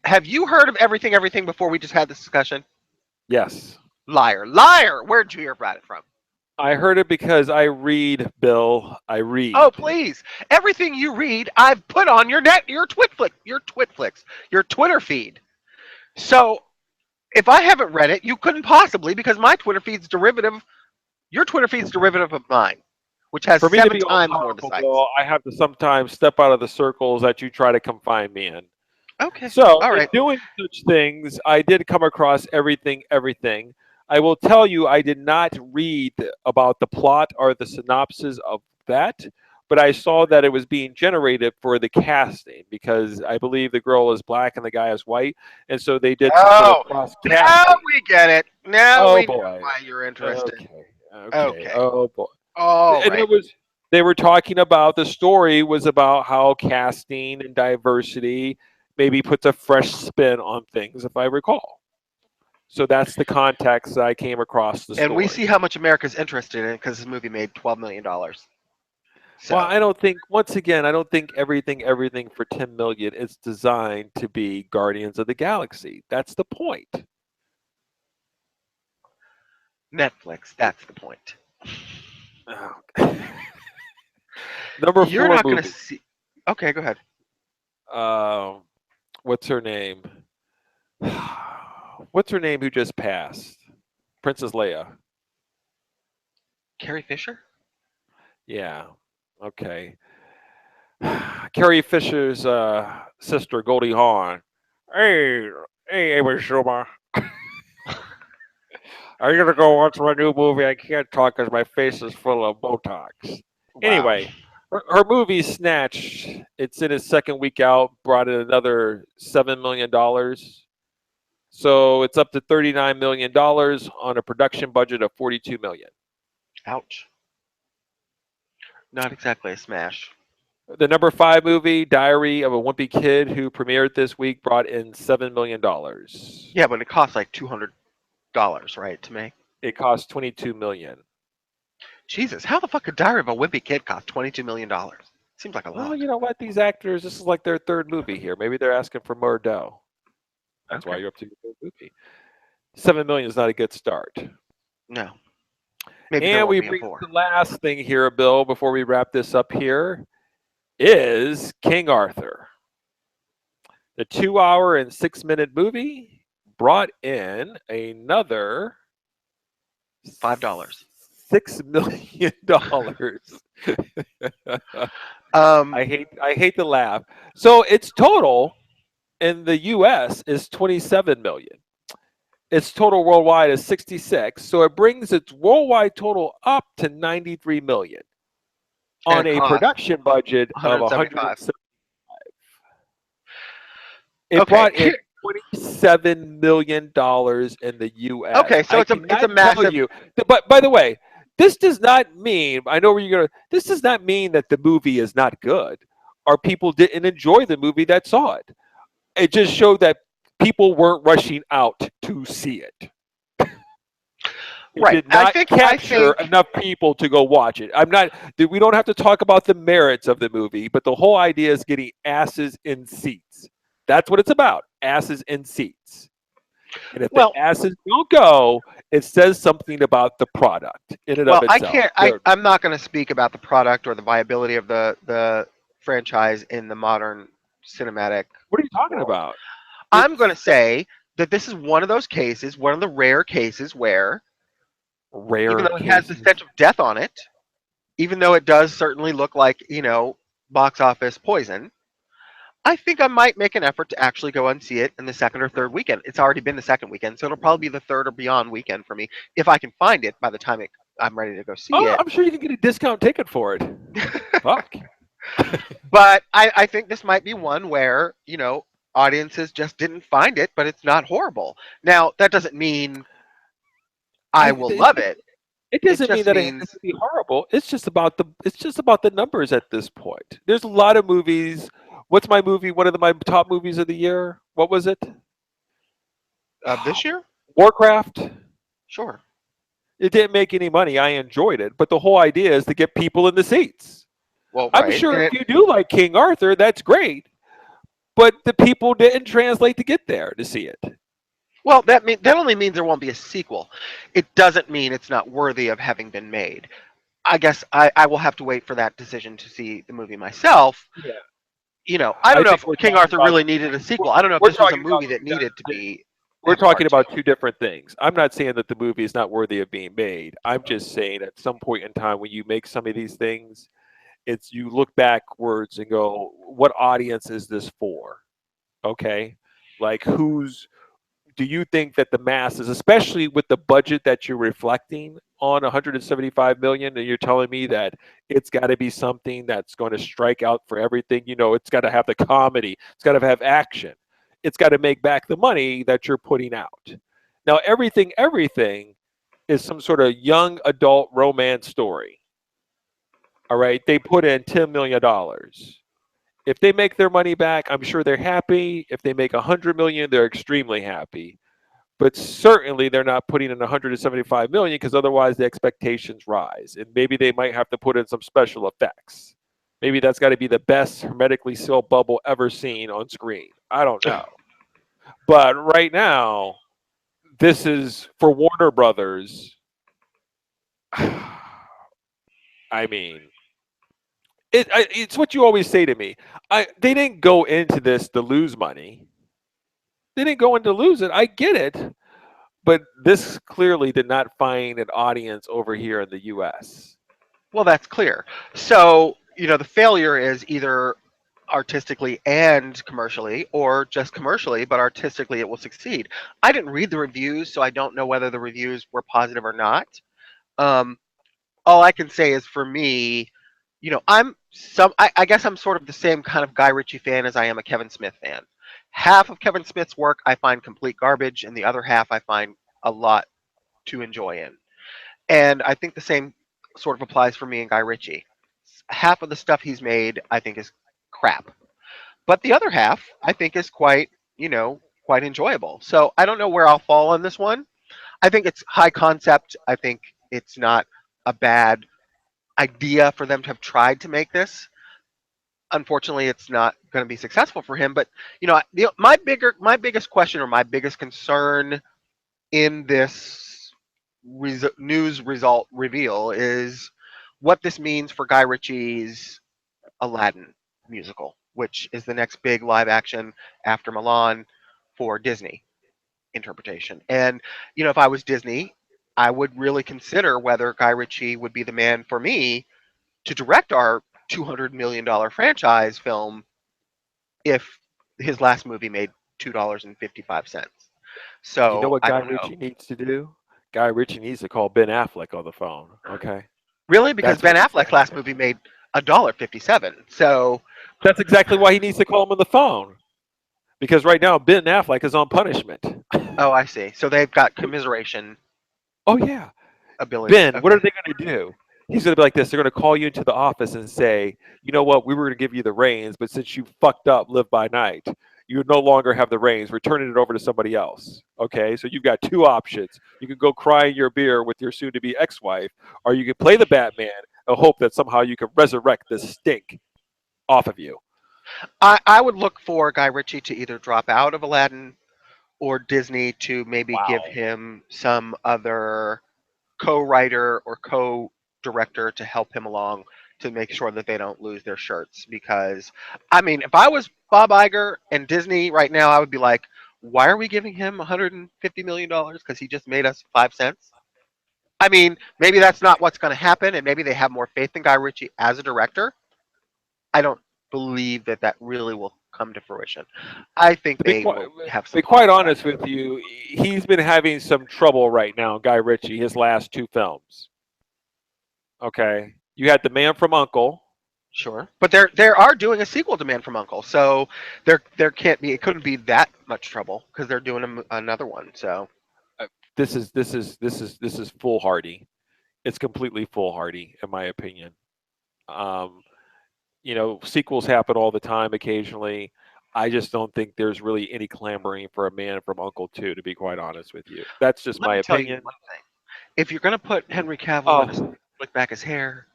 Have you heard of everything before we just had this discussion? Yes, Liar, liar. Where'd you hear about it from? I heard it because I read, Bill. I Oh, read. please. Everything you read, I've put on your Twitter feed. So if I haven't read it, you couldn't possibly because your Twitter feed's derivative of mine, which has For me to seven be all times more the powerful, sites. Bill, I have to sometimes step out of the circles that you try to confine me in. Okay. So, All in right. doing such things, I did come across everything, everything. I will tell you, I did not read about the plot or the synopsis of that, but I saw that it was being generated for the casting because I believe the girl is black and the guy is white, and so they did some sort of Oh, cross now casting. we get it. Now Oh we know boy. why you're interested. Okay. Okay. Okay. Oh boy. All And right. they were talking about the story was about how casting and diversity maybe puts a fresh spin on things, if I recall. So that's the context that I came across the And we see story. how much America's interested in it because this movie made $12 million. Well, So I don't think once again, I don't think everything for 10 million is designed to be Guardians of the Galaxy. That's the point. Netflix. That's the point. Oh. Number You're 4 not gonna movie. see. Okay, go ahead. What's her name? What's her name who just passed? Princess Leia. Carrie Fisher. Yeah. Okay. Carrie Fisher's sister, Goldie Hawn. Hey, hey, Amy Schumer. Are you gonna go watch my new movie? I can't talk because my face is full of Botox. Wow. Anyway, her movie Snatch. It's in its second week out. Brought in another $7 million. So it's up to $39 million on a production budget of $42 million. Ouch. Not exactly a smash. The number 5 movie, Diary of a Wimpy Kid, who premiered this week, brought in $7 million. Yeah, but it costs like $200, right, to make. It cost $22 million. Jesus, how the fuck could Diary of a Wimpy Kid cost $22 million? Seems like a Well, lot. you know what? These actors, this is like their third movie here. Maybe they're asking for more dough. That's why Okay. you're up to your third movie. $7 million is not a good start. No. Maybe there And won't we be a bring 4. the last thing here, Bill, before we wrap this up here, is King Arthur. The 2-hour and 6-minute movie brought in another $5. $6 million. Um, I hate to laugh. So its total in the U.S. is 27 million. Its total worldwide is 66. So it brings its worldwide total up to 93 million and on it a costs production budget of 175. 175. It Okay. brought in $27 million in the U.S. Okay, so I it's a cannot tell massive. you. But by the way, this does not mean, I know where you're going to, this does not mean that the movie is not good or people didn't enjoy the movie that saw it. It just showed that people weren't rushing out to see it. It Right. did not I capture think enough people to go watch it. I'm not. We don't have to talk about the merits of the movie, but the whole idea is getting asses in seats. That's what it's about. Asses in seats. And if the well, asses don't go, it says something about the product in and of well, I itself. can't. I'm not going to speak about the product or the viability of the franchise in the modern cinematic What are you talking world. about? I'm going to say that this is one of those cases, one of the rare cases where, Rare even though it has the cases. stench of death on it, even though it does certainly look like box office poison, I think I might make an effort to actually go and see it in the second or third weekend. It's already been the second weekend, so it'll probably be the third or beyond weekend for me if I can find it by the time I'm ready to go see Oh, it. I'm sure you can get a discount ticket for it. Fuck. But I think this might be one where audiences just didn't find it, but it's not horrible. Now that doesn't mean I will love it. It doesn't mean just that it has means to be horrible. It's just about the numbers at this point. There's a lot of movies. What's my movie? One of my top movies of the year. What was it? this year, Warcraft. sure. It didn't make any money. I enjoyed it, but the whole idea is to get people in the seats. Well, I'm right. sure And if you do like King Arthur, that's great. But the people didn't translate to get there to see it. well, that only means there won't be a sequel. It doesn't mean it's not worthy of having been made. I guess I will have to wait for that decision to see the movie myself. Yeah. I don't know think if we're King talking Arthur about really needed a sequel. I don't know if we're this was a talking about movie that needed to be. we're have a part talking about two. two different things. I'm not saying that the movie is not worthy of being made. I'm just saying at some point in time when you make some of these things, it's you look backwards and go, what audience is this for? Okay? Like do you think that the masses, especially with the budget that you're reflecting on 175 million, and you're telling me that it's got to be something that's going to strike out for everything? It's got to have the comedy, it's got to have action, it's got to make back the money that you're putting out. Now, everything is some sort of young adult romance story. All right, they put in $10 million. If they make their money back, I'm sure they're happy. If they make 100 million, they're extremely happy. But certainly they're not putting in 175 million because otherwise the expectations rise. And maybe they might have to put in some special effects. Maybe that's got to be the best hermetically sealed bubble ever seen on screen. I don't know. But right now, this is for Warner Brothers. I mean, it's what you always say to me. They didn't go into this to lose money. They didn't go in to lose it. I get it, but this clearly did not find an audience over here in the U.S. Well, that's clear. So, the failure is either artistically and commercially, or just commercially, but artistically it will succeed. I didn't read the reviews, so I don't know whether the reviews were positive or not. Um, all I can say is for me, I guess I'm sort of the same kind of Guy Ritchie fan as I am a Kevin Smith fan. Half of Kevin Smith's work I find complete garbage, and the other half I find a lot to enjoy in. And I think the same sort of applies for me and Guy Ritchie. Half of the stuff he's made I think is crap, but the other half I think is quite enjoyable. So I don't know where I'll fall on this one. I think it's high concept. I think it's not a bad idea for them to have tried to make this. Unfortunately, it's not going to be successful for him. But my biggest question or my biggest concern in this news result reveal is what this means for Guy Ritchie's Aladdin musical, which is the next big live action after Milan for Disney interpretation. And if I was Disney, I would really consider whether Guy Ritchie would be the man for me to direct our $200 million franchise film if his last movie made $2.55. You know So what I Guy don't know. Ritchie needs to do? Guy Ritchie needs to call Ben Affleck on the phone. Okay, Really, because that's Ben what needs to Affleck's last happen. movie made $1.57. So, That's exactly why he needs to call him on the phone. Because right now Ben Affleck is on punishment. oh, I see. So they've got commiseration Oh yeah, ability. Ben, what Okay. are they going to do? He's going to be like this. They're going to call you into the office and say, you know what, we were going to give you the reins, but since you fucked up, live by night, you no longer have the reins. We're turning it over to somebody else. Okay, so you've got two options. You can go cry in your beer with your soon-to-be ex-wife, or you can play the Batman and hope that somehow you can resurrect this stink off of you. I would look for Guy Ritchie to either drop out of Aladdin or Disney to maybe give Wow. him some other co-writer or co-director to help him along to make sure that they don't lose their shirts. Because, I mean, if I was Bob Iger and Disney right now, I would be like, why are we giving him $150 million because he just made us 5 cents? I mean, maybe that's not what's going to happen, and maybe they have more faith in Guy Ritchie as a director. I don't believe that that really will come to fruition. I think To be they quite, will have some be quite compromise. honest with you, he's been having some trouble right now, Guy Ritchie, his last two films. Okay. You had The Man from Uncle. Sure, but they are doing a sequel to Man from Uncle, so there can't be it couldn't be that much trouble because they're doing another one. So This is foolhardy. It's completely foolhardy, in my opinion. Um, sequels happen all the time occasionally. I just don't think there's really any clamoring for a Man from Uncle 2, to be quite honest with you. That's just let my me tell you opinion. one thing: if you're gonna put Henry Cavill in a Oh, slick back his hair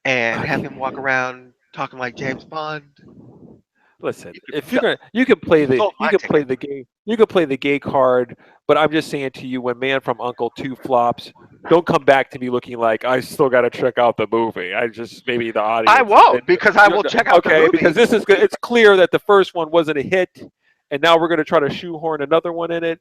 and have him walk around talking like James Bond, listen, you could if you're gonna, you can play the, sold you my can play ticket. the game, you can play the gay card. But I'm just saying to you, when Man from Uncle 2 flops, don't come back to me looking like I still got to check out the movie. I just maybe the I audience. And won't because I you're will check out the okay because movie. this is good. It's clear that the first one wasn't a hit, and now we're going to try to shoehorn another one in it.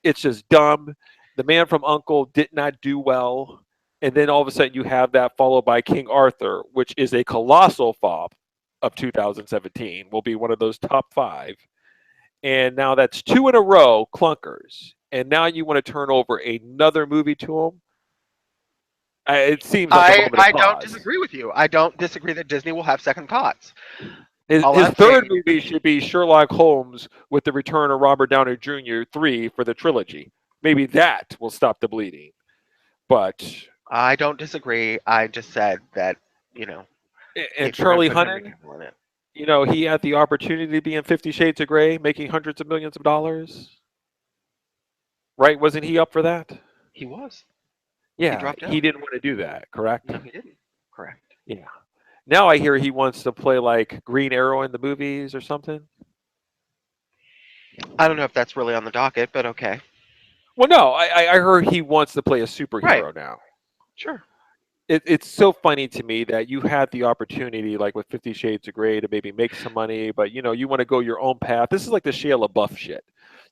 It's just dumb. The Man from Uncle did not do well, and then all of a sudden you have that followed by King Arthur, which is a colossal flop of 2017. Will be one of those top five, and now that's two in a row clunkers. And now you want to turn over another movie to them. It seems like a moment of I don't pause. disagree with you. I don't disagree that Disney will have second thoughts. His, All his I'm third saying, movie should be Sherlock Holmes with the return of Robert Downey Jr. 3 for the trilogy. Maybe that will stop the bleeding. But I don't disagree. I just said that you know and if you're going to Charlie put Henry Hunnam, Cavill in it, he had the opportunity to be in 50 Shades of Grey, making hundreds of millions of dollars. Right? Wasn't he up for that? he was. He Yeah, dropped he out. didn't want to do that, correct? No, he didn't. Correct. Yeah. Now I hear he wants to play like Green Arrow in the movies or something. I don't know if that's really on the docket, but okay. Well, no, I heard he wants to play a Right. superhero now. Sure. It's so funny to me that you had the opportunity, like with 50 Shades of Grey, to maybe make some money, but you want to go your own path. This is like the Shia LaBeouf shit.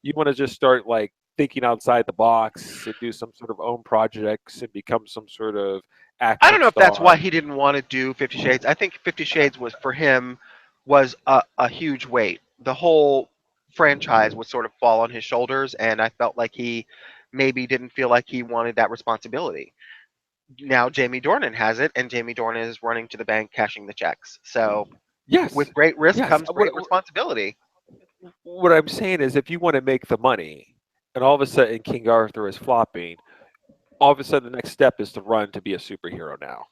You want to just start like thinking outside the box and do some sort of own projects and become some sort of I don't action know if that's why star. he didn't want to do 50 Shades. I think 50 Shades was for him was a huge weight. The whole franchise would sort of fall on his shoulders, and I felt like he maybe didn't feel like he wanted that responsibility. Now Jamie Dornan has it, and Jamie Dornan is running to the bank, cashing the checks. So Yes, with great risk yes. comes great responsibility. What I'm saying is, if you want to make the money, and all of a sudden King Arthur is flopping, all of a sudden the next step is to run to be a superhero now.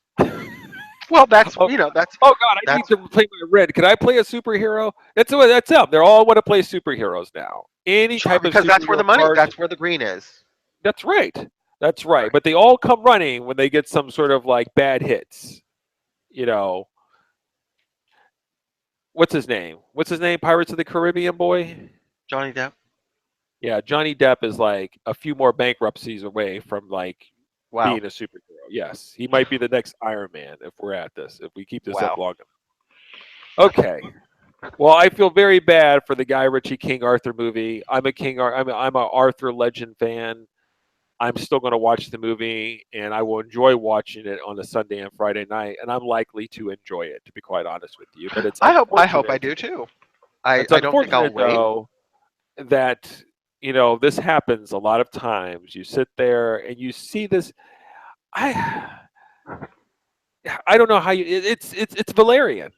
Well, that's Oh, oh God, I need that's to play my red. Can I play a superhero? That's them. They're all want to play superheroes now. Any sure type of because that's where the superhero money, card. that's where the green is. That's right. That's right. Right. But they all come running when they get some sort of like bad hits. You know, what's his name? What's his name? Pirates of the Caribbean boy. Johnny Depp. Yeah, Johnny Depp is like a few more bankruptcies away from like Wow. being a superhero. Yes, he might be the next Iron Man if we're at this. If we keep this up Wow. long enough. Okay. Well, I feel very bad for the Guy Ritchie King Arthur movie. I'm a Arthur Legend fan. I'm still going to watch the movie, and I will enjoy watching it on a Sunday and Friday night, and I'm likely to enjoy it, to be quite honest with you. But it's I hope I unfortunate. do too. I It's I don't think I'll unfortunate wait. though that this happens a lot of times. You sit there and you see this. I I don't know how you. It's Valerian.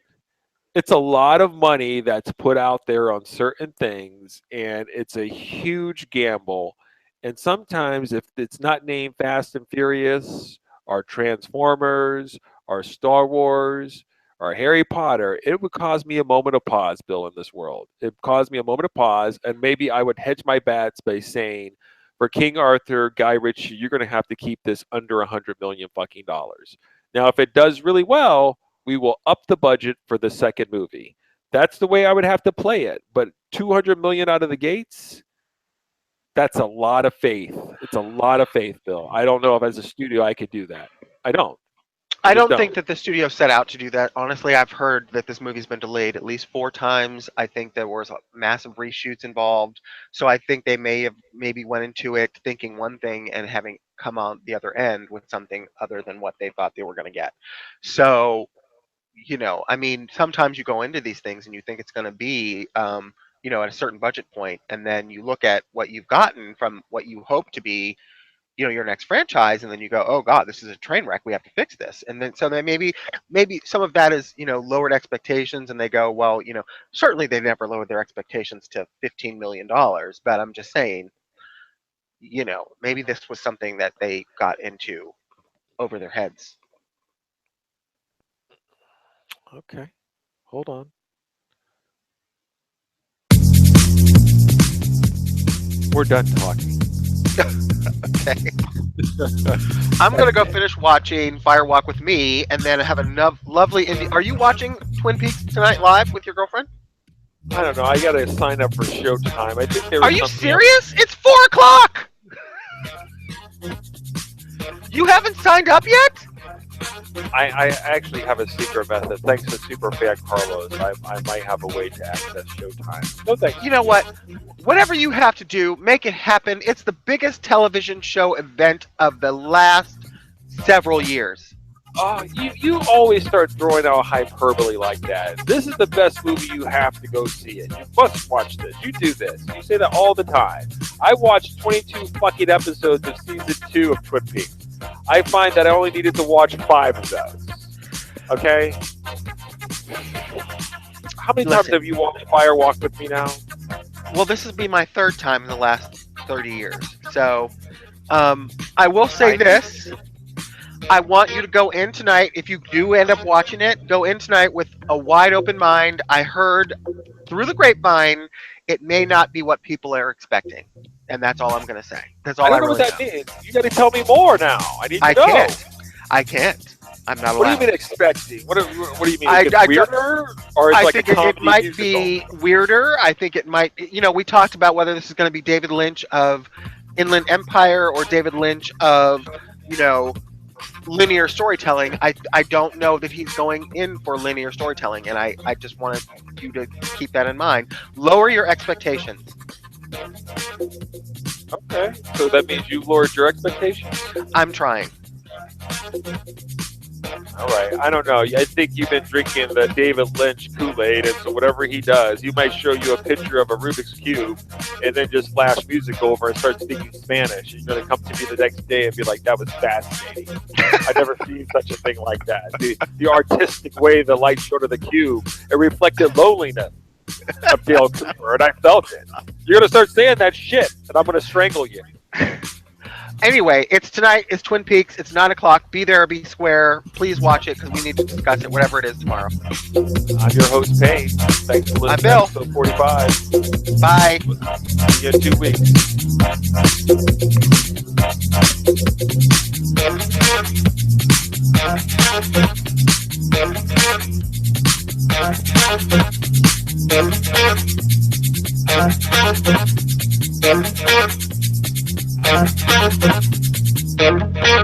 It's a lot of money that's put out there on certain things, and it's a huge gamble. And sometimes, if it's not named Fast and Furious, or Transformers, or Star Wars, or Harry Potter, it would cause me a moment of pause, Bill, in this world. It caused me a moment of pause, and maybe I would hedge my bets by saying, for King Arthur, Guy Ritchie, you're going to have to keep this under 100 million fucking dollars. Now, if it does really well, we will up the budget for the second movie. That's the way I would have to play it. But 200 million out of the gates, that's a lot of faith. It's a lot of faith, Bill. I don't know if as a studio I could do that. I don't. I I just don't don't. think that the studio set out to do that. Honestly, I've heard that this movie's been delayed at least 4 times. I think there was massive reshoots involved. So I think they may have maybe went into it thinking one thing and having come out the other end with something other than what they thought they were going to get. So, I mean, sometimes you go into these things and you think it's going to be, at a certain budget point, and then you look at what you've gotten from what you hope to be, your next franchise, and then you go, oh God, this is a train wreck, we have to fix this. And then so then maybe some of that is, lowered expectations, and they go, well, certainly they never lowered their expectations to $15 million, but I'm just saying, maybe this was something that they got into over their heads. Okay. Hold on. We're done talking. Okay. I'm gonna go finish watching Fire Walk with Me, and then have a lovely indie. Are you watching Twin Peaks tonight live with your girlfriend? I don't know. I got to sign up for Showtime. I think there was Are you something serious? It's 4 o'clock. You haven't signed up yet? I actually have a secret method. Thanks to Superfan Carlos, I might have a way to access Showtime. No thanks. You know what? Whatever you have to do, make it happen. It's the biggest television show event of the last several years. Oh, you always start throwing out hyperbole like that. This is the best movie. You have to go see it. You must watch this. You do this. You say that all the time. I watched 22 fucking episodes of season 2 of Twin Peaks. I find that I only needed to watch 5 of those. Okay? How many times Listen. have you watched Fire Walk with Me now? Well, this will be my 3rd time in the last 30 years. So, I will say this. I want you to go in tonight. If you do end up watching it, go in tonight with a wide open mind. I heard through the grapevine, it may not be what people are expecting. And that's all I'm going to say. That's all I I don't know really what that know. means. You got to tell me more now. I need to know. I can't. I'm not allowed. What do you mean expecting? What do you mean? I- It's I- weirder? Or it's I like think a comedy it might musical? be weirder. I think it might. We talked about whether this is going to be David Lynch of Inland Empire or David Lynch of, linear storytelling. I don't know that he's going in for linear storytelling, and I just wanted you to keep that in mind. Lower your expectations. Okay, so that means you lowered your expectations. I'm trying. All right, I don't know. I think you've been drinking the David Lynch Kool-Aid, and so whatever he does, he might show you a picture of a Rubik's Cube and then just flash music over and start speaking Spanish. And you're going to come to me the next day and be like, that was fascinating. I've never seen such a thing like that. The artistic way the light showed of the cube, it reflected loneliness of Dale Cooper, and I felt it. You're going to start saying that shit, and I'm going to strangle you. Anyway, it's tonight. It's Twin Peaks. It's 9:00. Be there, be square. Please watch it because we need to discuss it, whatever it is tomorrow. I'm your host, Payne. Thanks for listening. I'm Bill. To episode 45. Bye. See you in 2 weeks. Thank you.